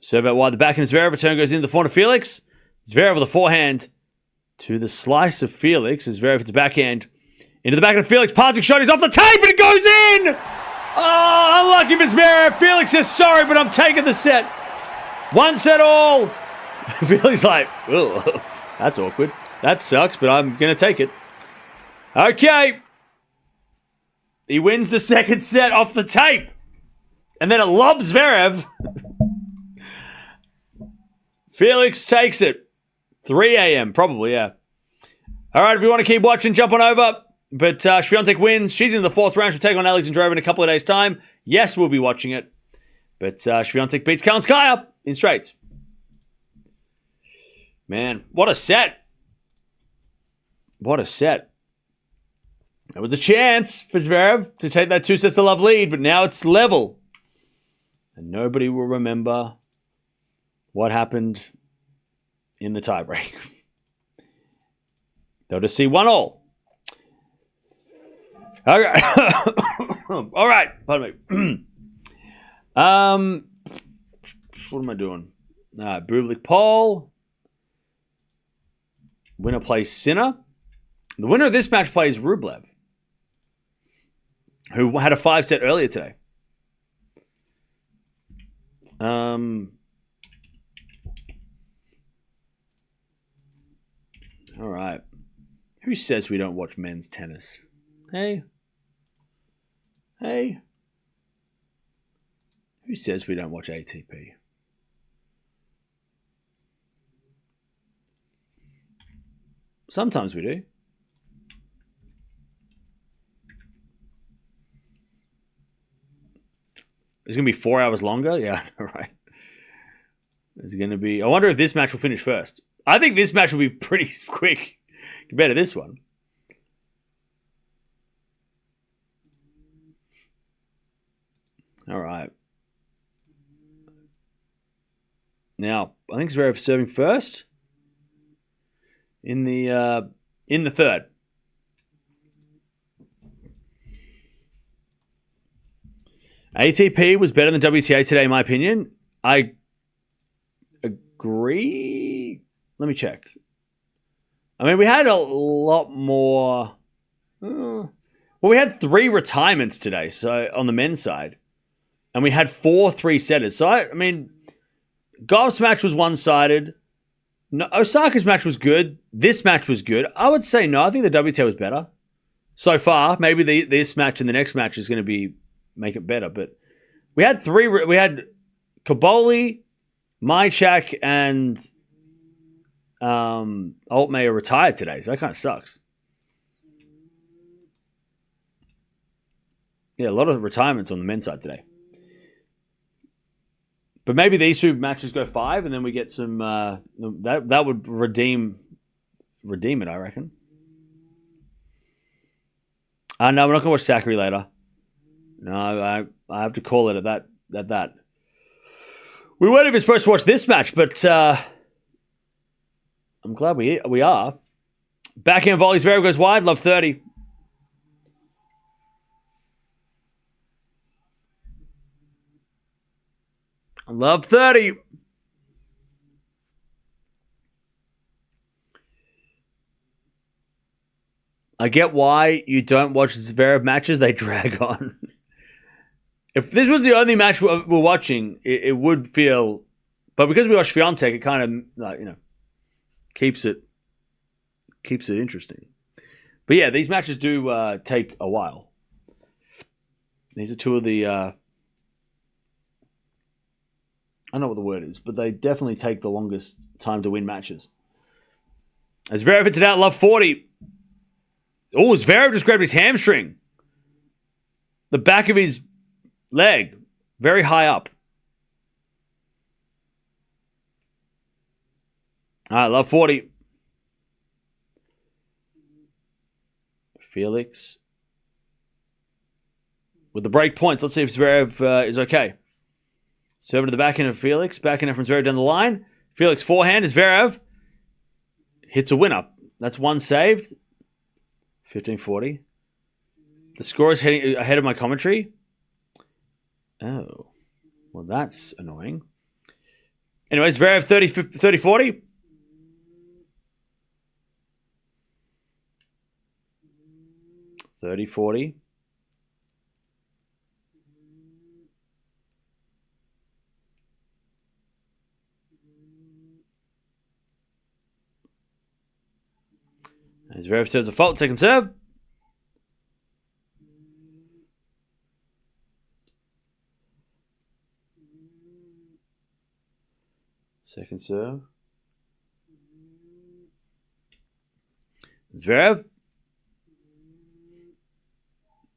Serve out wide. The backhand is Zverev. Return goes into the forehand of Felix. Zverev with a forehand to the slice of Felix. As Zverev hits a backhand into the backhand of Felix. Passing shot. He's off the tape and it goes in. Oh, unlucky for Zverev. Felix says sorry, but I'm taking the set. 1 set all. Felix like, oh, that's awkward. That sucks, but I'm going to take it. Okay. He wins the second set off the tape. And then it lobs Zverev. Felix takes it. 3 a.m. probably, yeah. All right, if you want to keep watching, jump on over. But Swiatek wins. She's in the 4th round. She'll take on Alexandra Zverev in a couple of days' time. Yes, we'll be watching it. But Swiatek beats Kalinskaya in straights. Man, what a set. What a set. There was a chance for Zverev to take that 2 sets to love lead, but now it's level. And nobody will remember what happened in the tiebreak. They'll just see 1-all. All right. All right. Pardon me. What am I doing? Bublik poll. Winner plays Sinner. The winner of this match plays Rublev, who had a 5-set earlier today. All right. Who says we don't watch men's tennis? Hey? Who says we don't watch ATP? Sometimes we do. It's going to be 4 hours longer? Yeah, right. It's going to be... I wonder if this match will finish first. I think this match will be pretty quick compared to this one. All right. Now, I think Zverev serving first in the third. ATP was better than WTA today, in my opinion. I agree. Let me check. I mean, we had a lot more. Well, we had 3 retirements today, so on the men's side, and we had 4 3-setters. So I mean, Gauff's match was one-sided. No, Osaka's match was good. This match was good. I would say no. I think the WTA was better so far. Maybe this match and the next match is going to make it better. But we had 3. We had Kaboli, Mychak, and Altmaier retired today, so that kind of sucks. Yeah, a lot of retirements on the men's side today. But maybe these 2 matches go 5, and then we get some. That would redeem it, I reckon. No, we're not going to watch Zachary later. No, I have to call it at that. We weren't even supposed to watch this match, but I'm glad we are. Backhand volleys, Zverev goes wide. Love 30. Love 30. I get why you don't watch Zverev matches. They drag on. If this was the only match we're watching, it would feel... But because we watch Swiatek, it kind of, keeps it interesting. But yeah, these matches do take a while. These are 2 of the... I don't know what the word is, but they definitely take the longest time to win matches. As Zverev hits it out, love 40. Oh, Zverev just grabbed his hamstring. The back of his leg. Very high up. All right, love 40. Felix. With the break points, let's see if Zverev is okay. Serve to the backhand of Felix. Backhand from Zverev down the line. Felix forehand is Zverev. Hits a winner. That's 1 saved. 15-40. The score is heading ahead of my commentary. Oh. Well, that's annoying. Anyways, Zverev 30-40. $30-40. As Zverev serves a fault, second serve. Second serve. Zverev.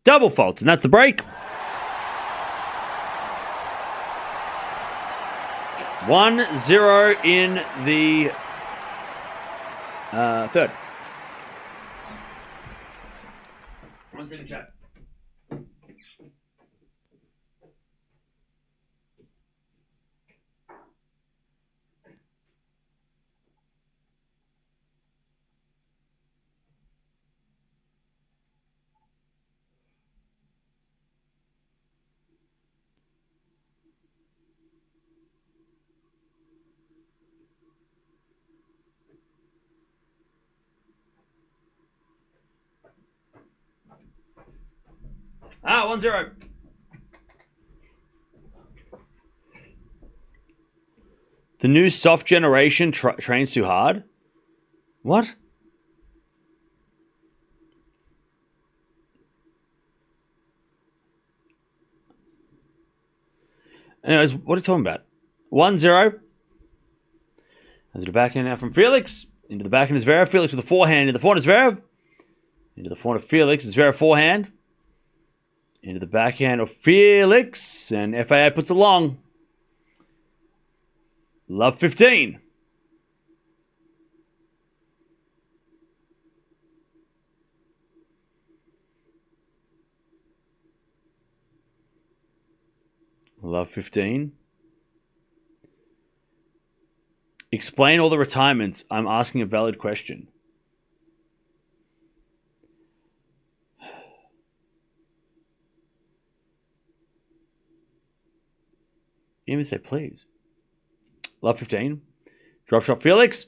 Double faults, and that's the break. 1-0 in the third. 1 second, chat. Ah, 1-0. The new soft generation trains too hard? What? Anyways, what are you talking about? 1-0. As the backhand now from Felix. Into the backhand is Zverev. Felix with the forehand. Into the forehand is Zverev. Into the forehand of Felix is Zverev forehand. Into the backhand of Felix. And FAA puts it long. Love 15. Love 15. Explain all the retirements. I'm asking a valid question. You even say please. Love 15. Drop shot Felix.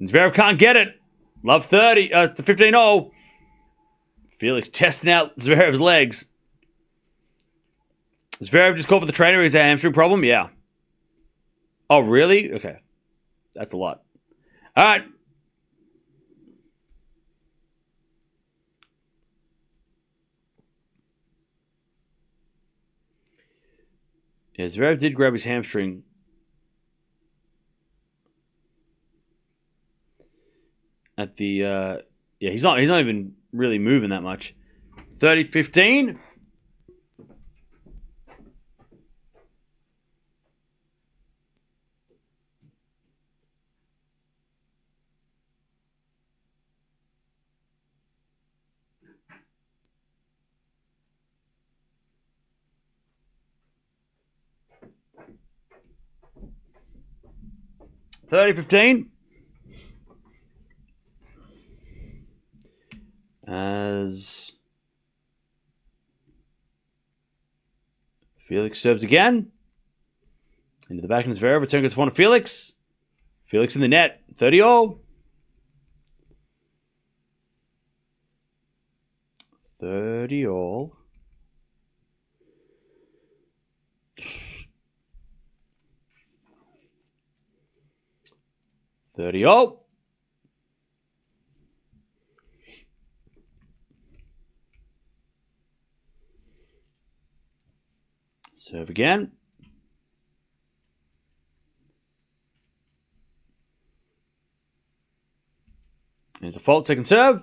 Zverev can't get it. Love 30. The 15-0. Felix testing out Zverev's legs. Zverev just called for the trainer. Is a hamstring problem? Yeah. Oh, really? Okay. That's a lot. All right. Yeah, Zverev did grab his hamstring. At the yeah, he's not even really moving that much. 30-15. As Felix serves again. Into the back of Zverev. Return goes to Felix. Felix in the net. 30-0. 30-all. Serve again. There's a fault. Second serve.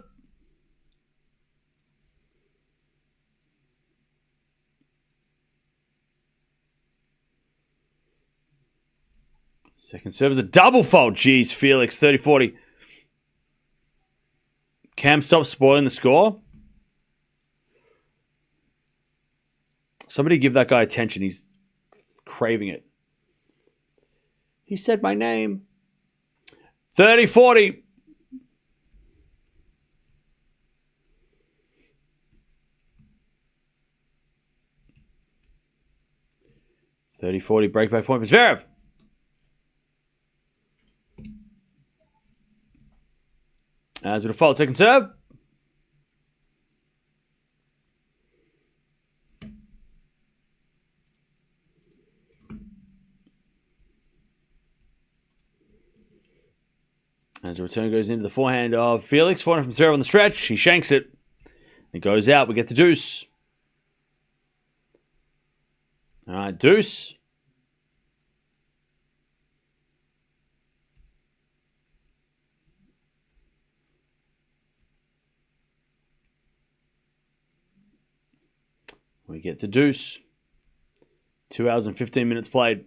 Second serve is a double fault. Jeez, Felix, 30-40. Cam, stop spoiling the score. Somebody give that guy attention. He's craving it. He said my name. 30-40. Breakback point for Zverev. As with a fault, second serve. As the return goes into the forehand of Felix. Forehand from Zverev on the stretch. He shanks it. It goes out. We get the deuce. All right, deuce. We get the deuce. 2 hours and 15 minutes played.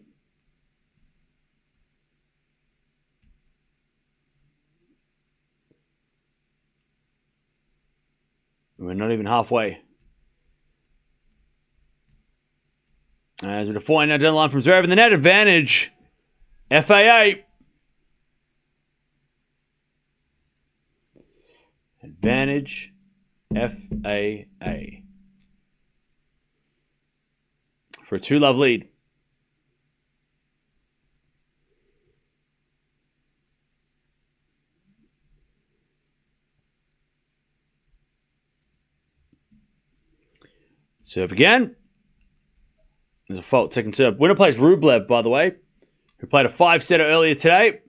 We're not even halfway. As with a forehand now down the line from Zverev in the net advantage. FAA. Advantage. FAA. For a 2-love lead. Serve again. There's a fault. Second serve. Winner plays Rublev, by the way, who played a 5-setter earlier today.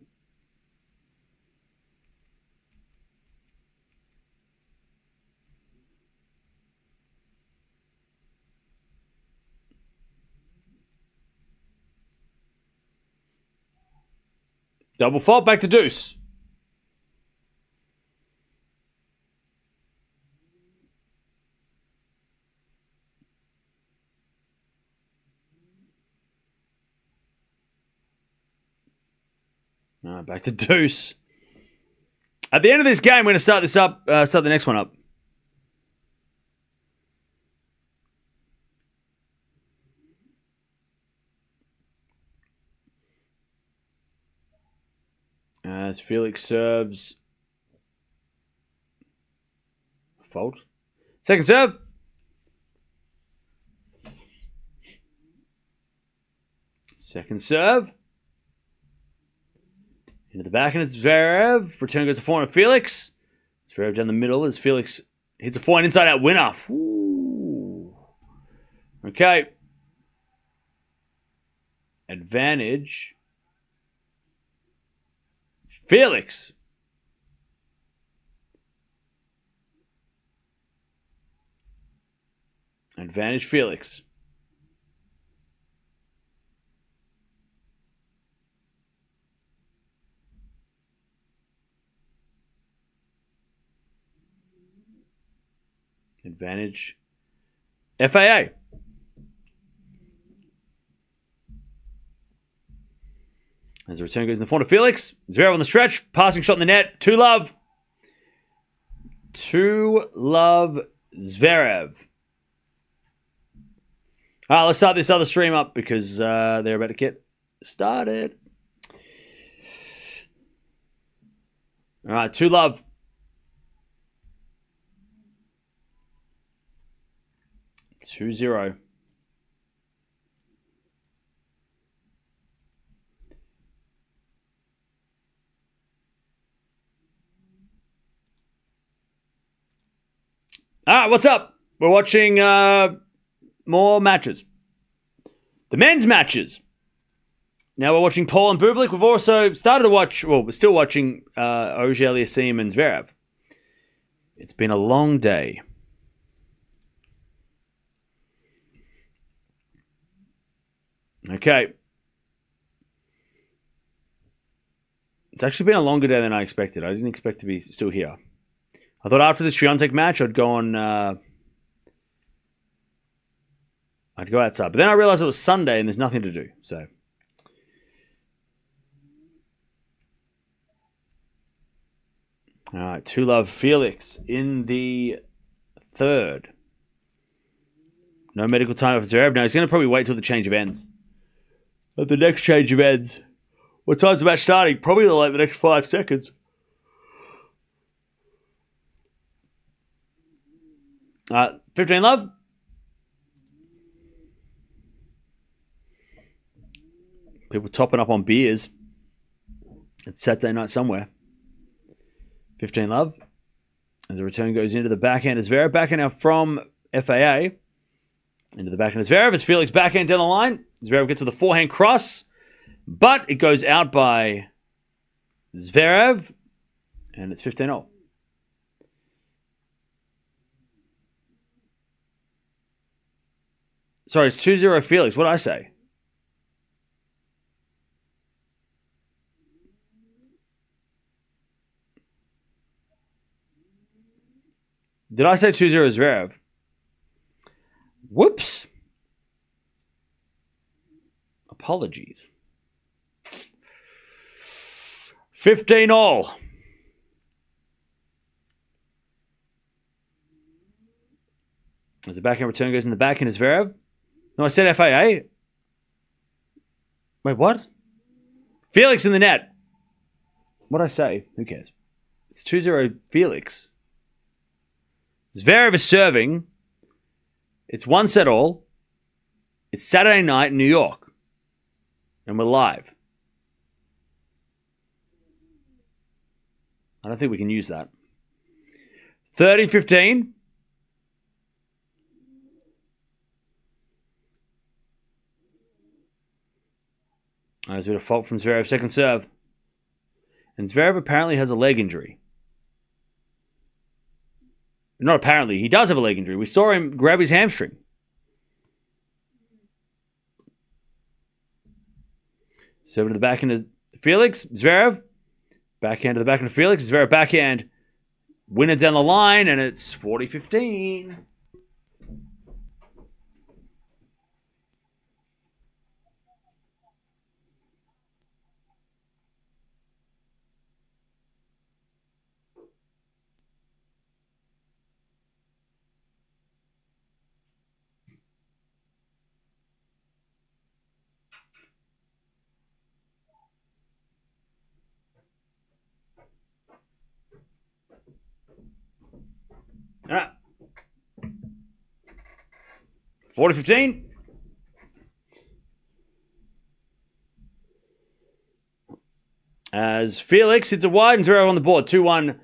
Double fault. Back to deuce. Back to deuce. At the end of this game, we're going to start this up. Start the next one up. As Felix serves. Fault. Second serve. Second serve. Into the back, and it's Zverev. Return goes to forehand of Felix. Zverev down the middle as Felix hits a forehand inside out winner. Ooh. Okay. Advantage. Felix. Advantage Felix. Advantage FAA. As the return goes in the front of Felix. Zverev on the stretch. Passing shot in the net. 2-love. 2-love Zverev. All right, let's start this other stream up because they're about to get started. All right, 2-love. 2-0. All right, what's up? We're watching more matches. The men's matches. Now we're watching Paul and Bublik. We've also started to watch, well, we're still watching Auger-Aliassime and Zverev. It's been a long day. Okay. It's actually been a longer day than I expected. I didn't expect to be still here. I thought after the Swiatek match, I'd go on... I'd go outside. But then I realized it was Sunday and there's nothing to do. So... All right, 2-love Felix in the third. No medical time for Zverev. No, he's going to probably wait till the change of ends. At the next change of ends. What time's the match starting? Probably like the next 5 seconds. All right, 15-love. People topping up on beers. It's Saturday night somewhere. 15-love. As the return goes into the backhand of Zverev. Backhand now from FAA. Into the backhand of Zverev. As Felix backhand down the line. Zverev gets with a forehand cross. But it goes out by Zverev. And it's 15-0. Sorry, it's 2-0 Felix. What did I say? Did I say 2-0 Zverev? Whoops. Apologies. 15-all. As the backhand return goes in the backhand is Zverev. No, I said FAA. Wait, what? Felix in the net. What'd I say? Who cares? It's 2-0 Felix. Zverev is serving. It's 1-all. It's Saturday night in New York. And we're live. I don't think we can use that. 30-15. There's a bit of fault from Zverev. Second serve. And Zverev apparently has a leg injury. Not apparently. He does have a leg injury. We saw him grab his hamstring. Serve to the backhand of Felix. Zverev. Backhand to the backhand of Felix. Zverev backhand. Winner down the line, and it's 40-15. 40-15. As Felix hits a wide and Zverev on the board. 2-1.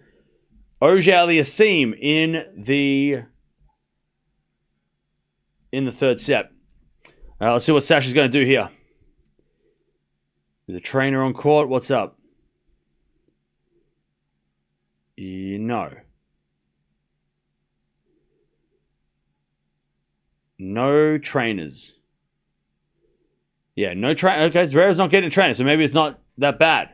Auger-Aliassime in the third set. All right, let's see what Sasha's going to do here. There's a trainer on court. What's up? No. No trainers. Yeah, no trainer. Okay, Zverev's not getting a trainer, so maybe it's not that bad.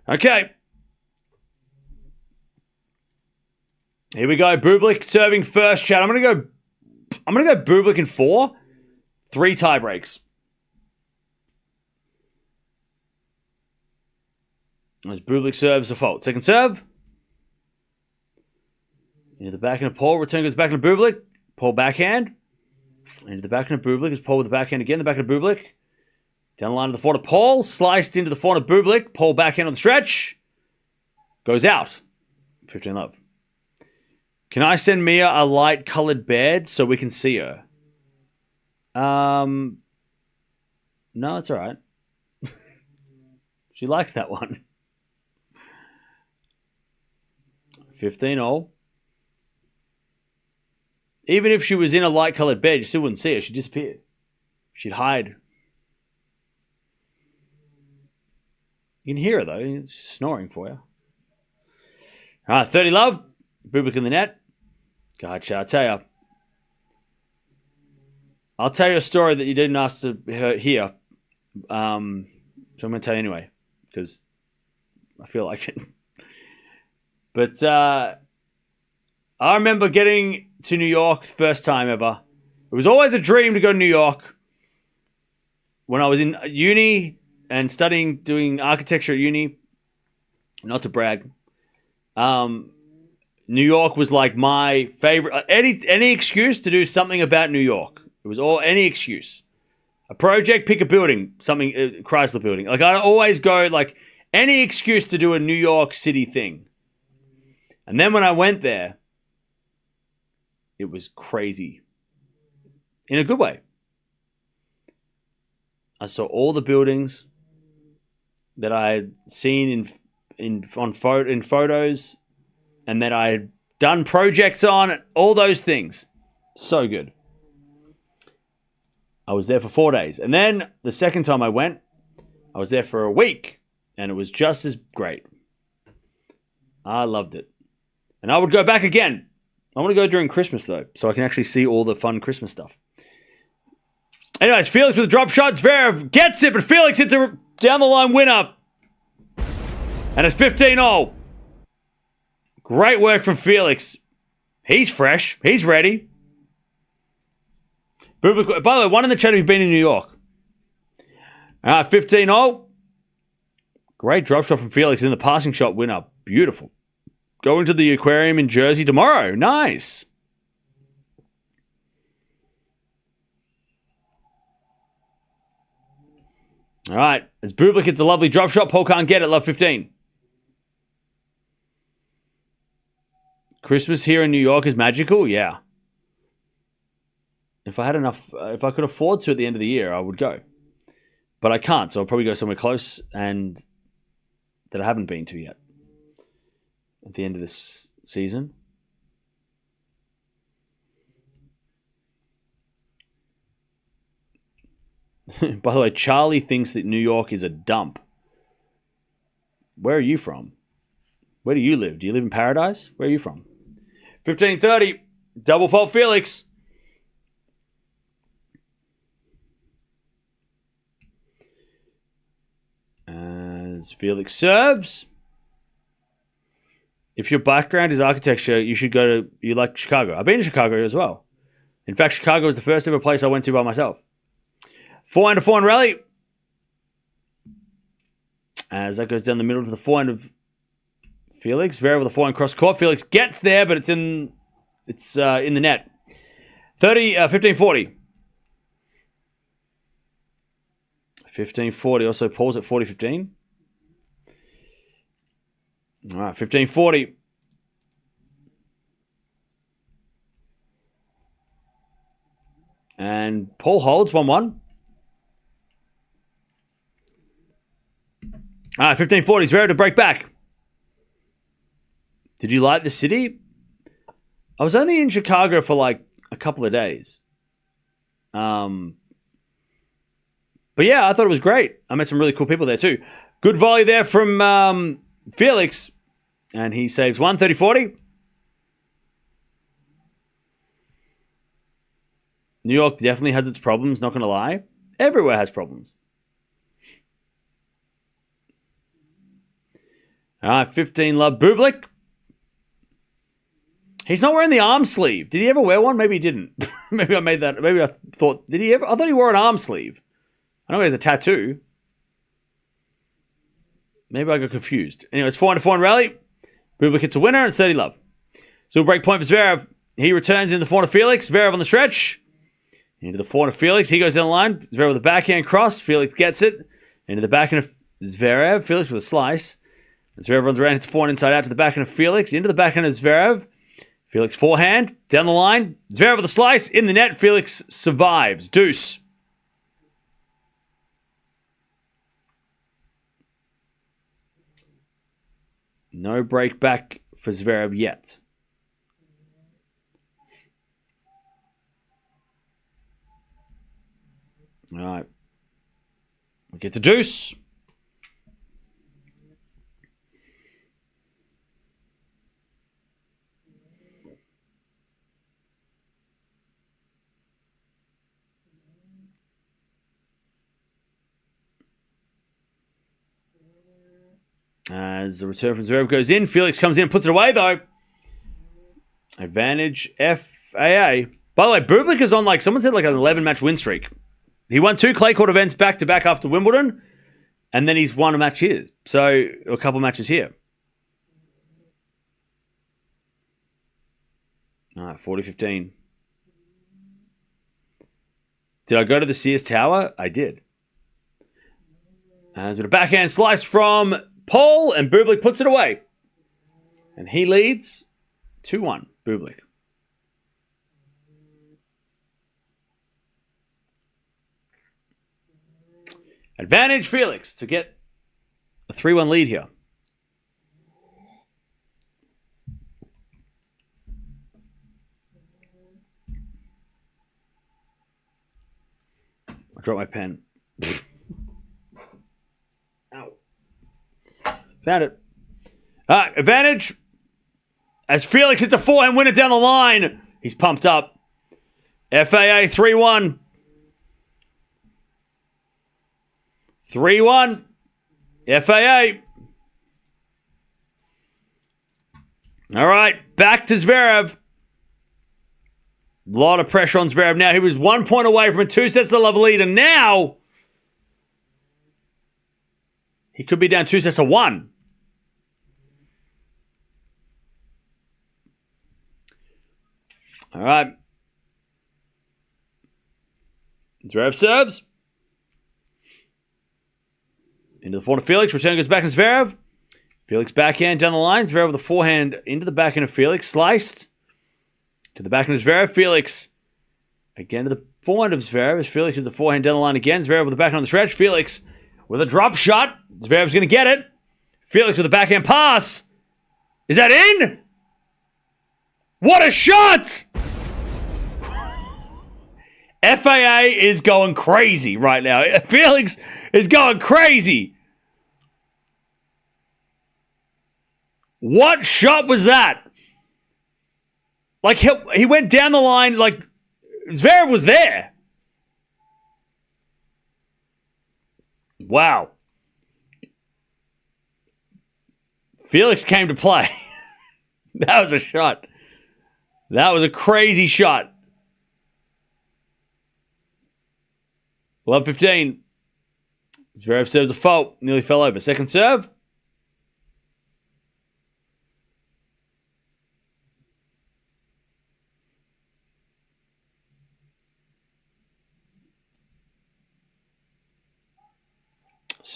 Okay. Here we go. Bublik serving first, chat. I'm gonna go Bublik in 4. 3 tie breaks. As Bublik serves a fault. Second serve. Into the backhand of Paul. Return goes back into Bublik. Paul backhand. Into the backhand of Bublik. As Paul with the backhand again. The backhand of Bublik. Down the line of the forehand of Paul. Sliced into the forehand of Bublik. Paul backhand on the stretch. Goes out. 15 love. Can I send Mia a light-coloured bed so we can see her? No, it's all right. She likes that one. 15-all. Even if she was in a light-coloured bed, you still wouldn't see her. She'd disappear. She'd hide. You can hear her, though. She's snoring for you. All right, 30 love. Bublik in the net. Gotcha, I'll tell you. I'll tell you a story that you didn't ask to hear. So I'm going to tell you anyway, because I feel like it. But I remember getting to New York first time ever. It was always a dream to go to New York. When I was in uni and studying, doing architecture at uni, not to brag, New York was like my favorite. Any excuse to do something about New York. It was any excuse. A project, pick a building, something, Chrysler building. Like I always go like any excuse to do a New York City thing. And then when I went there, it was crazy. In a good way. I saw all the buildings that I had seen in photos and that I had done projects on, all those things. So good. I was there for 4 days. And then the second time I went, I was there for a week. And it was just as great. I loved it. And I would go back again. I want to go during Christmas, though, so I can actually see all the fun Christmas stuff. Anyways, Felix with a drop shot. Zverev gets it, but Felix hits a down-the-line winner. And it's 15-all. Great work from Felix. He's fresh. He's ready. Bublik, by the way, one in the chat who's been in New York. 15-all. Great drop shot from Felix in the passing shot winner. Beautiful. Going to the aquarium in Jersey tomorrow. Nice. All right. As Bublik hits a lovely drop shot, Paul can't get it. Love 15. Christmas here in New York is magical? Yeah. If I could afford to at the end of the year, I would go. But I can't, so I'll probably go somewhere close and that I haven't been to yet. At the end of this season. By the way, Charlie thinks that New York is a dump. Where are you from? Where do you live? Do you live in paradise? Where are you from? 15-30. Double fault Felix. As Felix serves. If your background is architecture, you should go to, you like Chicago. I've been to Chicago as well. In fact, Chicago was the first ever place I went to by myself. 4-4 rally. As that goes down the middle to the forehand of Felix. Zverev with a forehand cross court. Felix gets there, but it's in the net. 15-40. 15-40. Also, Paul's at 40-15. All right, 15-40. And Paul holds 1-1. All right, 15-40. Zverev to break back. Did you like the city? I was only in Chicago for like a couple of days. But yeah, I thought it was great. I met some really cool people there too. Good volley there from Felix. And he saves 1-30-40. New York definitely has its problems, not going to lie. Everywhere has problems. All right, 15 love. Bublik. He's not wearing the arm sleeve. Did he ever wear one? Maybe he didn't. Maybe I made that. Maybe I thought, did he ever? I thought he wore an arm sleeve. I know he has a tattoo. Maybe I got confused. Anyway, it's 4-4 rally. Bublik hits a winner and 30 love. So break point for Zverev. He returns in the 4 to Felix. Zverev on the stretch. Into the 4 to Felix. He goes down the line. Zverev with a backhand cross. Felix gets it. Into the backhand of Zverev. Felix with a slice. Zverev runs around, hits a forehand inside out to the backhand of Felix. Into the backhand of Zverev. Felix forehand. Down the line. Zverev with a slice. In the net. Felix survives. Deuce. No break back for Zverev yet. All right. We get to deuce. As the return from Zverev goes in, Felix comes in, puts it away though. Advantage FAA. By the way, Bublik is on like, someone said like an 11-match win streak. He won 2 clay court events back-to-back after Wimbledon, and then he's won a match here. So, a couple matches here. All right, 40-15. Did I go to the Sears Tower? I did. As with a backhand slice from Paul, and Bublik puts it away. And he leads 2-1, Bublik. Advantage Felix to get a 3-1 lead here. I dropped my pen. Ow. Found it. All right, advantage. As Felix hits a forehand winner down the line. He's pumped up. FAA 3-1. 3-1. FAA. All right, back to Zverev. A lot of pressure on Zverev now. He was 1 point away from a 2 sets to love lead, and now he could be down 2 sets to 1. All right. Zverev serves. Into the forehand of Felix. Return goes back to Zverev. Felix backhand down the line. Zverev with a forehand into the backhand of Felix. Sliced. To the backhand of Zverev. Felix again to the forehand of Zverev. As Felix is the forehand down the line again. Zverev with the backhand on the stretch. Felix with a drop shot. Zverev's going to get it. Felix with a backhand pass. Is that in? What a shot! FAA is going crazy right now. Felix is going crazy. What shot was that? Like, he went down the line, like, Zverev was there. Wow. Felix came to play. That was a shot. That was a crazy shot. Love 15. Zverev serves a fault. Nearly fell over. Second serve.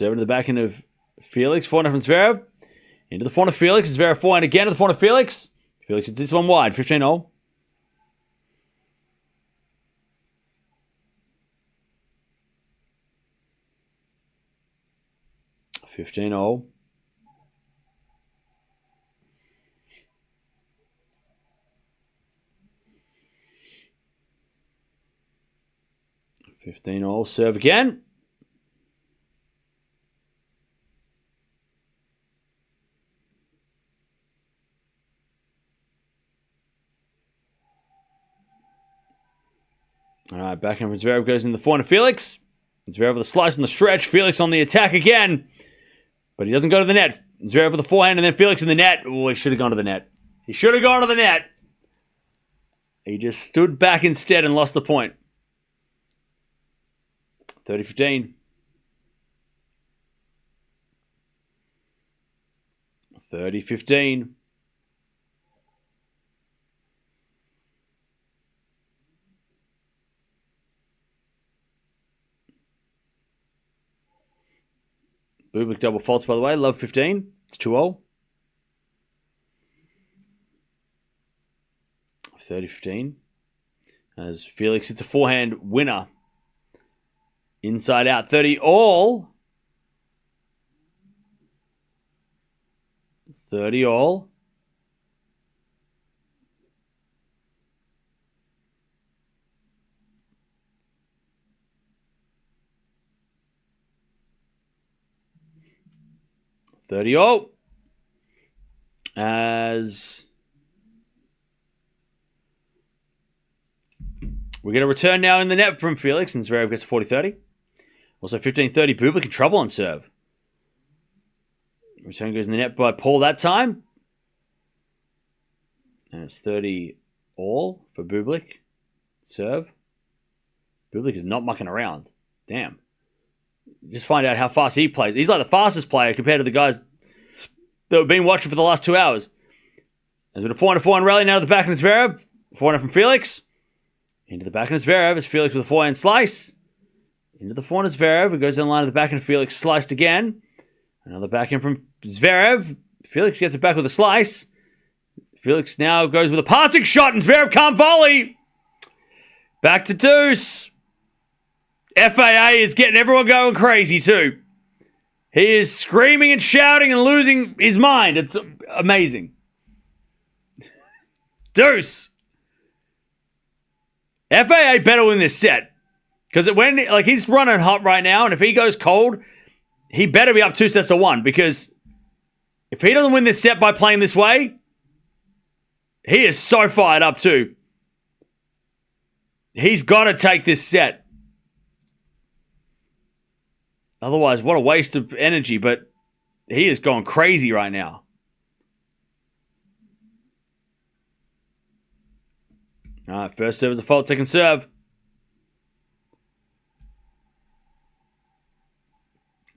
Serving to the backhand of Felix. Forehand from Zverev. Into the forehand of Felix. Zverev forehand again to the forehand of Felix. Felix hits this one wide. 15-all. $15-all. $15-all. Serve again. All right, backhand from Zverev goes in the forehand of Felix. Zverev with a slice on the stretch. Felix on the attack again. But he doesn't go to the net. Zverev with the forehand and then Felix in the net. Oh, he should have gone to the net. He should have gone to the net. He just stood back instead and lost the point. 30-15. 30-15. Bublik double faults, by the way. Love 15. It's 2-0. 30-15. As Felix hits a forehand winner. Inside out. 30-all. 30-all. As we're going to return now in the net from Felix, and Zverev gets a 40-30. Also 15-30, Bublik in trouble on serve. Return goes in the net by Paul that time. And it's 30-all for Bublik. Serve. Bublik is not mucking around. Damn. Just find out how fast he plays. He's like the fastest player compared to the guys that we've been watching for the last 2 hours. As with a 4-4 rally now to the backhand of Zverev. Forehand from Felix. Into the backhand of Zverev. It's Felix with a forehand slice. Into the forehand of Zverev. It goes down the line of the backhand of Felix. Sliced again. Another backhand from Zverev. Felix gets it back with a slice. Felix now goes with a passing shot and Zverev can't volley. Back to deuce. FAA is getting everyone going crazy too. He is screaming and shouting and losing his mind. It's amazing. Deuce. FAA better win this set. Because he's running hot right now, and if he goes cold, he better be up 2-1. Because if he doesn't win this set by playing this way, he is so fired up too. He's got to take this set. Otherwise, what a waste of energy, but he is going crazy right now. All right, first serve is a fault, second serve.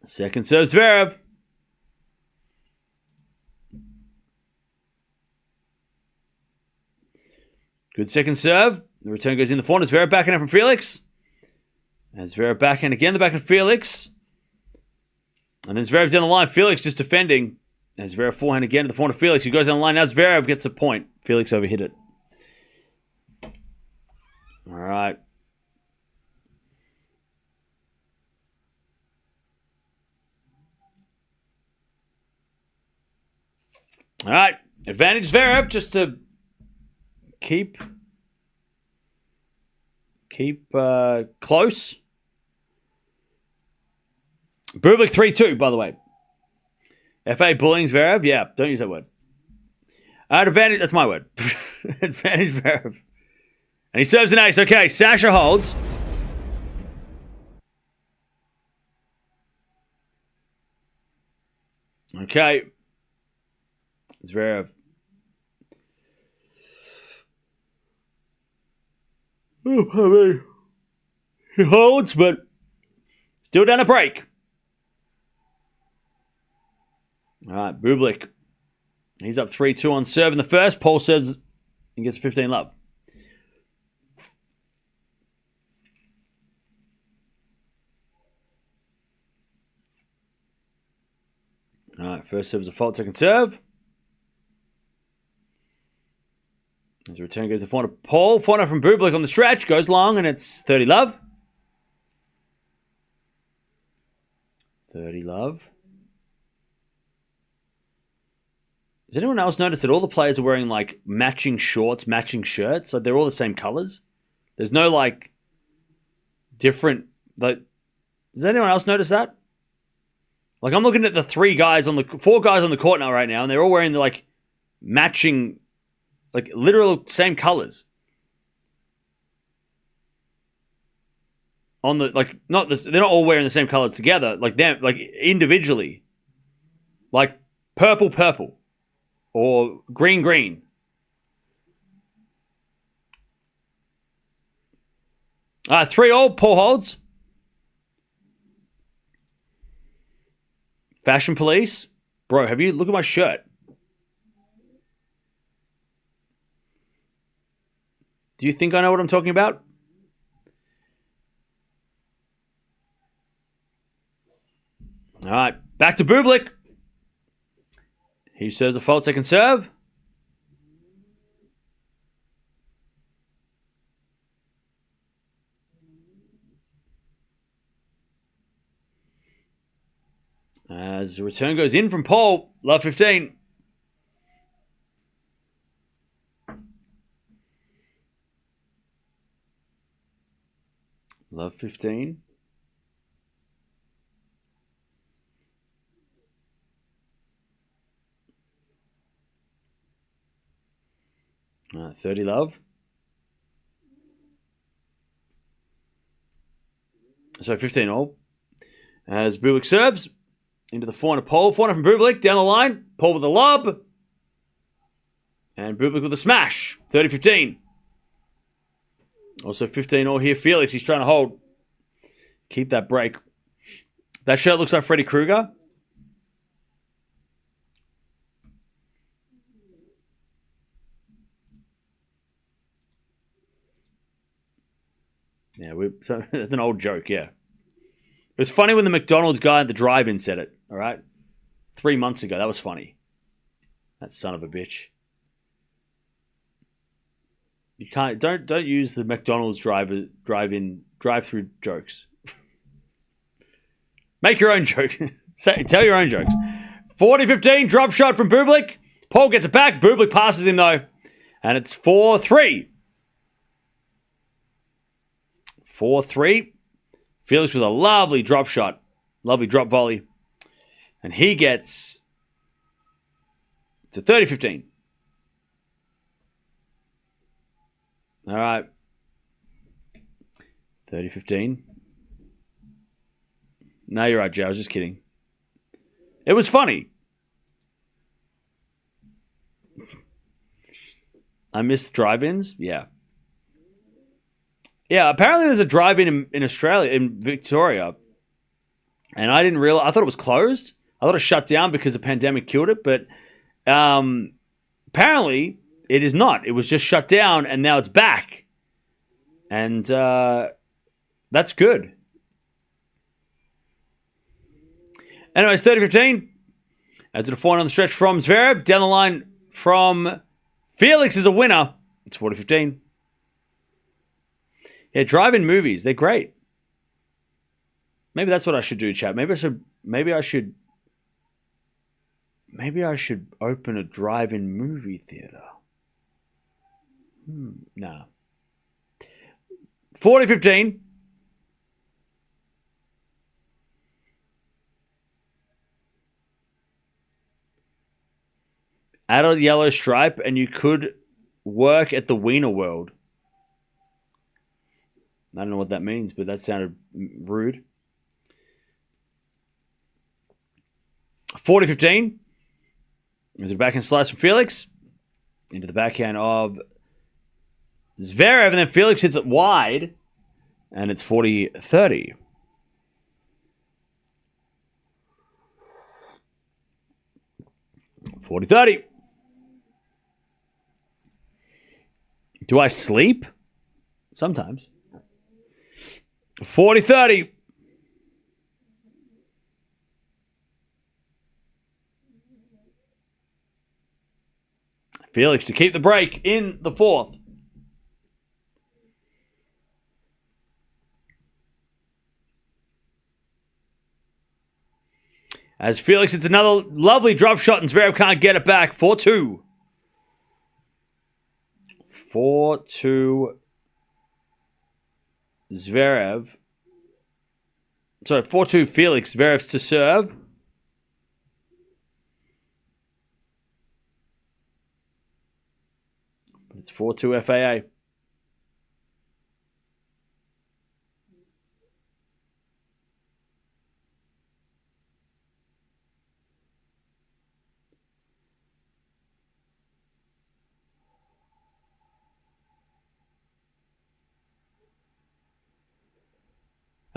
Second serve, Zverev. Good second serve. The return goes in the forehand. Zverev backhand from Felix. And Zverev backhand again, the backhand Felix. And then Zverev down the line. Felix just defending. And Zverev forehand again to the forehand of Felix. He goes down the line. Now Zverev gets the point. Felix overhit it. All right. All right. Advantage Zverev just to keep close. Bublik 3-2, by the way. FA bullying Zverev? Yeah, don't use that word. Advantage, that's my word. Advantage Zverev. And he serves an ace. Okay, Sasha holds. Okay. Zverev. Oh, I mean, he holds, but still down a break. All right, Bublik. He's up 3-2 on serve in the first. Paul serves and gets 15 love. All right, first serve is a fault, second serve. As the return goes to forehand of Paul. Forehand from Bublik on the stretch. Goes long, and it's 30 love. 30 love. Does anyone else notice that all the players are wearing, like, matching shorts, matching shirts? Like, they're all the same colors? There's no, like, different... Like, does anyone else notice that? Like, I'm looking at the four guys on the court now right now, and they're all wearing the, like, matching... Like, literal same colors. On the, like, they're not all wearing the same colors together. Like, them, like, individually. Like, purple. Or green. All right, 3-all, Paul holds. Fashion Police. Bro, look at my shirt. Do you think I know what I'm talking about? All right, back to Bublik. He serves a fault, second serve. As the return goes in from Paul, love 15. Love 15. All right, 30 love. So 15 all. As Bublik serves into the forehand of Paul. Forehand from Bublik down the line. Paul with a lob. And Bublik with a smash. 30-15. Also 15 all here. Felix, he's trying to hold. Keep that break. That shirt looks like Freddy Krueger. Yeah, so that's an old joke, yeah. It was funny when the McDonald's guy at the drive-in said it, all right? 3 months ago, that was funny. That son of a bitch. You can't don't use the McDonald's drive-through jokes. Make your own joke. Tell your own jokes. 40-15, drop shot from Bublik. Paul gets it back. Bublik passes him though. And it's 4-3. 4-3. Felix with a lovely drop shot. Lovely drop volley. And he gets to 30-15. All right. 30-15. No, you're right, Joe. I was just kidding. It was funny. I missed drive-ins. Yeah. Yeah, apparently there's a drive-in in Australia, in Victoria. And I didn't realize. I thought it was closed. I thought it shut down because the pandemic killed it. But apparently it is not. It was just shut down and now it's back. And that's good. Anyways, 30-15. As the forehand on the stretch from Zverev. Down the line from Felix is a winner. It's 40-15. Yeah, drive-in movies. They're great. Maybe that's what I should do, chat. Maybe I should open a drive-in movie theater. Nah. 40-15. Add a yellow stripe and you could work at the Wiener World. I don't know what that means, but that sounded rude. 40-15. There's a backhand slice from Felix. Into the backhand of Zverev. And then Felix hits it wide. And it's 40-30. Do I sleep? Sometimes. 40-30. Felix to keep the break in the fourth. As Felix hits another lovely drop shot and Zverev can't get it back. 4-2. 4-2 Zverev. Sorry, 4-2 Felix. Zverev's to serve. But it's 4-2 FAA.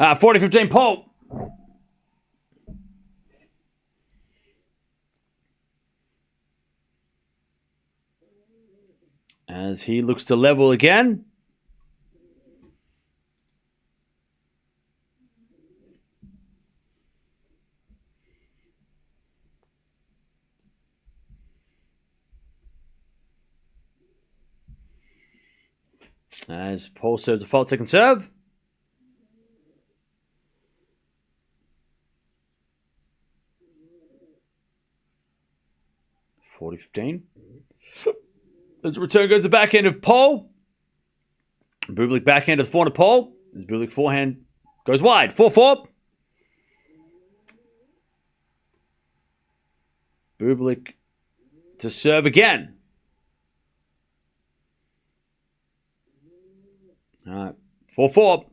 Ah, 40-15 Paul. As he looks to level again. As Paul serves a fault second serve. $40-15. As the return goes to the backhand of Paul. Bublik backhand to the forehand of Paul. As Bublik forehand goes wide. 4-4. Bublik to serve again. All right. 4-4.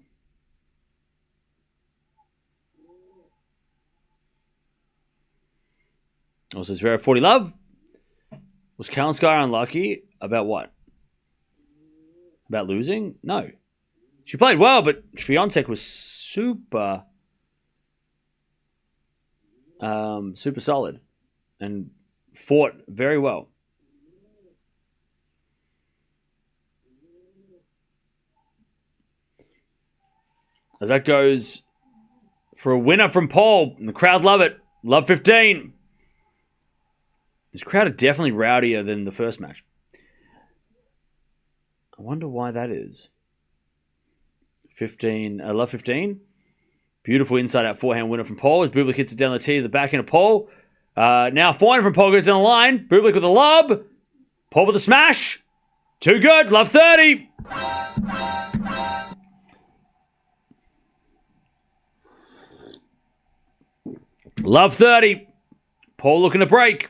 Also, Zverev 40 love. Was Kalinskaya unlucky? About what? About losing? No. She played well, but Swiatek was super solid and fought very well. As that goes for a winner from Paul, and the crowd love it. Love 15. This crowd are definitely rowdier than the first match. I wonder why that is. 15. I love 15. Beautiful inside-out forehand winner from Paul as Bublik hits it down the tee to the backhand of Paul. Now forehand from Paul goes down the line. Bublik with a lob. Paul with a smash. Too good. Love 30. Love 30. Paul looking to break.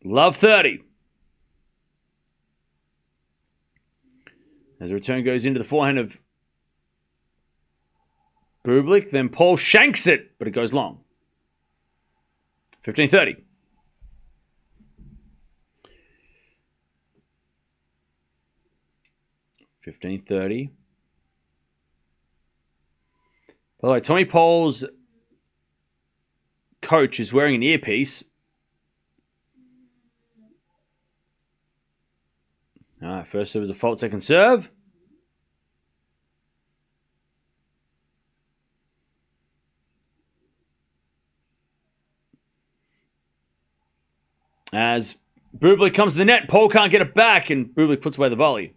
Love 30. As the return goes into the forehand of Bublik, then Paul shanks it, but it goes long. 15-30. By the way, Tommy Paul's coach is wearing an earpiece. All right, first serve was a fault, second serve. As Bublik comes to the net, Paul can't get it back, and Bublik puts away the volley.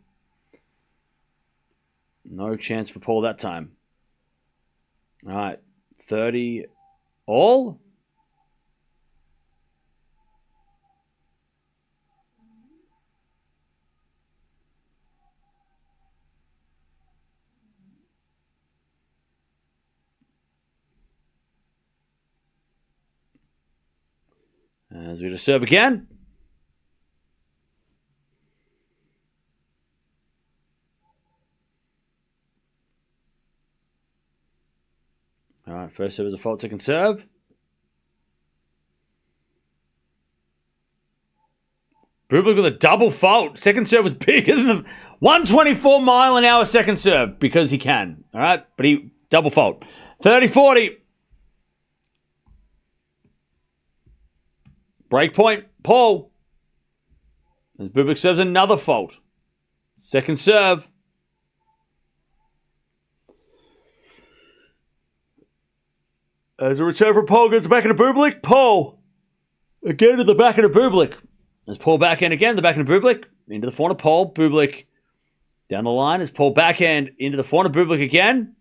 No chance for Paul that time. All right, 30 all. As we just serve again. All right, first serve is a fault, second serve. Bublik with a double fault. Second serve was bigger than the 124 mile an hour second serve because he can. All right, but he double fault. 30-40. Break point, Paul. As Bublik serves another fault. Second serve. As a return from Paul goes back into Bublik. Paul again to the back into Bublik. As Paul backhand again, the backhand of Bublik. Into the forehand of Paul. Bublik down the line as Paul backhand into the forehand of Bublik again.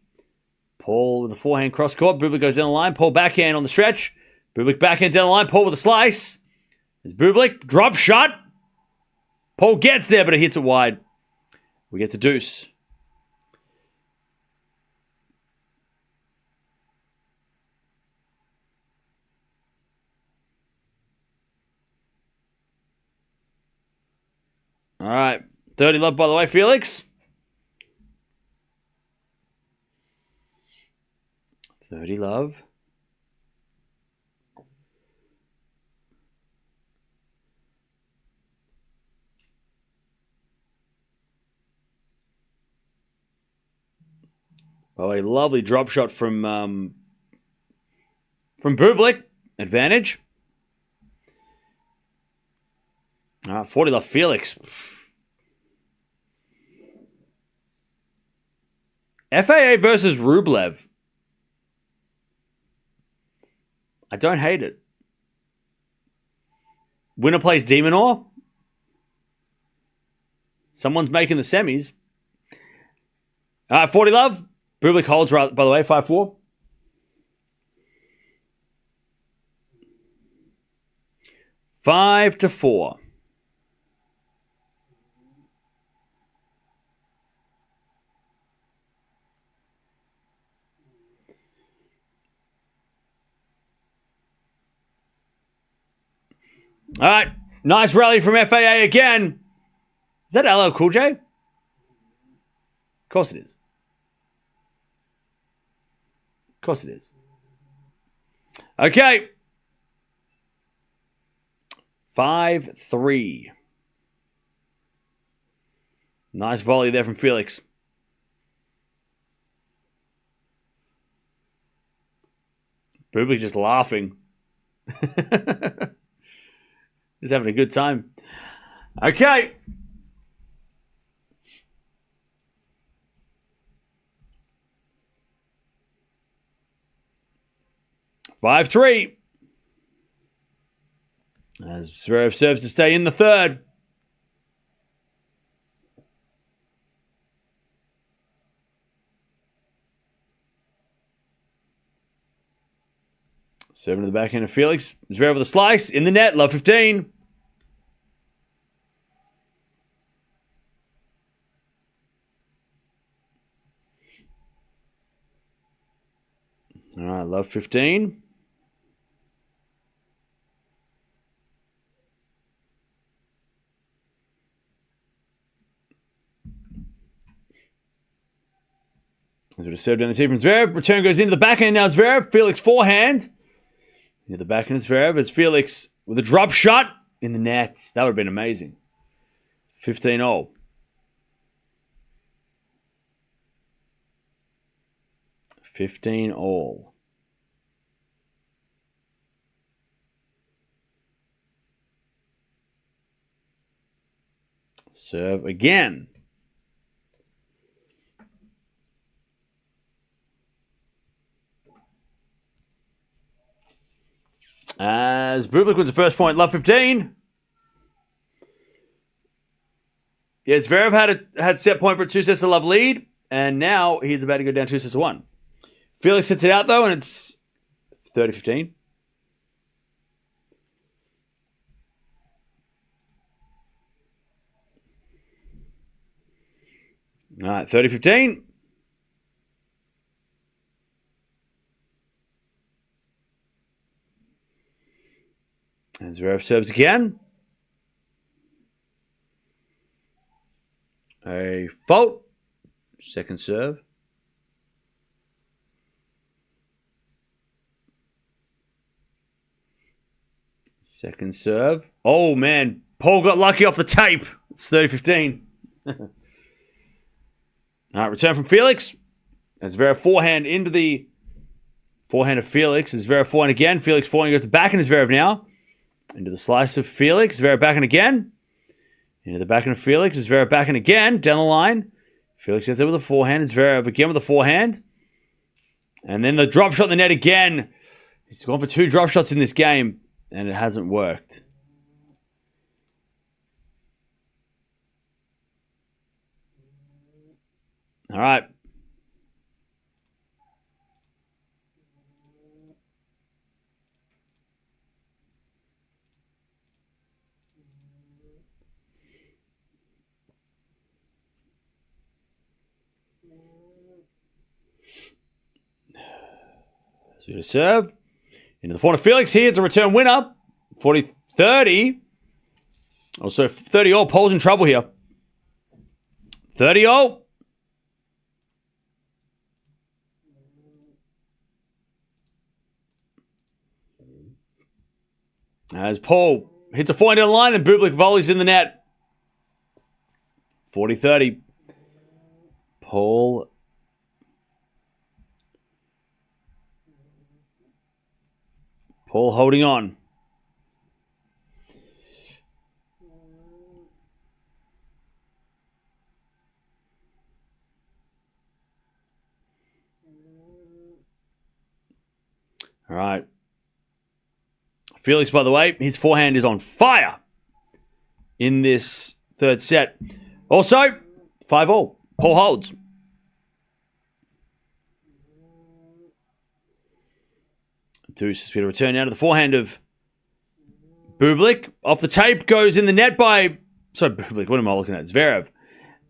Paul with the forehand cross court. Bublik goes down the line. Paul backhand on the stretch. Bublik backhand down the line. Paul with a slice. As Bublik drop shot. Paul gets there, but it hits it wide. We get to deuce. All right. 30 love, by the way, Felix. 30 love. Oh, a lovely drop shot from Bublik. Advantage. All right, 40 love, Felix. FAA versus Rublev. I don't hate it. Winner plays Demonor. Someone's making the semis. All right, 40 love. Bublik holds, by the way, 5-4. Five to 4. All right, nice rally from FAA again. Is that LL Cool J? Of course it is. Of course it is. Okay. 5-3. Nice volley there from Felix. Bublik just laughing. He's having a good time. Okay. Five, 3. As Zverev serves to stay in the third. Serving to the backhand of Felix. Zverev with a slice. In the net. Love 15. All right. Love 15. As we serve down the tee from Zverev. Return goes into the backhand now. Zverev. Felix forehand. Into the backhand of Zverev as Felix with a drop shot in the net. That would have been amazing. 15-all. 15-all. Serve again. As Bublik wins the first point, love 15. Yeah, Zverev had set point for a 2 sets to love lead, and now he's about to go down 2 sets to 1. Felix sits it out though, and it's 30-15. All right, 30-15. And Zverev serves again. A fault. Second serve. Second serve. Oh, man. Paul got lucky off the tape. It's 30-15. All right, return from Felix. As Zverev forehand into the forehand of Felix. As Zverev forehand again. Felix forehand goes to backhand of Zverev now. Into the slice of Felix. Zverev backhand again. Into the backhand of Felix. Zverev backhand again. Down the line. Felix gets there with a forehand. Zverev again with a forehand. And then the drop shot in the net again. He's gone for 2 drop shots in this game, and it hasn't worked. All right. So you serve into the forehand of Felix here. It's a return winner. 40-30. Also 30-all. Paul's in trouble here. 30-all. As Paul hits a forehand down the line and Bublik volleys in the net. 40-30. Paul holding on. All right. Felix, by the way, his forehand is on fire in this third set. Also, 5-all. Paul holds. Deuce has a return now to the forehand of Bublik. Off the tape, goes in the net by... Sorry, Bublik, what am I looking at? Zverev.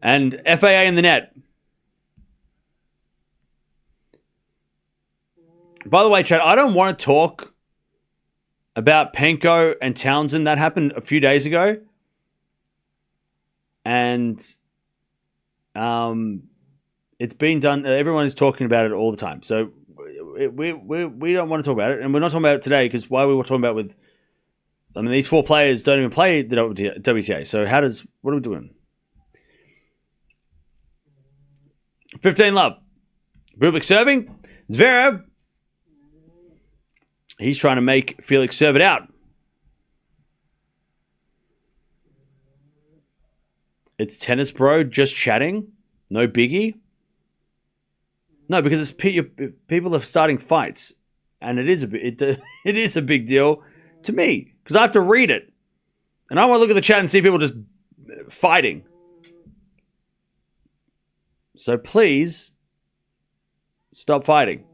And FAA in the net. By the way, Chad, I don't want to talk about Penko and Townsend. That happened a few days ago. And it's been done. Everyone is talking about it all the time. So we don't want to talk about it. And we're not talking about it today because why we were talking about with... I mean, these 4 players don't even play the WTA. So what are we doing? 15-love. Bublik serving. Zverev. He's trying to make Felix serve it out. It's tennis, bro. Just chatting. No biggie. No, because it's people are starting fights, and it is a big deal to me because I have to read it, and I want to look at the chat and see people just fighting. So please stop fighting.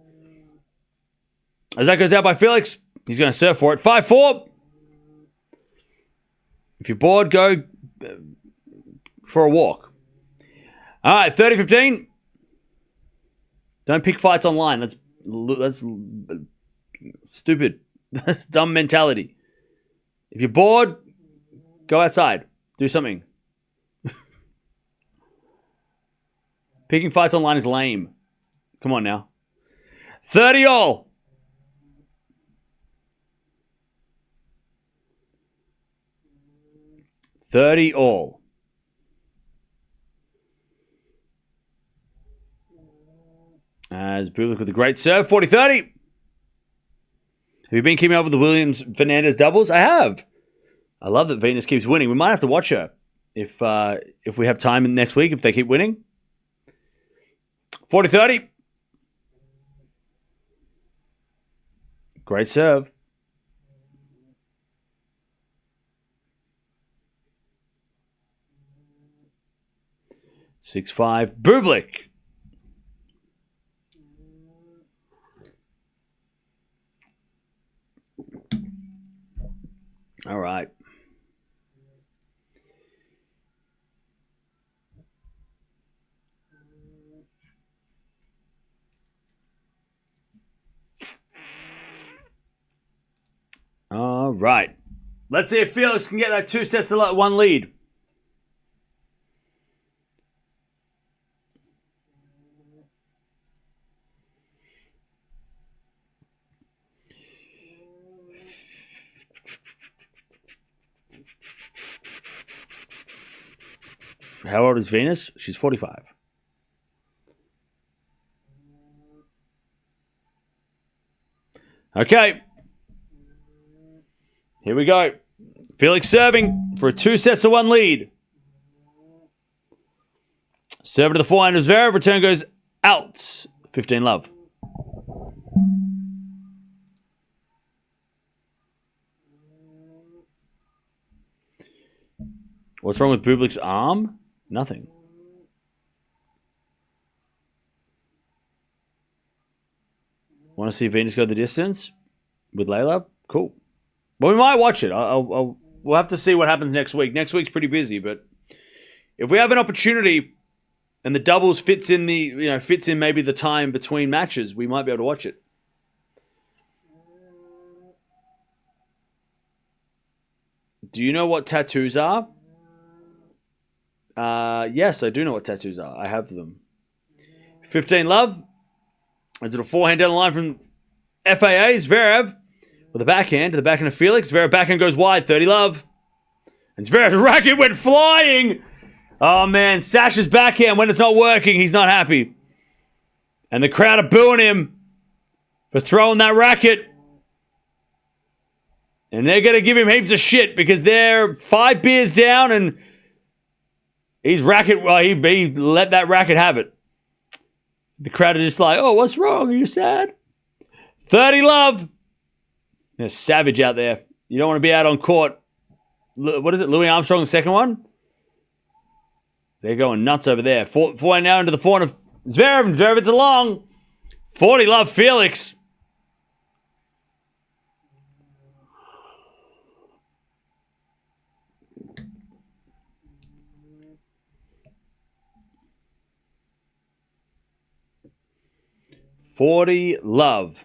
As that goes out by Felix, he's going to serve for it. 5-4. If you're bored, go for a walk. All right, 30-15. Don't pick fights online. That's stupid. That's dumb mentality. If you're bored, go outside. Do something. Picking fights online is lame. Come on now. 30-all. All. As Bublik with a great serve, 40-30. Have you been keeping up with the Williams-Fernandez doubles? I have. I love that Venus keeps winning. We might have to watch her if we have time next week, if they keep winning. 40-30. Great serve. 6-5. Bublik. All right. All right. Let's see if Felix can get that 2-1 lead. How old is Venus? She's 45. Okay. Here we go. Felix serving for a 2-1 lead. Serve to the forehand of Zverev. Return goes out. 15-love. What's wrong with Bublik's arm? Nothing. Want to see Venus go the distance with Layla? Cool. Well, we might watch it. We'll have to see what happens next week. Next week's pretty busy, but if we have an opportunity and the doubles fits in maybe the time between matches, we might be able to watch it. Do you know what tattoos are? Yes, I do know what tattoos are. I have them. 15 love. Is it a forehand down the line from FAA? Zverev with a backhand to the backhand of Felix. Zverev backhand goes wide. 30 love. And Zverev's racket went flying. Oh, man. Sasha's backhand, when it's not working, he's not happy. And the crowd are booing him for throwing that racket. And they're going to give him heaps of shit because they're 5 beers down and he let that racket have it. The crowd are just like, oh, what's wrong? Are you sad? 30 love. There's savage out there. You don't want to be out on court. What is it? Louis Armstrong, the second one? They're going nuts over there. Forehand now into the forehand of Zverev. And Zverev, it's a long. 40 love Felix. Love.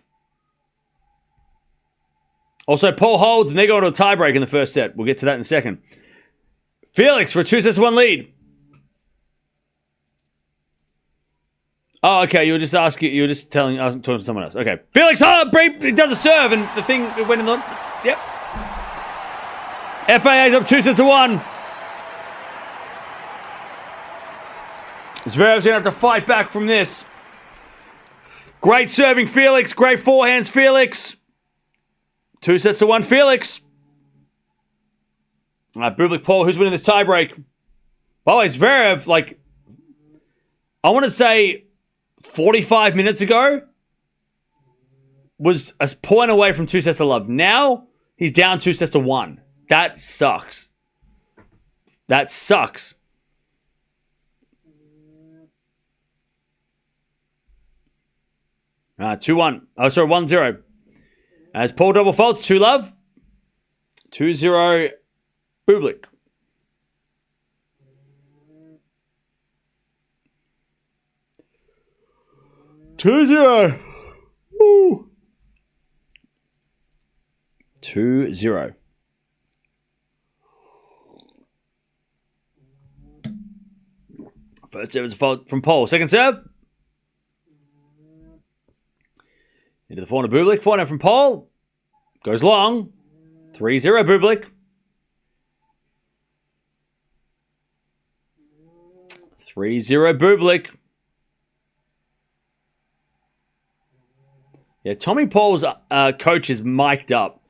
Also, Paul holds, and they go to a tiebreak in the first set. We'll get to that in a second. Felix for a 2-1 lead. Oh, okay. You were just talking to someone else. Okay. Felix, he does a serve, and the thing went in the. Yep. FAA's up 2-1. Zverev's gonna have to fight back from this. Great serving Felix. Great forehands Felix. 2-1 Felix. All right, Bublik Paul, who's winning this tiebreak? By the way, Zverev, I want to say 45 minutes ago was a point away from 2-love. Now he's down 2-1. That sucks. That sucks. All right, 2-1. Oh, sorry, 1-0. As Paul double faults, 2 love. 2-0 Bublik. Two-zero. 2-0. First serve is a fault from Paul. Second serve. Into the forehand of Bublik. Forehand from Paul. Goes long. 3-0 Bublik. 3-0 Bublik. Yeah, Tommy Paul's coach is mic'd up.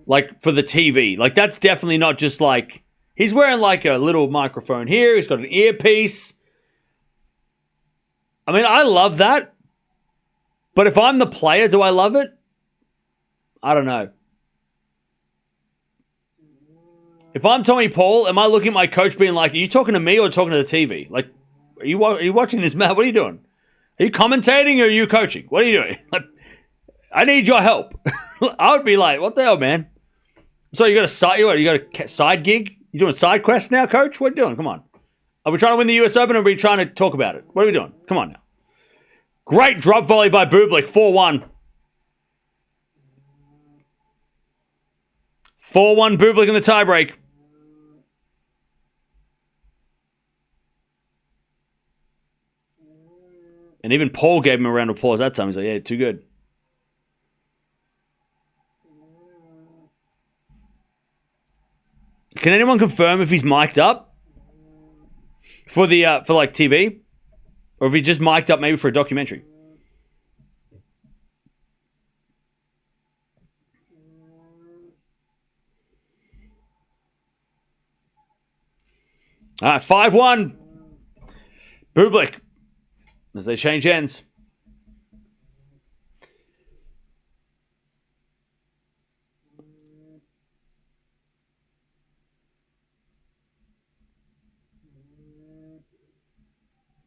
For the TV. That's definitely not just he's wearing a little microphone here. He's got an earpiece. I mean, I love that. But if I'm the player, do I love it? I don't know. If I'm Tommy Paul, am I looking at my coach being like, are you talking to me or talking to the TV? Are you watching this, Matt? What are you doing? Are you commentating or are you coaching? What are you doing? I need your help. I would be like, what the hell, man? So you got a side gig? You doing a side quest now, coach? What are you doing? Come on. Are we trying to win the US Open or are we trying to talk about it? What are we doing? Come on now. Great drop volley by Bublik, 4-1. 4-1 Bublik in the tiebreak. And even Paul gave him a round of applause that time. He's like, yeah, too good. Can anyone confirm if he's mic'd up for TV? Or if he just mic'd up maybe for a documentary? All right, 5-1. Bublik. As they change ends.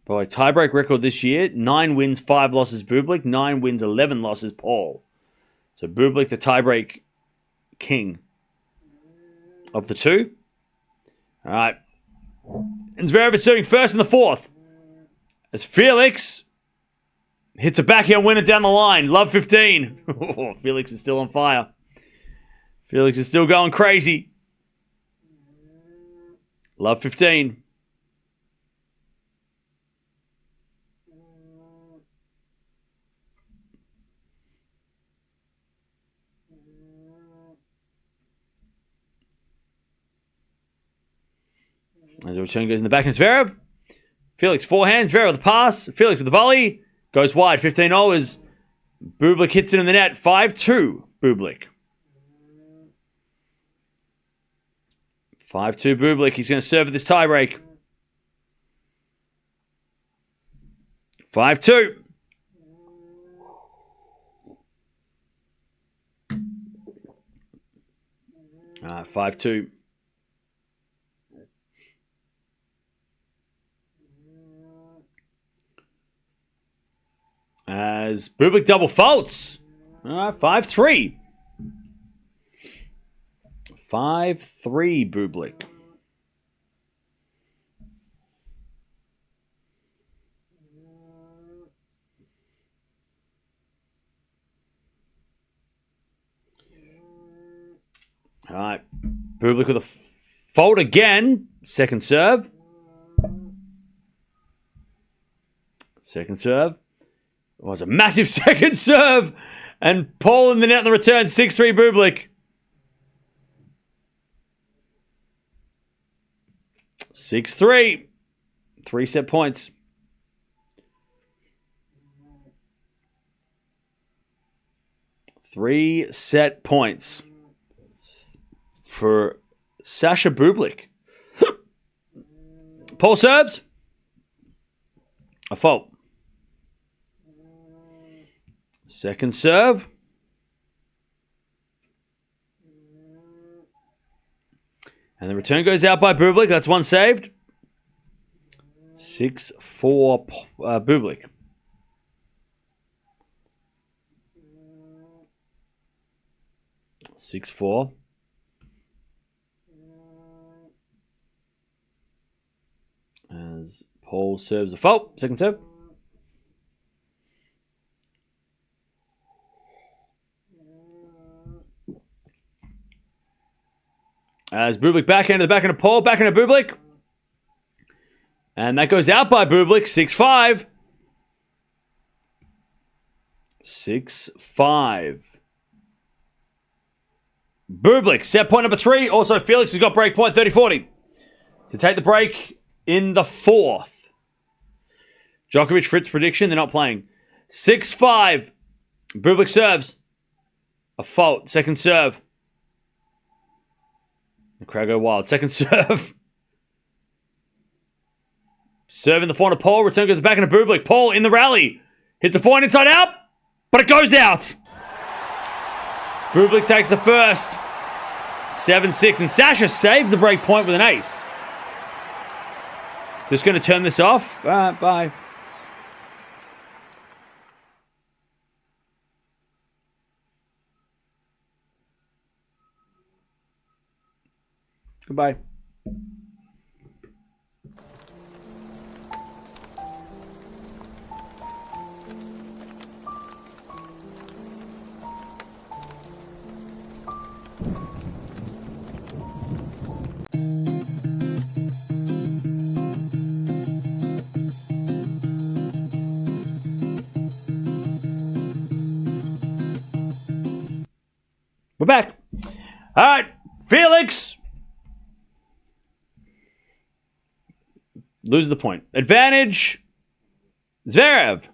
By tiebreak record this year, 9 wins, 5 losses Bublik, 9 wins, 11 losses Paul. So Bublik, the tiebreak king of the two. All right. And Zverev is serving first in the fourth. As Felix hits a backhand winner down the line. Love 15. Oh, Felix is still on fire. Felix is still going crazy. Love 15. As the return goes in the backhand, Zverev. Felix forehand, Zverev with the pass. Felix with the volley. Goes wide, 15-0 as Bublik hits it in the net. 5-2, Bublik. 5-2, Bublik. He's going to serve at this tiebreak. 5-2. All right, 5-2. As Bublik double faults. All right, 5-3. 5-3, Bublik. All right, Bublik with a fault again. Second serve. Second serve. It was a massive second serve. And Paul in the net on the return. 6-3 Bublik. 6-3. 3 set points. Three set points for Sasha Bublik. Paul serves. A fault. Second serve. And the return goes out by Bublik. That's one saved. 6-4 Bublik. Six four. As Paul serves a fault. Second serve. As Bublik backhand to the backhand of Paul. Backhand of Bublik. And that goes out by Bublik. 6-5. 6-5. Bublik, set point number 3. Also, Felix has got break point 30-40 to take the break in the fourth. Djokovic, Fritz prediction, they're not playing. 6-5. Bublik serves. A fault. Second serve. The crowd go wild. Second serve. Serve in the forehand of Paul. Return goes back into Bublik. Paul in the rally. Hits a forehand inside out, but it goes out. Bublik takes the first. 7-6. And Sasha saves the break point with an ace. Just going to turn this off. Bye. Goodbye. We're back. All right, Felix loses the point. Advantage Zverev.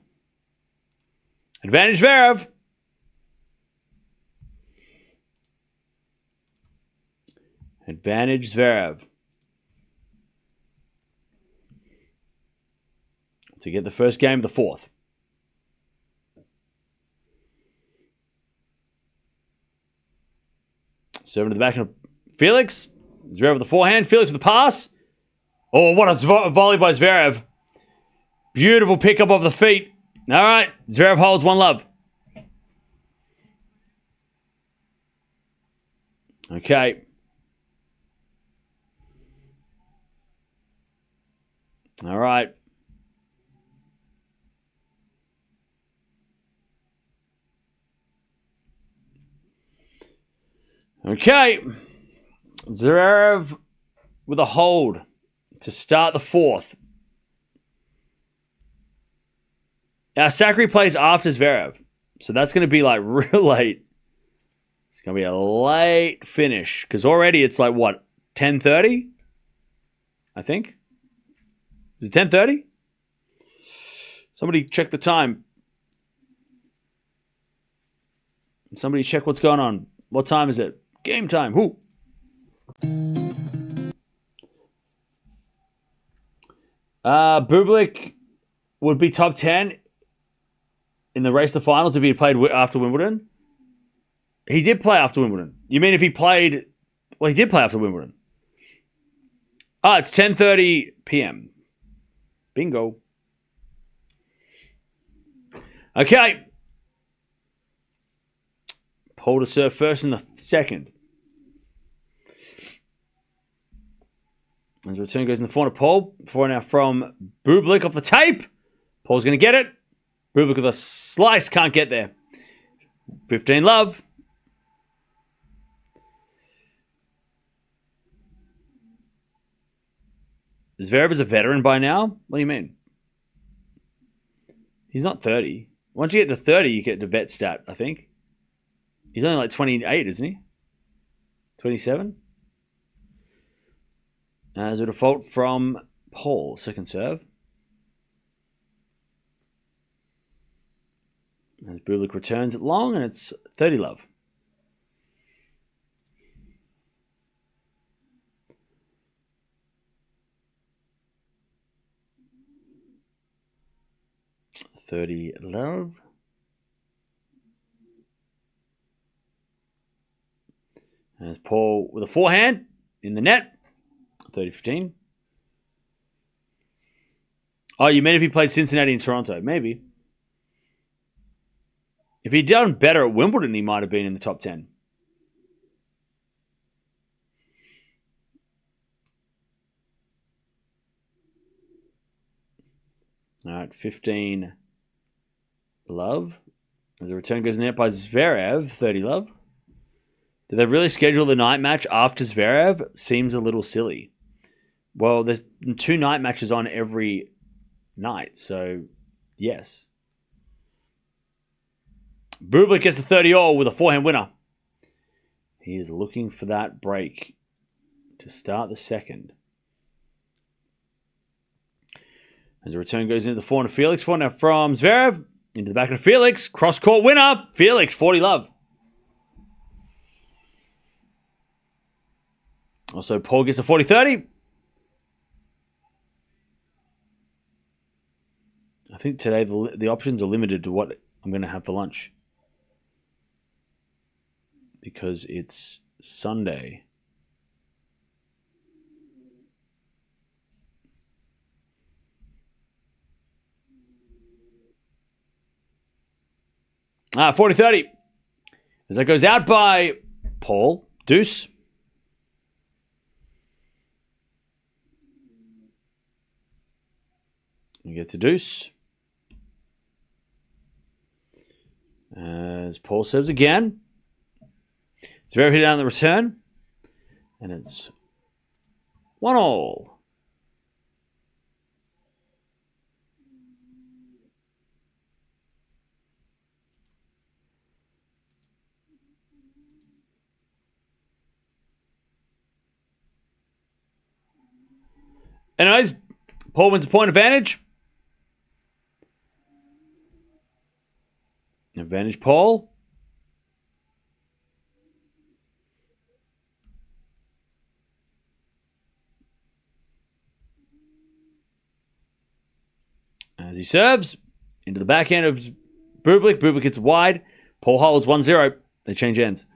Advantage Zverev. Advantage Zverev. To get the first game of the fourth. Serving to the back of Felix. Zverev with the forehand. Felix with the pass. Oh, what a volley by Zverev. Beautiful pickup of the feet. All right. Zverev holds 1-love. Okay. All right. Okay. Zverev with a hold to start the fourth. Now, Sakari plays after Zverev. So that's going to be like real late. It's going to be a late finish. Because already it's like, what, 10:30? I think. Is it 10:30? Somebody check the time. Somebody check what's going on. What time is it? Game time. Who? Bublik would be top 10 in the race to finals if he had played after Wimbledon. He did play after Wimbledon. You mean if he played... Well, he did play after Wimbledon. It's 10:30 p.m. Bingo. Okay. Paul to serve first in the second. As the return goes in the corner, Paul. Before now from Bublik off the tape. Paul's going to get it. Bublik with a slice. Can't get there. 15-love. Zverev is a veteran by now? What do you mean? He's not 30. Once you get to 30, you get the vet stat, I think. He's only like 28, isn't he? 27? As a default from Paul, second serve. As Bublik returns it long, and it's 30-love. $30-love. As Paul with a forehand in the net. 30-15. Oh, you meant if he played Cincinnati and Toronto? Maybe. If he'd done better at Wimbledon, he might have been in the top 10. All right, 15-love. As the return goes in the net by Zverev, 30-love. Did they really schedule the night match after Zverev? Seems a little silly. Well, there's 2 night matches on every night, so yes. Bublik gets the 30-all with a forehand winner. He is looking for that break to start the second. As the return goes into the forehand of Felix. Forehand from Zverev into the back of Felix. Cross-court winner. Felix, 40-love. Also, Paul gets a 40-30. I think today the options are limited to what I'm going to have for lunch. Because it's Sunday. 40-30. As that goes out by Paul. Deuce. We get to deuce. As Paul serves again. It's very hit down the return. And it's 1-all. Anyways, Paul wins a point advantage. Advantage Paul. As he serves into the backhand of Bublik. Bublik gets wide. Paul holds 1-0. They change ends.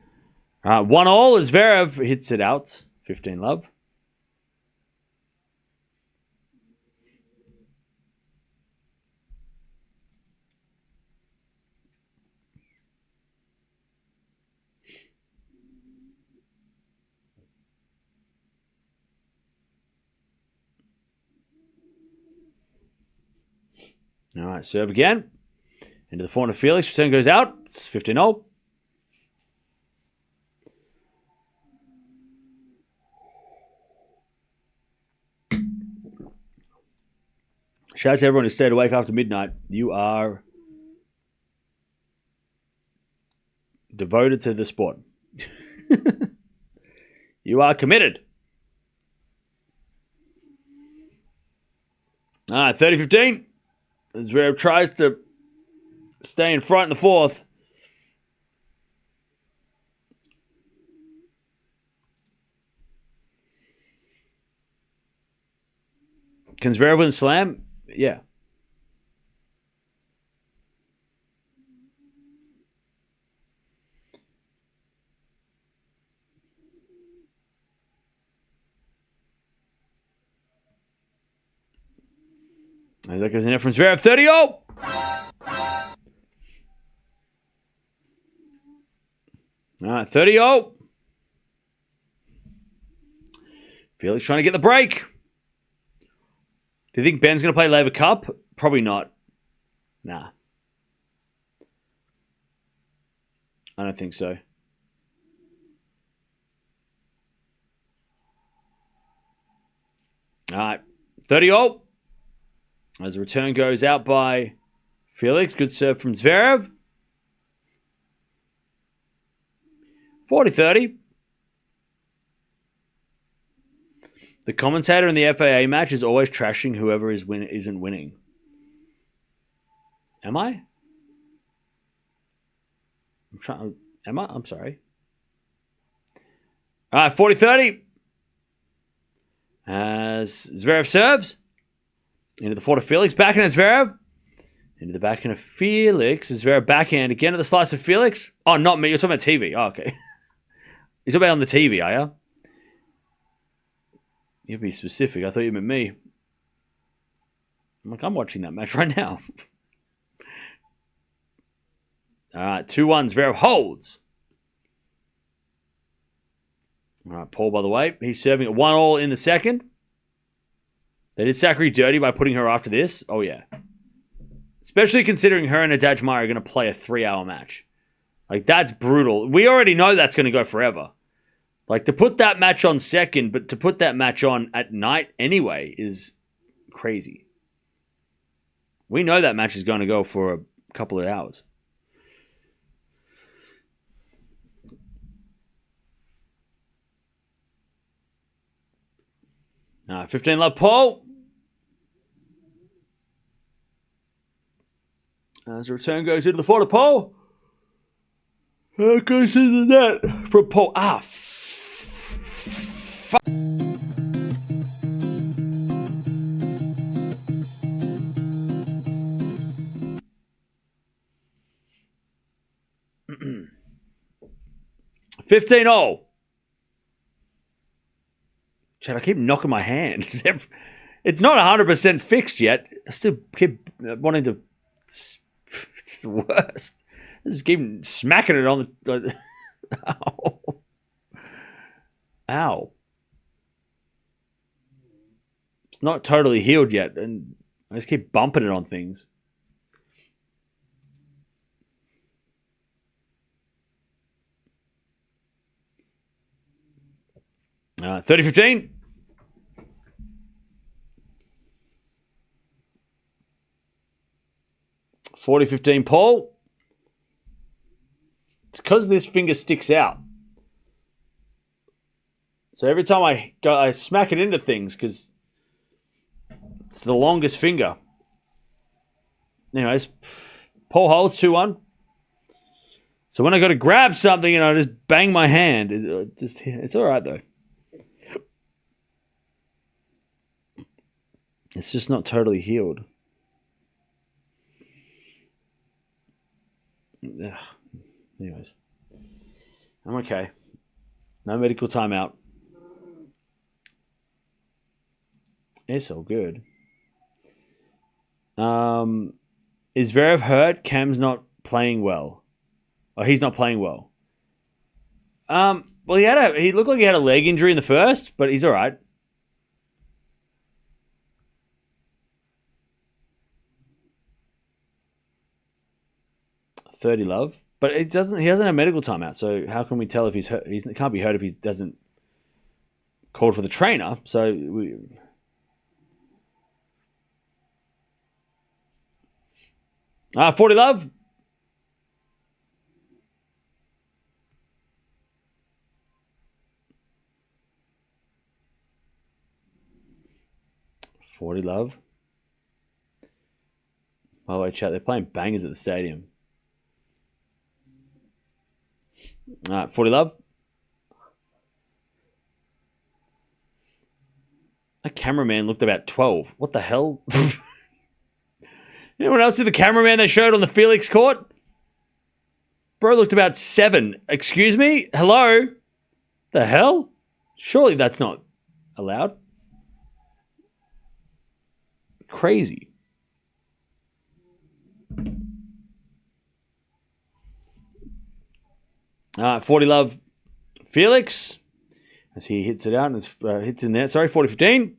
1-all as Zverev hits it out. 15-love. All right, serve again. Into the forehand of Felix. Return goes out. It's 15-0. Shout out to everyone who stayed awake after midnight. You are devoted to the sport. You are committed. All right, 30-15. Zverev tries to stay in front in the fourth. Can Zverev win the slam? Yeah. As that goes in there from Zverev, 30-0. All right, 30-0. Felix trying to get the break. Do you think Ben's going to play Laver Cup? Probably not. Nah. I don't think so. All right, 30-0. As the return goes out by Felix. Good serve from Zverev. 40-30. The commentator in the FAA match is always trashing whoever isn't winning. Am I? Am I? I'm sorry. All right, 40-30. As Zverev serves. Into the forehand of Felix. Backhand of Zverev. Into the backhand of Felix. Zverev backhand again to the slice of Felix. Oh, not me. You're talking about TV. Oh, okay. You're talking about on the TV, are you? You'd be specific. I thought you meant me. I'm watching that match right now. All right, 2-1. Zverev holds. All right, Paul, by the way, he's serving at 1-1 in the second. They did Zachary dirty by putting her after this. Oh, yeah. Especially considering her and Adaj Maya are going to play a 3-hour match. Like, that's brutal. We already know that's going to go forever. Like, to put that match on second, but to put that match on at night anyway is crazy. We know that match is going to go for a couple of hours. All right, 15-love Paul. As the return goes into the forward of Paul. It goes into the net from Paul. Fuck. 15-0. Chad, I keep knocking my hand. It's not 100% fixed yet. I still keep wanting to... It's the worst. I just keep smacking it on the... Ow. Ow. It's not totally healed yet, and I just keep bumping it on things. All right, 30-15. $40-15 Paul. It's because this finger sticks out. So every time I smack it into things because it's the longest finger. Anyways, Paul holds 2-1. So when I got to grab something and I just bang my hand, it's all right though. It's just not totally healed. Ugh. Anyways, I'm okay. No medical timeout. It's all good. Is Zverev hurt? Cam's not playing well. Oh, he's not playing well. Well, he looked like he had a leg injury in the first, but he's all right. 30 love. But he doesn't have a medical timeout, so how can we tell if he's hurt? He can't be hurt if he doesn't call for the trainer. So we... 40 love. $40 love. By the way, chat, they're playing bangers at the stadium. All right, 40 love. That cameraman looked about 12. What the hell? Anyone else see the cameraman they showed on the Felix court? Bro looked about 7. Excuse me? Hello? The hell? Surely that's not allowed. Crazy. All right, 40 love. Felix. As he hits it out and hits in there. Sorry, 40-15.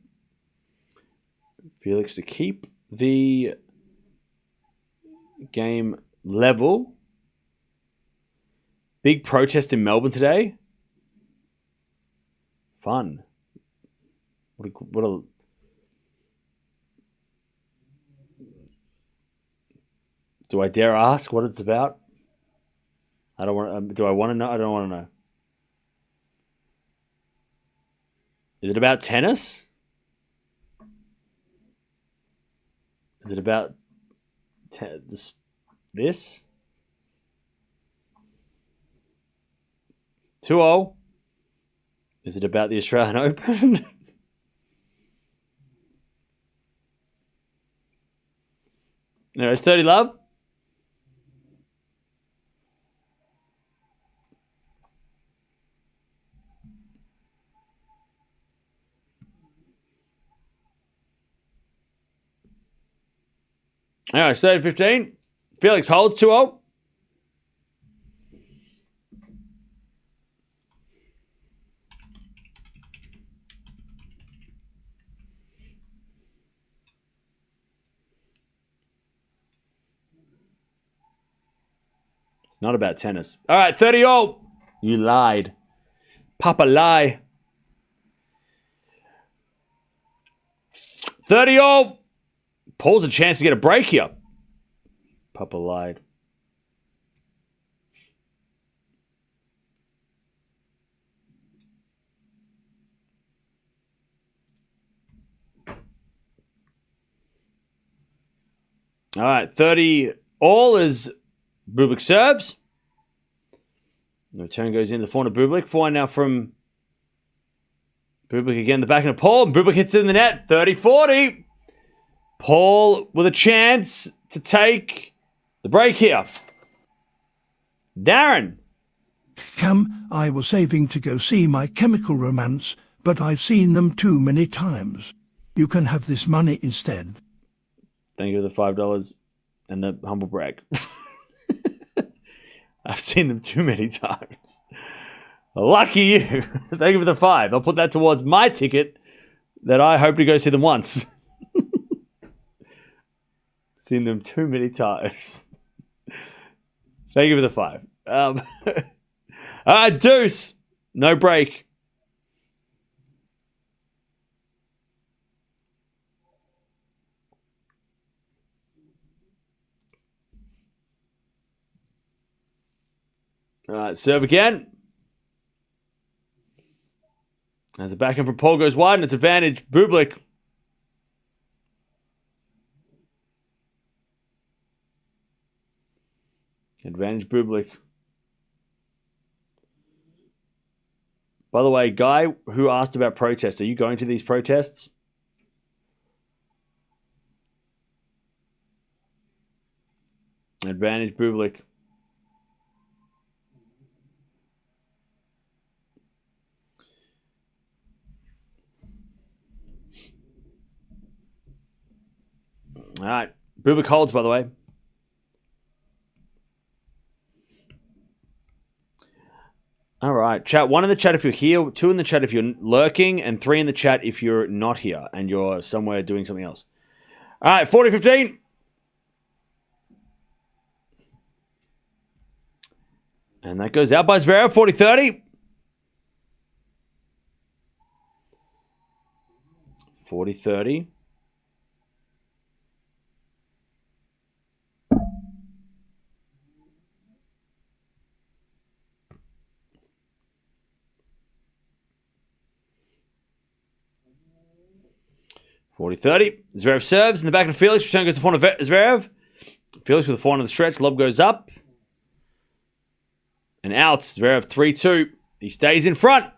Felix to keep the game level. Big protest in Melbourne today. Fun. What a do I dare ask what it's about? I don't want. Do I want to know? I don't want to know. Is it about tennis? Is it about this? 2-0. Is it about the Australian Open? No, it's 30 love. All right, 30-15. Felix holds 2-0. It's not about tennis. All right, 30-0. You lied. Papa lie. 30-0. Paul's a chance to get a break here. Papa lied. All right, 30 all as Bublik serves. The return goes in the forehand of Bublik. Forehand now from Bublik again, the backhand of Paul. And Bublik hits it in the net. 30-40. Paul with a chance to take the break here. Darren. Cam, I was saving to go see My Chemical Romance, but I've seen them too many times. You can have this money instead. Thank you for the $5 and the humble brag. I've seen them too many times. Lucky you. Thank you for the 5. I'll put that towards my ticket that I hope to go see them once. Seen them too many times. Thank you for the 5. All right, Deuce. No break. All right, serve again. As a backhand from Paul goes wide, and it's advantage Bublik. Advantage Bublik. By the way, guy who asked about protests, are you going to these protests? Advantage Bublik. All right. Bublik holds, by the way. All right. Chat. 1 in the chat if you're here, 2 in the chat if you're lurking, and 3 in the chat if you're not here and you're somewhere doing something else. All right. 40-15. And that goes out by Zverev, 40-30. 40-30. Zverev serves in the back of Felix. Return goes to forehand of Zverev. Felix with a forehand of the stretch. Lob goes up. And out. Zverev 3-2. He stays in front.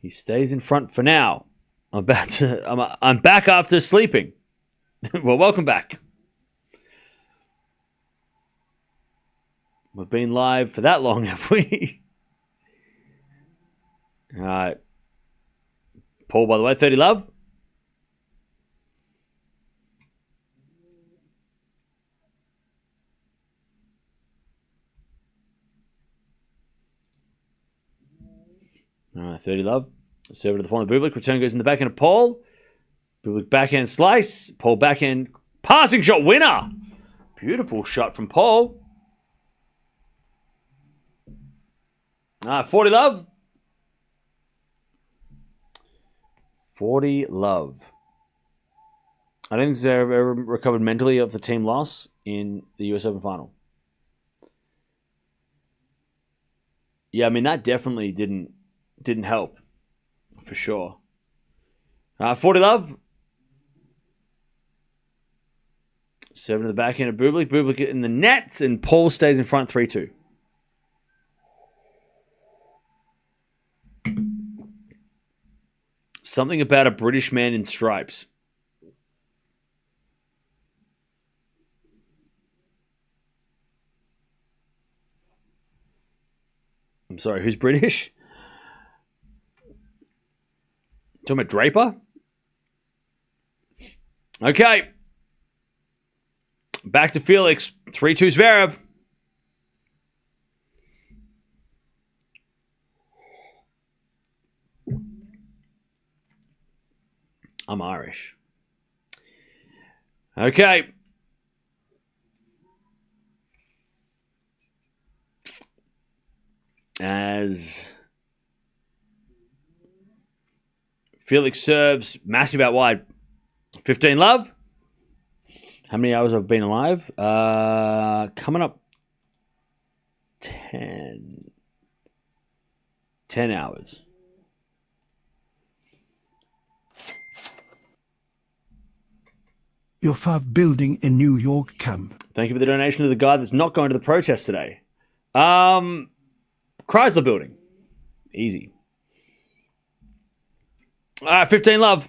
He stays in front for now. I'm back after sleeping. Well, welcome back. We've been live for that long, have we? All right. Paul, by the way, 30 love. All right, 30 love. Serve to the forehand of Bublik. Return goes in the backhand of Paul. Bublik backhand slice. Paul backhand passing shot winner. Beautiful shot from Paul. 40 love. 40 love. I don't think Zverev ever recovered mentally of the team loss in the US Open final. Yeah, I mean, that definitely didn't help, for sure. 40 love. 7 to the backhand of Bublik. Bublik in the nets, and Paul stays in front 3-2. Something about a British man in stripes. I'm sorry, who's British? Talking about Draper? Okay. Back to Felix. 3-2 Zverev. I'm Irish. Okay. As Felix serves massive out wide. 15 love. How many hours have I been alive? Coming up 10. 10 hours. Your fav building in New York camp. Thank you for the donation to the guy that's not going to the protest today. Chrysler building. Easy. All right, 15 love.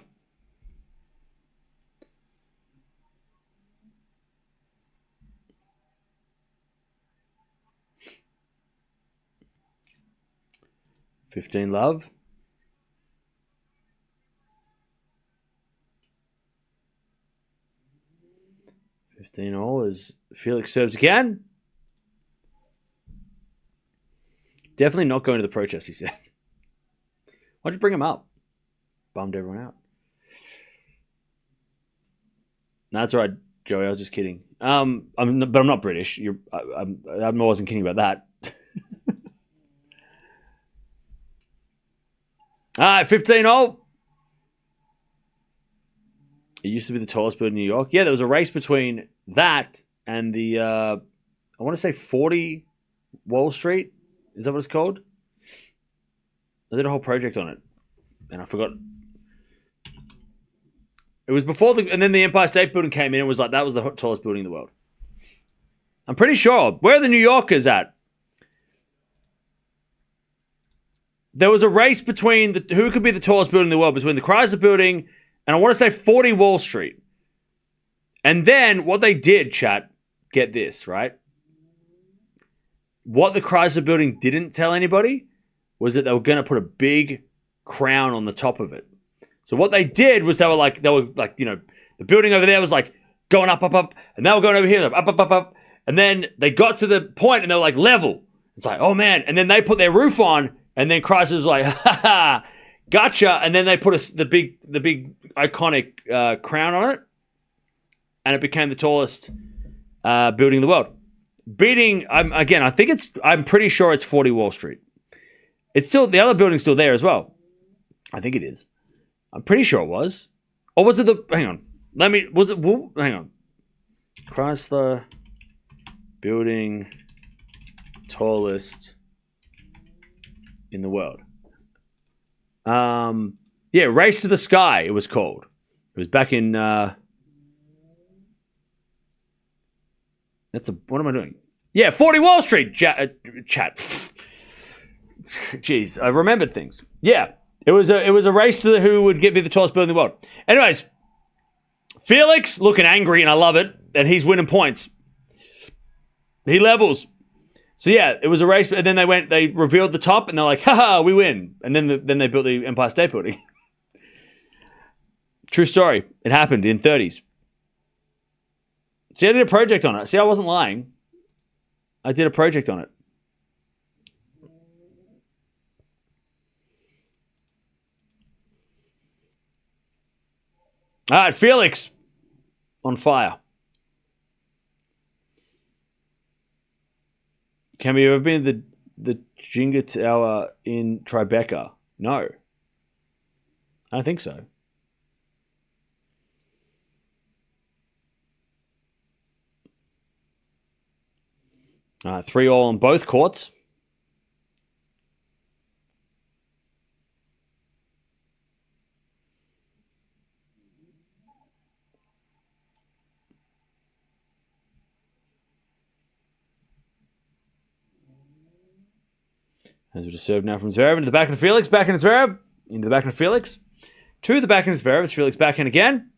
$15 love. $15 as Felix serves again. Definitely not going to the protest, he said. Why'd you bring him up? Bummed everyone out. No, that's all right, Joey. I was just kidding. But I'm not British. I wasn't kidding about that. All right, 15-0. It used to be the tallest building in New York. Yeah, there was a race between that and the, I want to say 40 Wall Street. Is that what it's called? I did a whole project on it, and I forgot. It was before and then the Empire State Building came in and was like, that was the tallest building in the world. I'm pretty sure. Where are the New Yorkers at? There was a race between who could be the tallest building in the world, between the Chrysler Building and I want to say 40 Wall Street. And then what they did, chat, get this, right? What the Chrysler Building didn't tell anybody was that they were going to put a big crown on the top of it. So what they did was they were like, you know, the building over there was like going up, and they were going over here, up. And then they got to the point and they were like level. It's like, oh man. And then they put their roof on, and then Chrysler was like, ha ha, gotcha. And then they put the big iconic crown on it, and it became the tallest building in the world. beating, I'm pretty sure it's 40 Wall Street. It's still, the other building's still there as well. I think it is. I'm pretty sure it was. Or was it hang on. Hang on. Chrysler building tallest in the world. Race to the Sky, it was called. It was back in, what am I doing? Yeah, 40 Wall Street, chat. Jeez, I remembered things. Yeah, it was a race to who would be the tallest building in the world. Anyways, Felix looking angry, and I love it, and he's winning points. He levels. So yeah, it was a race, and then they revealed the top, and they're like, haha, we win. And then they built the Empire State Building. True story. It happened in 30s. See, I did a project on it. See, I wasn't lying. I did a project on it. All right, Felix on fire. Can we ever been to the Jenga Tower in Tribeca? No. I don't think so. 3-all on both courts. As we just serve now from Zverev into the backhand of Felix, backhand of Zverev, into the backhand of Felix, to the backhand of Zverev, Felix backhand again,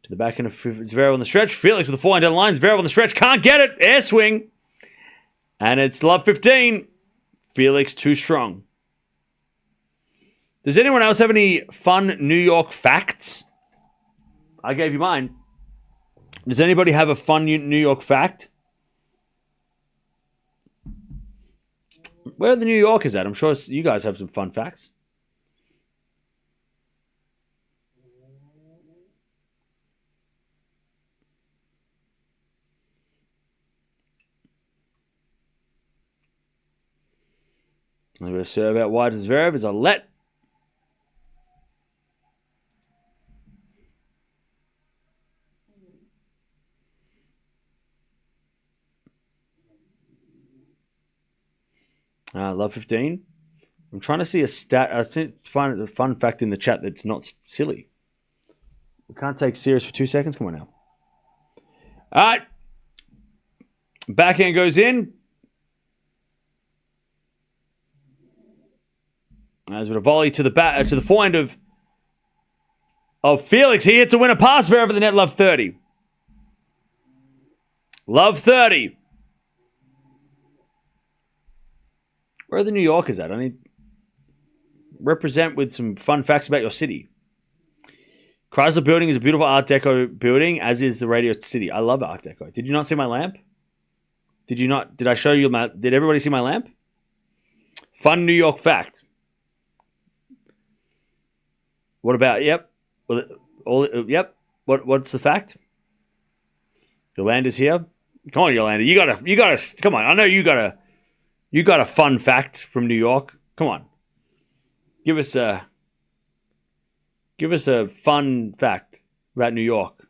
to the backhand of Zverev on the stretch, Felix with the forehand down the line, Zverev on the stretch, can't get it, air swing, and it's love 15, Felix too strong. Does anyone else have any fun New York facts? I gave you mine. Does anybody have a fun New York fact? Where are the New Yorkers at? I'm sure you guys have some fun facts. I'm going to serve out wide as Zverev as a let. Love 15. I'm trying to see a stat. Find a fun fact in the chat that's not silly. We can't take serious for 2 seconds. Come on now. All right. Backhand goes in. As with a volley to the forehand of Felix. He hits a winner pass over the net. Love 30. Love 30. Where are the New Yorkers at? I need represent with some fun facts about your city. Chrysler Building is a beautiful Art Deco building, as is the Radio City. I love Art Deco. Did you not see my lamp? Did you not? Did I show you my? Did everybody see my lamp? Fun New York fact. What about? Yep. Yep. What's the fact? Yolanda's here. Come on, Yolanda. You gotta. Come on. I know you got a fun fact from New York. Come on. Give us a fun fact about New York.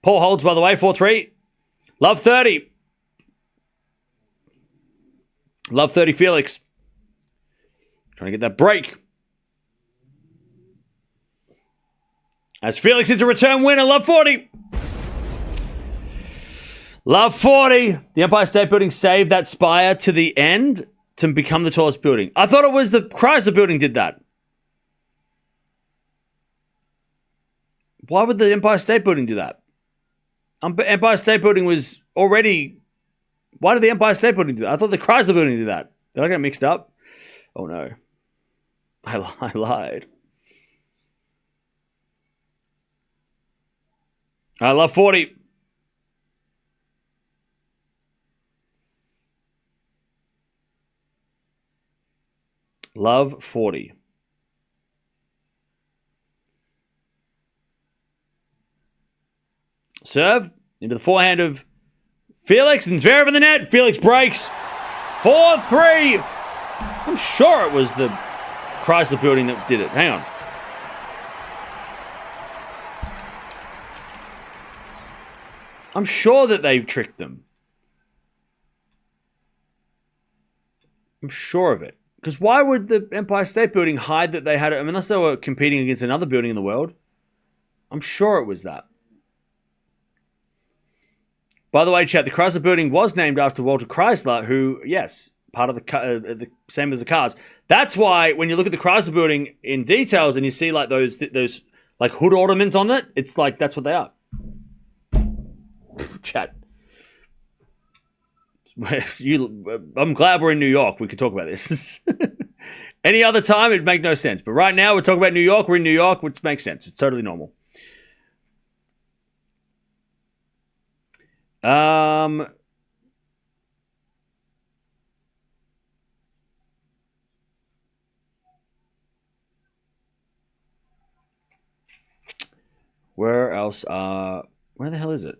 Paul holds, by the way, 4-3. Love 30. Love 30, Felix. Trying to get that break. As Felix is a return winner, love 40. Love 40. The Empire State Building saved that spire to the end to become the tallest building. I thought it was the Chrysler Building did that. Why would the Empire State Building do that? Empire State Building was already... Why did the Empire State Building do that? I thought the Chrysler Building did that. Did I get mixed up? Oh no. I lied. I love 40. Love 40. Serve into the forehand of Felix and Zverev in the net. Felix breaks. 4-3. I'm sure it was the Chrysler Building that did it. Hang on. I'm sure that they tricked them. I'm sure of it. Because why would the Empire State Building hide that they had it? I mean, unless they were competing against another building in the world. I'm sure it was that. By the way, chat, the Chrysler Building was named after Walter Chrysler, who, yes, part of the same as the cars. That's why when you look at the Chrysler Building in details and you see like those like hood ornaments on it, it's like that's what they are. Chat. I'm glad we're in New York. We could talk about this. Any other time, it'd make no sense. But right now, we're talking about New York. We're in New York, which makes sense. It's totally normal. Where else? Where the hell is it?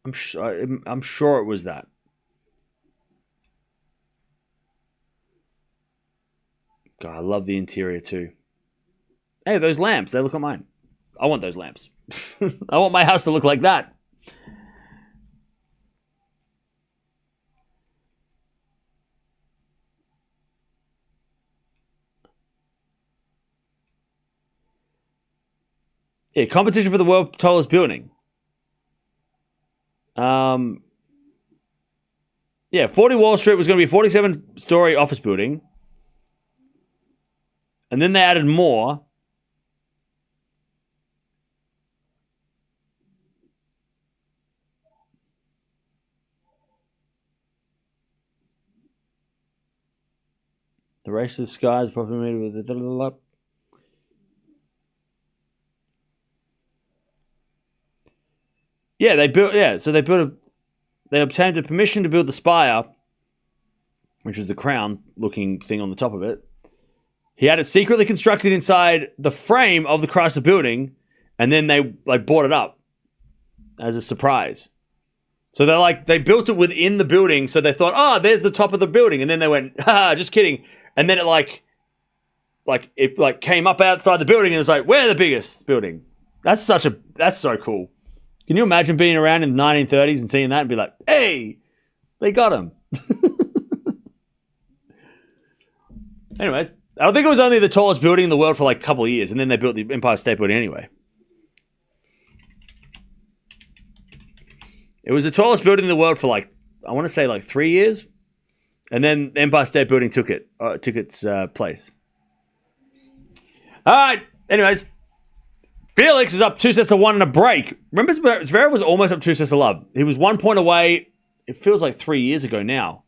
I'm sure it was that. God, I love the interior too. Hey, those lamps, they look like mine. I want those lamps. I want my house to look like that. Yeah, competition for the world's tallest building. Yeah, 40 Wall Street was going to be a 47-story office building. And then they added more. The race to the skies probably made with the... Yeah, they obtained a permission to build the spire, which is the crown-looking thing on the top of it. He had it secretly constructed inside the frame of the Chrysler Building, and then they bought it up as a surprise. So they built it within the building, so they thought, oh, there's the top of the building, and then they went, just kidding, and then it came up outside the building, and it was like, we're the biggest building. That's so cool. Can you imagine being around in the 1930s and seeing that and be like, hey, they got him. Anyways, I don't think it was only the tallest building in the world for a couple of years, and then they built the Empire State Building anyway. It was the tallest building in the world for I want to say 3 years, and then the Empire State Building took its place. All right, anyways. Felix is up 2-1 in a break. Remember, Zverev was almost up 2-love. He was 1 point away. It feels like 3 years ago now.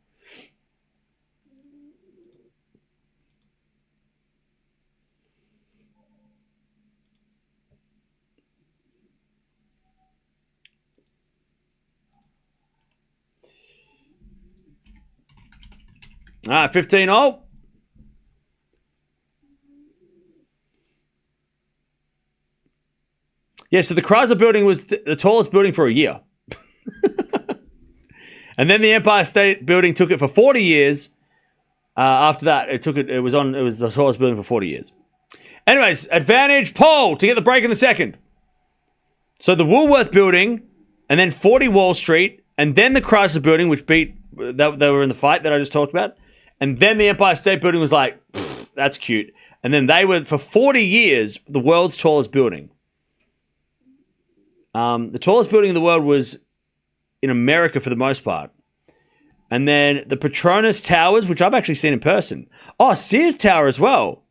All right, 15-0. Yeah, so the Chrysler Building was the tallest building for a year. And then the Empire State Building took it for 40 years. After that, it was the tallest building for 40 years. Anyways, advantage Paul to get the break in the second. So the Woolworth Building, and then 40 Wall Street, and then the Chrysler Building, which beat, they were in the fight that I just talked about. And then the Empire State Building was like, that's cute. And then they were, for 40 years, the world's tallest building. The tallest building in the world was in America for the most part. And then the Petronas Towers, which I've actually seen in person. Oh, Sears Tower as well.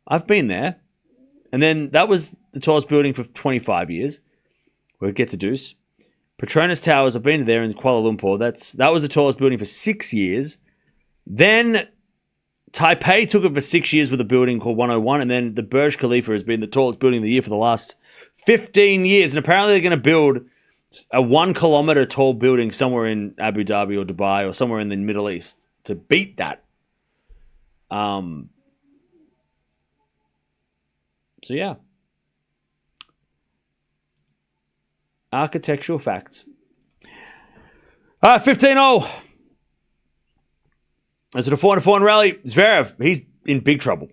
I've been there. And then that was the tallest building for 25 years. We'll get to Deuce. Petronas Towers, I've been there in Kuala Lumpur. That was the tallest building for 6 years. Then Taipei took it for 6 years with a building called 101. And then the Burj Khalifa has been the tallest building of the year for the last 15 years. And apparently they're going to build a 1 kilometer tall building somewhere in Abu Dhabi or Dubai or somewhere in the Middle East to beat that. So, yeah. Architectural facts. 15-0. As it a 4-4 rally, Zverev, he's in big trouble.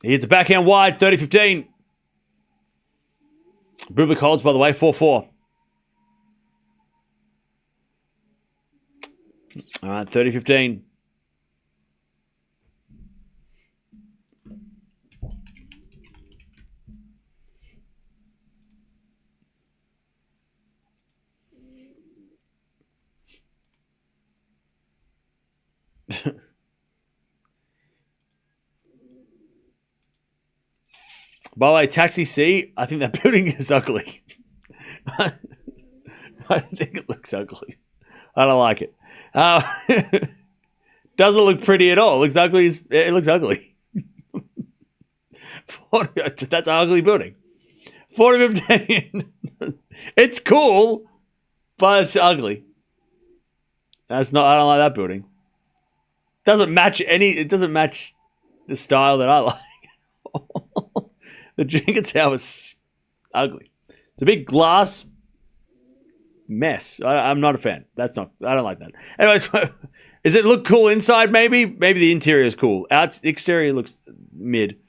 He hits a backhand wide, 30-15. Bublik holds, by the way, 4-4. All right, 30-15. By the way, Taxi C, I think that building is ugly. I think it looks ugly. I don't like it. Doesn't look pretty at all. It looks ugly. It looks ugly. That's an ugly building. 40-15. It's cool, but it's ugly. That's not. I don't like that building. It doesn't match the style that I like. The Jenga Tower is ugly. It's a big glass mess. I'm not a fan. I don't like that. Anyways, does it look cool inside? Maybe the interior is cool. Exterior looks mid.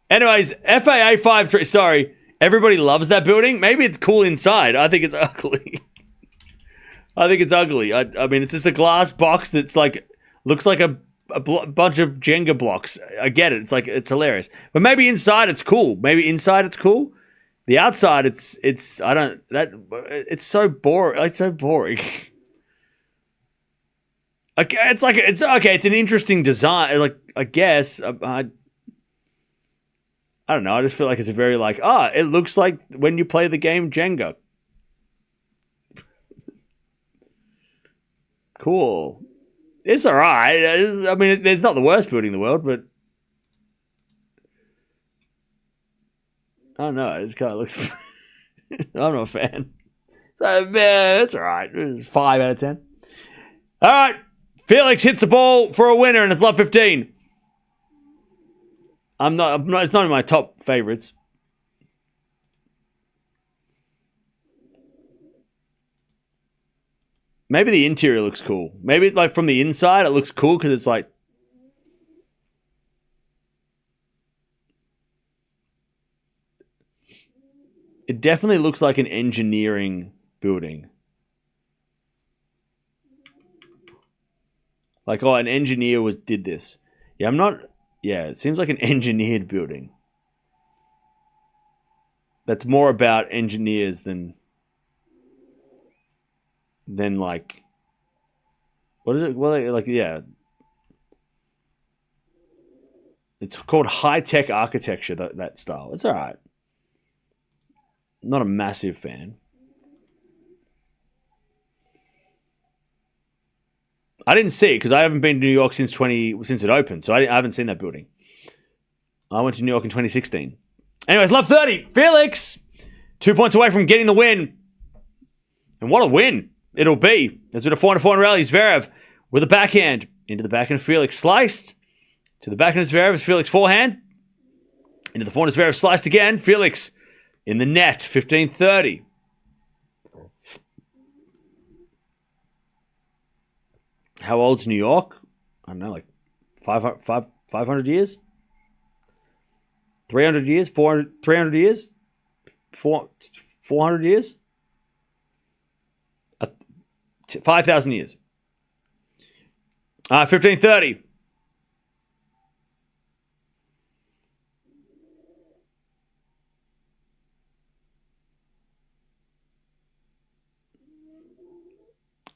Anyways, FAA 5-3. Sorry, everybody loves that building. Maybe it's cool inside. I think it's ugly. I think it's ugly. I mean, it's just a glass box that's like looks like a bunch of Jenga blocks. I get it. It's hilarious. But maybe inside it's cool. The outside it's so boring. It's so boring. It's okay. It's an interesting design. Like, I guess I don't know. I just feel like it's a very it looks like when you play the game Jenga. Cool. It's all right. I mean, it's not the worst building in the world, but I don't know. It just kind of looks. I'm not a fan. So, it's all right. It's 5 out of 10. All right. Felix hits the ball for a winner, and it's love 15. I'm not. It's not in my top favorites. Maybe the interior looks cool. Maybe from the inside it looks cool because it's like. It definitely looks like an engineering building. An engineer did this. Yeah, it seems like an engineered building. That's more about engineers than what is it? Well, yeah. It's called high-tech architecture, that style. It's all right. Not a massive fan. I didn't see it because I haven't been to New York since it opened, so I haven't seen that building. I went to New York in 2016. Anyways, love 30. Felix, 2 points away from getting the win. And what a win it'll be. As with a 4-4 rally, Zverev with a backhand into the backhand of Felix. Sliced to the backhand of Zverev is Felix forehand. Into the forehand of Zverev, sliced again. Felix in the net, 15-30. How old's New York? I don't know, 500 years? 300 years? 300 years? 400 years? 5,000 years. 15-30.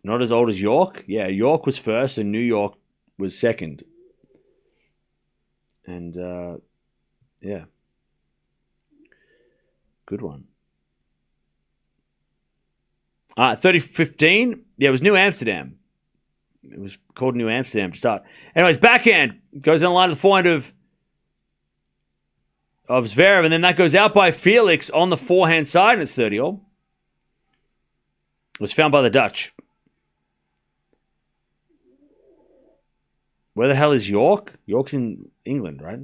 Not as old as York. Yeah, York was first and New York was second. And, yeah. Good one. 30-15. Yeah, it was New Amsterdam. It was called New Amsterdam to start. Anyways, backhand goes in the line of the forehand of Zverev, and then that goes out by Felix on the forehand side, and it's 30-all. It was found by the Dutch. Where the hell is York? York's in England, right?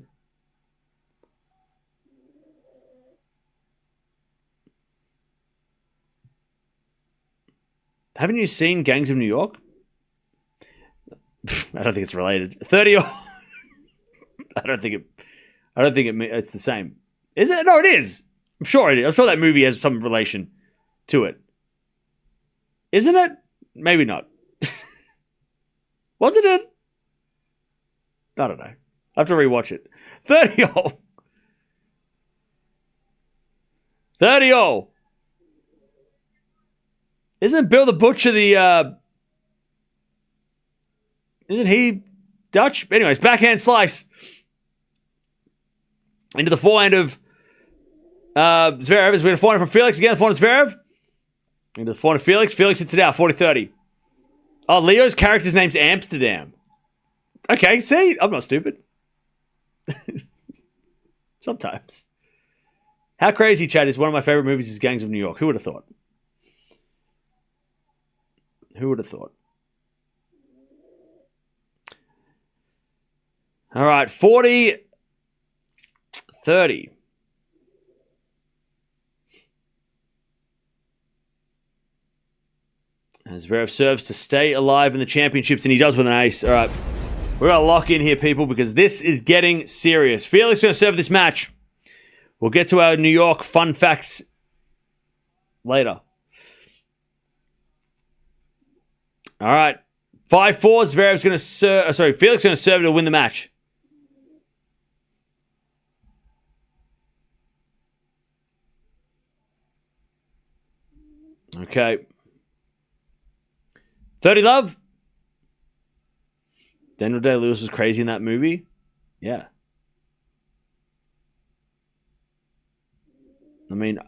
Haven't you seen Gangs of New York? I don't think it's related. 30 all. I don't think it's the same. Is it? No, it is. I'm sure it is. I'm sure that movie has some relation to it. Isn't it? Maybe not. Wasn't it? I don't know. I have to rewatch it. 30 all. 30 all. Isn't Bill the Butcher the isn't he Dutch? Anyways, backhand slice into the forehand of Zverev. As we get a forehand from Felix again. The forehand of Zverev into the forehand of Felix. Felix hits it out. 40-30. Oh, Leo's character's name's Amsterdam. Okay, see, I'm not stupid. Sometimes. How Crazy, Chad, is one of my favorite movies is Gangs of New York. Who would have thought? Who would have thought? All right, 40-30. As Zverev serves to stay alive in the championships, and he does with an ace. All right, we're going to lock in here, people, because this is getting serious. Felix is going to serve this match. We'll get to our New York fun facts later. All right, 5-4. Zverev's going to serve. Felix is going to serve to win the match. Okay. 30 love. Daniel Day-Lewis was crazy in that movie. Yeah. I mean,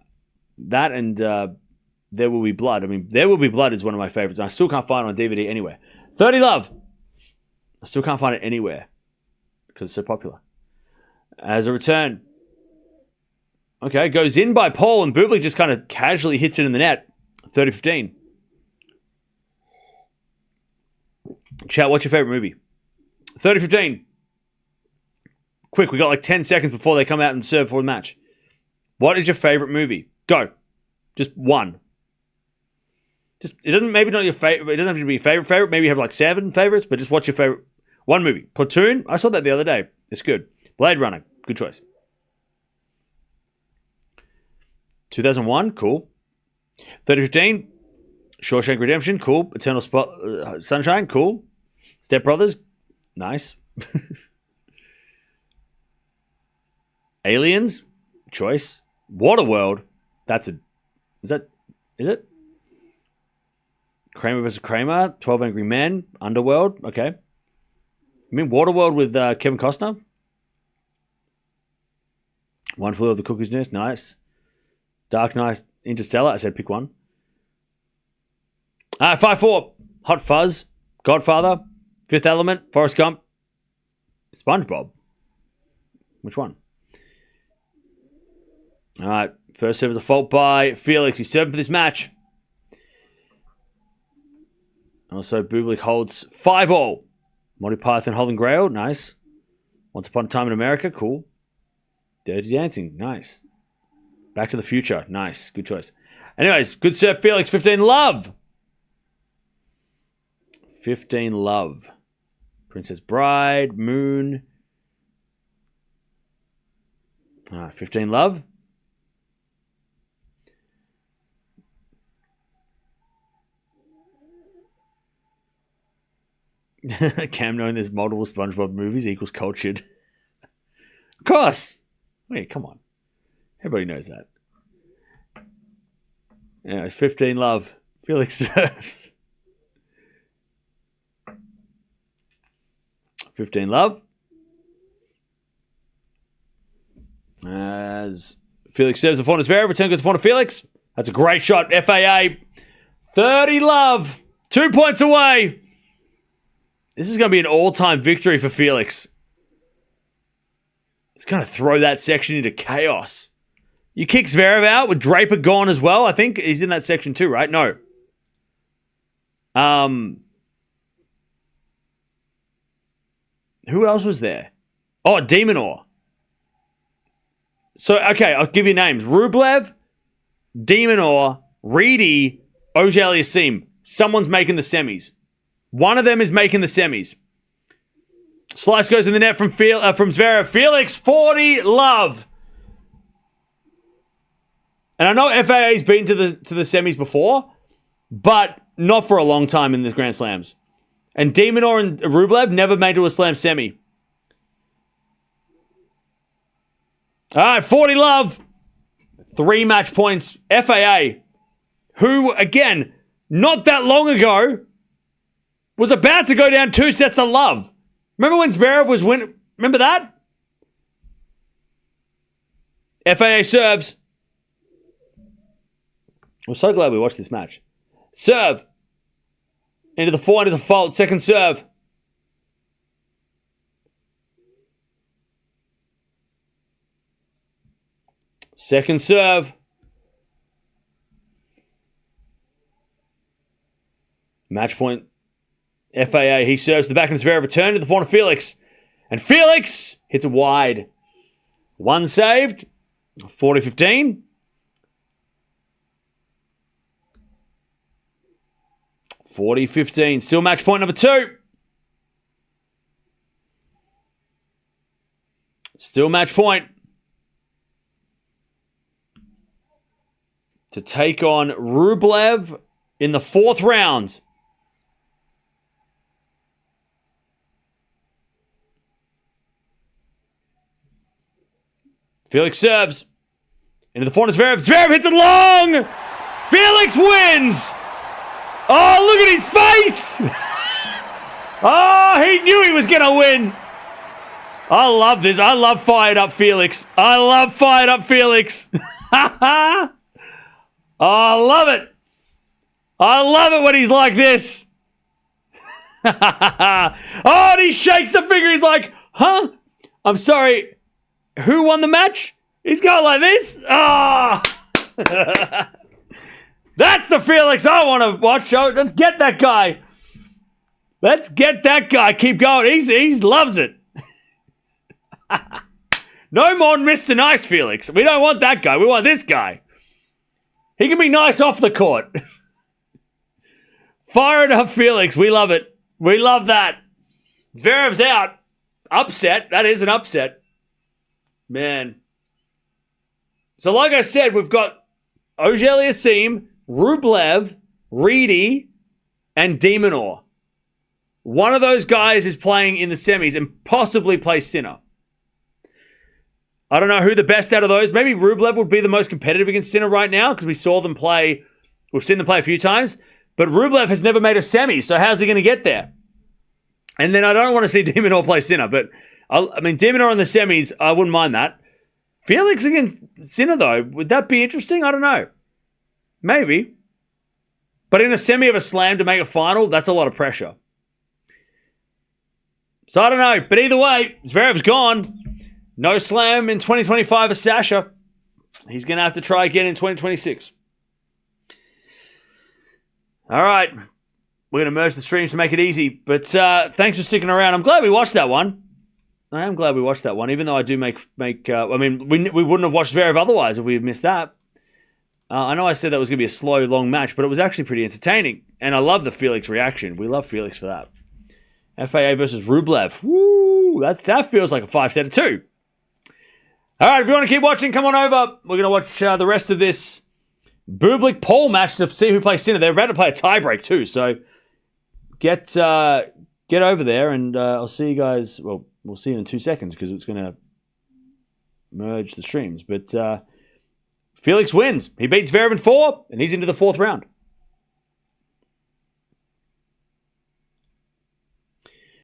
that and There Will Be Blood. I mean, There Will Be Blood is one of my favorites. And I still can't find it on DVD anywhere. 30 love. I still can't find it anywhere because it's so popular. As a return. Okay, goes in by Paul, and Bublik just kind of casually hits it in the net. 30-15. Chat, what's your favorite movie? 30-15. Quick, we got like 10 seconds before they come out and serve for the match. What is your favorite movie? Go. Just one. It doesn't maybe not your favorite. It doesn't have to be your favorite. Maybe you have like 7 favorites, but just what's your favorite? One movie. Platoon. I saw that the other day. It's good. Blade Runner. Good choice. 2001. Cool. 30-15. Shawshank Redemption. Cool. Eternal Sunshine. Cool. Step Brothers. Nice. Aliens. Choice. Waterworld. Is it? Kramer vs. Kramer. 12 Angry Men. Underworld. Okay. You mean Waterworld with Kevin Costner? One Flew Over the Cuckoo's Nest. Nice. Dark Knight. Interstellar. I said pick one. 5-4. Hot Fuzz. Godfather. Fifth Element. Forrest Gump. SpongeBob. Which one? All right. First serve is a fault by Felix. He's serving for this match. Also, Bublik holds 5-all. Monty Python Holding Grail. Nice. Once Upon a Time in America. Cool. Dirty Dancing. Nice. Back to the Future. Nice. Good choice. Anyways, good serve, Felix. 15 love. 15 love. Princess Bride. Moon. 15 love. Cam knowing there's multiple SpongeBob movies equals cultured. Of course. Wait, come on. Everybody knows that. Yeah, it's 15 love. Felix serves. 15 love. As Felix serves the phone is Zverev. Return goes the phone to Felix. That's a great shot. FAA. 30 love. 2 points away. This is going to be an all-time victory for Felix. It's going to throw that section into chaos. You kick Zverev out with Draper gone as well, I think. He's in that section too, right? No. Who else was there? Oh, Demonor. So, okay, I'll give you names. Rublev, Demonor, Reedy, Auger-Aliassime. someone's making the semis. One of them is making the semis. Slice goes in the net from Zverev. Felix, 40, love. And I know FAA's been to the semis before, but not for a long time in the Grand Slams. And de Minaur and Rublev never made to a Slam semi. All right, 40 love. 3 match points. FAA, who, again, not that long ago, was about to go down 2 sets to love. Remember when Zverev was winning? Remember that? FAA serves. I'm so glad we watched this match. Serve. Into the forehand, into the fault. Second serve. Second serve. Match point. FAA, he serves the back and Zverev return to the forehand of Felix. And Felix hits it wide. One saved. 40-15. 40-15. Still match point number 2. Still match point. To take on Rublev in the 4th round. Felix serves. Into the forehand of Zverev. Zverev hits it long! Felix wins! Oh, look at his face! Oh, he knew he was going to win. I love this. I love fired up Felix. I love fired up Felix. Oh, I love it. I love it when he's like this. Oh, and he shakes the finger. He's like, huh? I'm sorry. Who won the match? He's going like this. Oh. That's the Felix I want to watch. Let's get that guy. Let's get that guy. Keep going. He loves it. No more Mr. Nice Felix. We don't want that guy. We want this guy. He can be nice off the court. Fire it up, Felix. We love it. We love that. Zverev's out. Upset. That is an upset. Man. So like I said, we've got Auger-Aliassime, Rublev, Reedy, and de Minaur. One of those guys is playing in the semis and possibly plays Sinner. I don't know who the best out of those. Maybe Rublev would be the most competitive against Sinner right now because we saw them play. We've seen them play a few times. But Rublev has never made a semi, so how's he going to get there? And then I don't want to see de Minaur play Sinner, but I mean, de Minaur in the semis, I wouldn't mind that. Felix against Sinner, though, would that be interesting? I don't know. Maybe. But in a semi of a slam to make a final, that's a lot of pressure. So I don't know. But either way, Zverev's gone. No slam in 2025 for Sasha. He's going to have to try again in 2026. All right. We're going to merge the streams to make it easy. But thanks for sticking around. I'm glad we watched that one. I am glad we watched that one, even though I do make I mean, we wouldn't have watched Zverev otherwise if we had missed that. I know I said that was going to be a slow, long match, but it was actually pretty entertaining. And I love the Felix reaction. We love Felix for that. FAA versus Rublev. Woo! That feels like a 5-set of 2. All right, if you want to keep watching, come on over. We're going to watch the rest of this Bublik Paul match to see who plays Sinner. They're about to play a tiebreak too, so get over there, and I'll see you guys. Well, we'll see you in 2 seconds because it's going to merge the streams. But Felix wins. He beats Zverev in 4, and he's into the 4th round.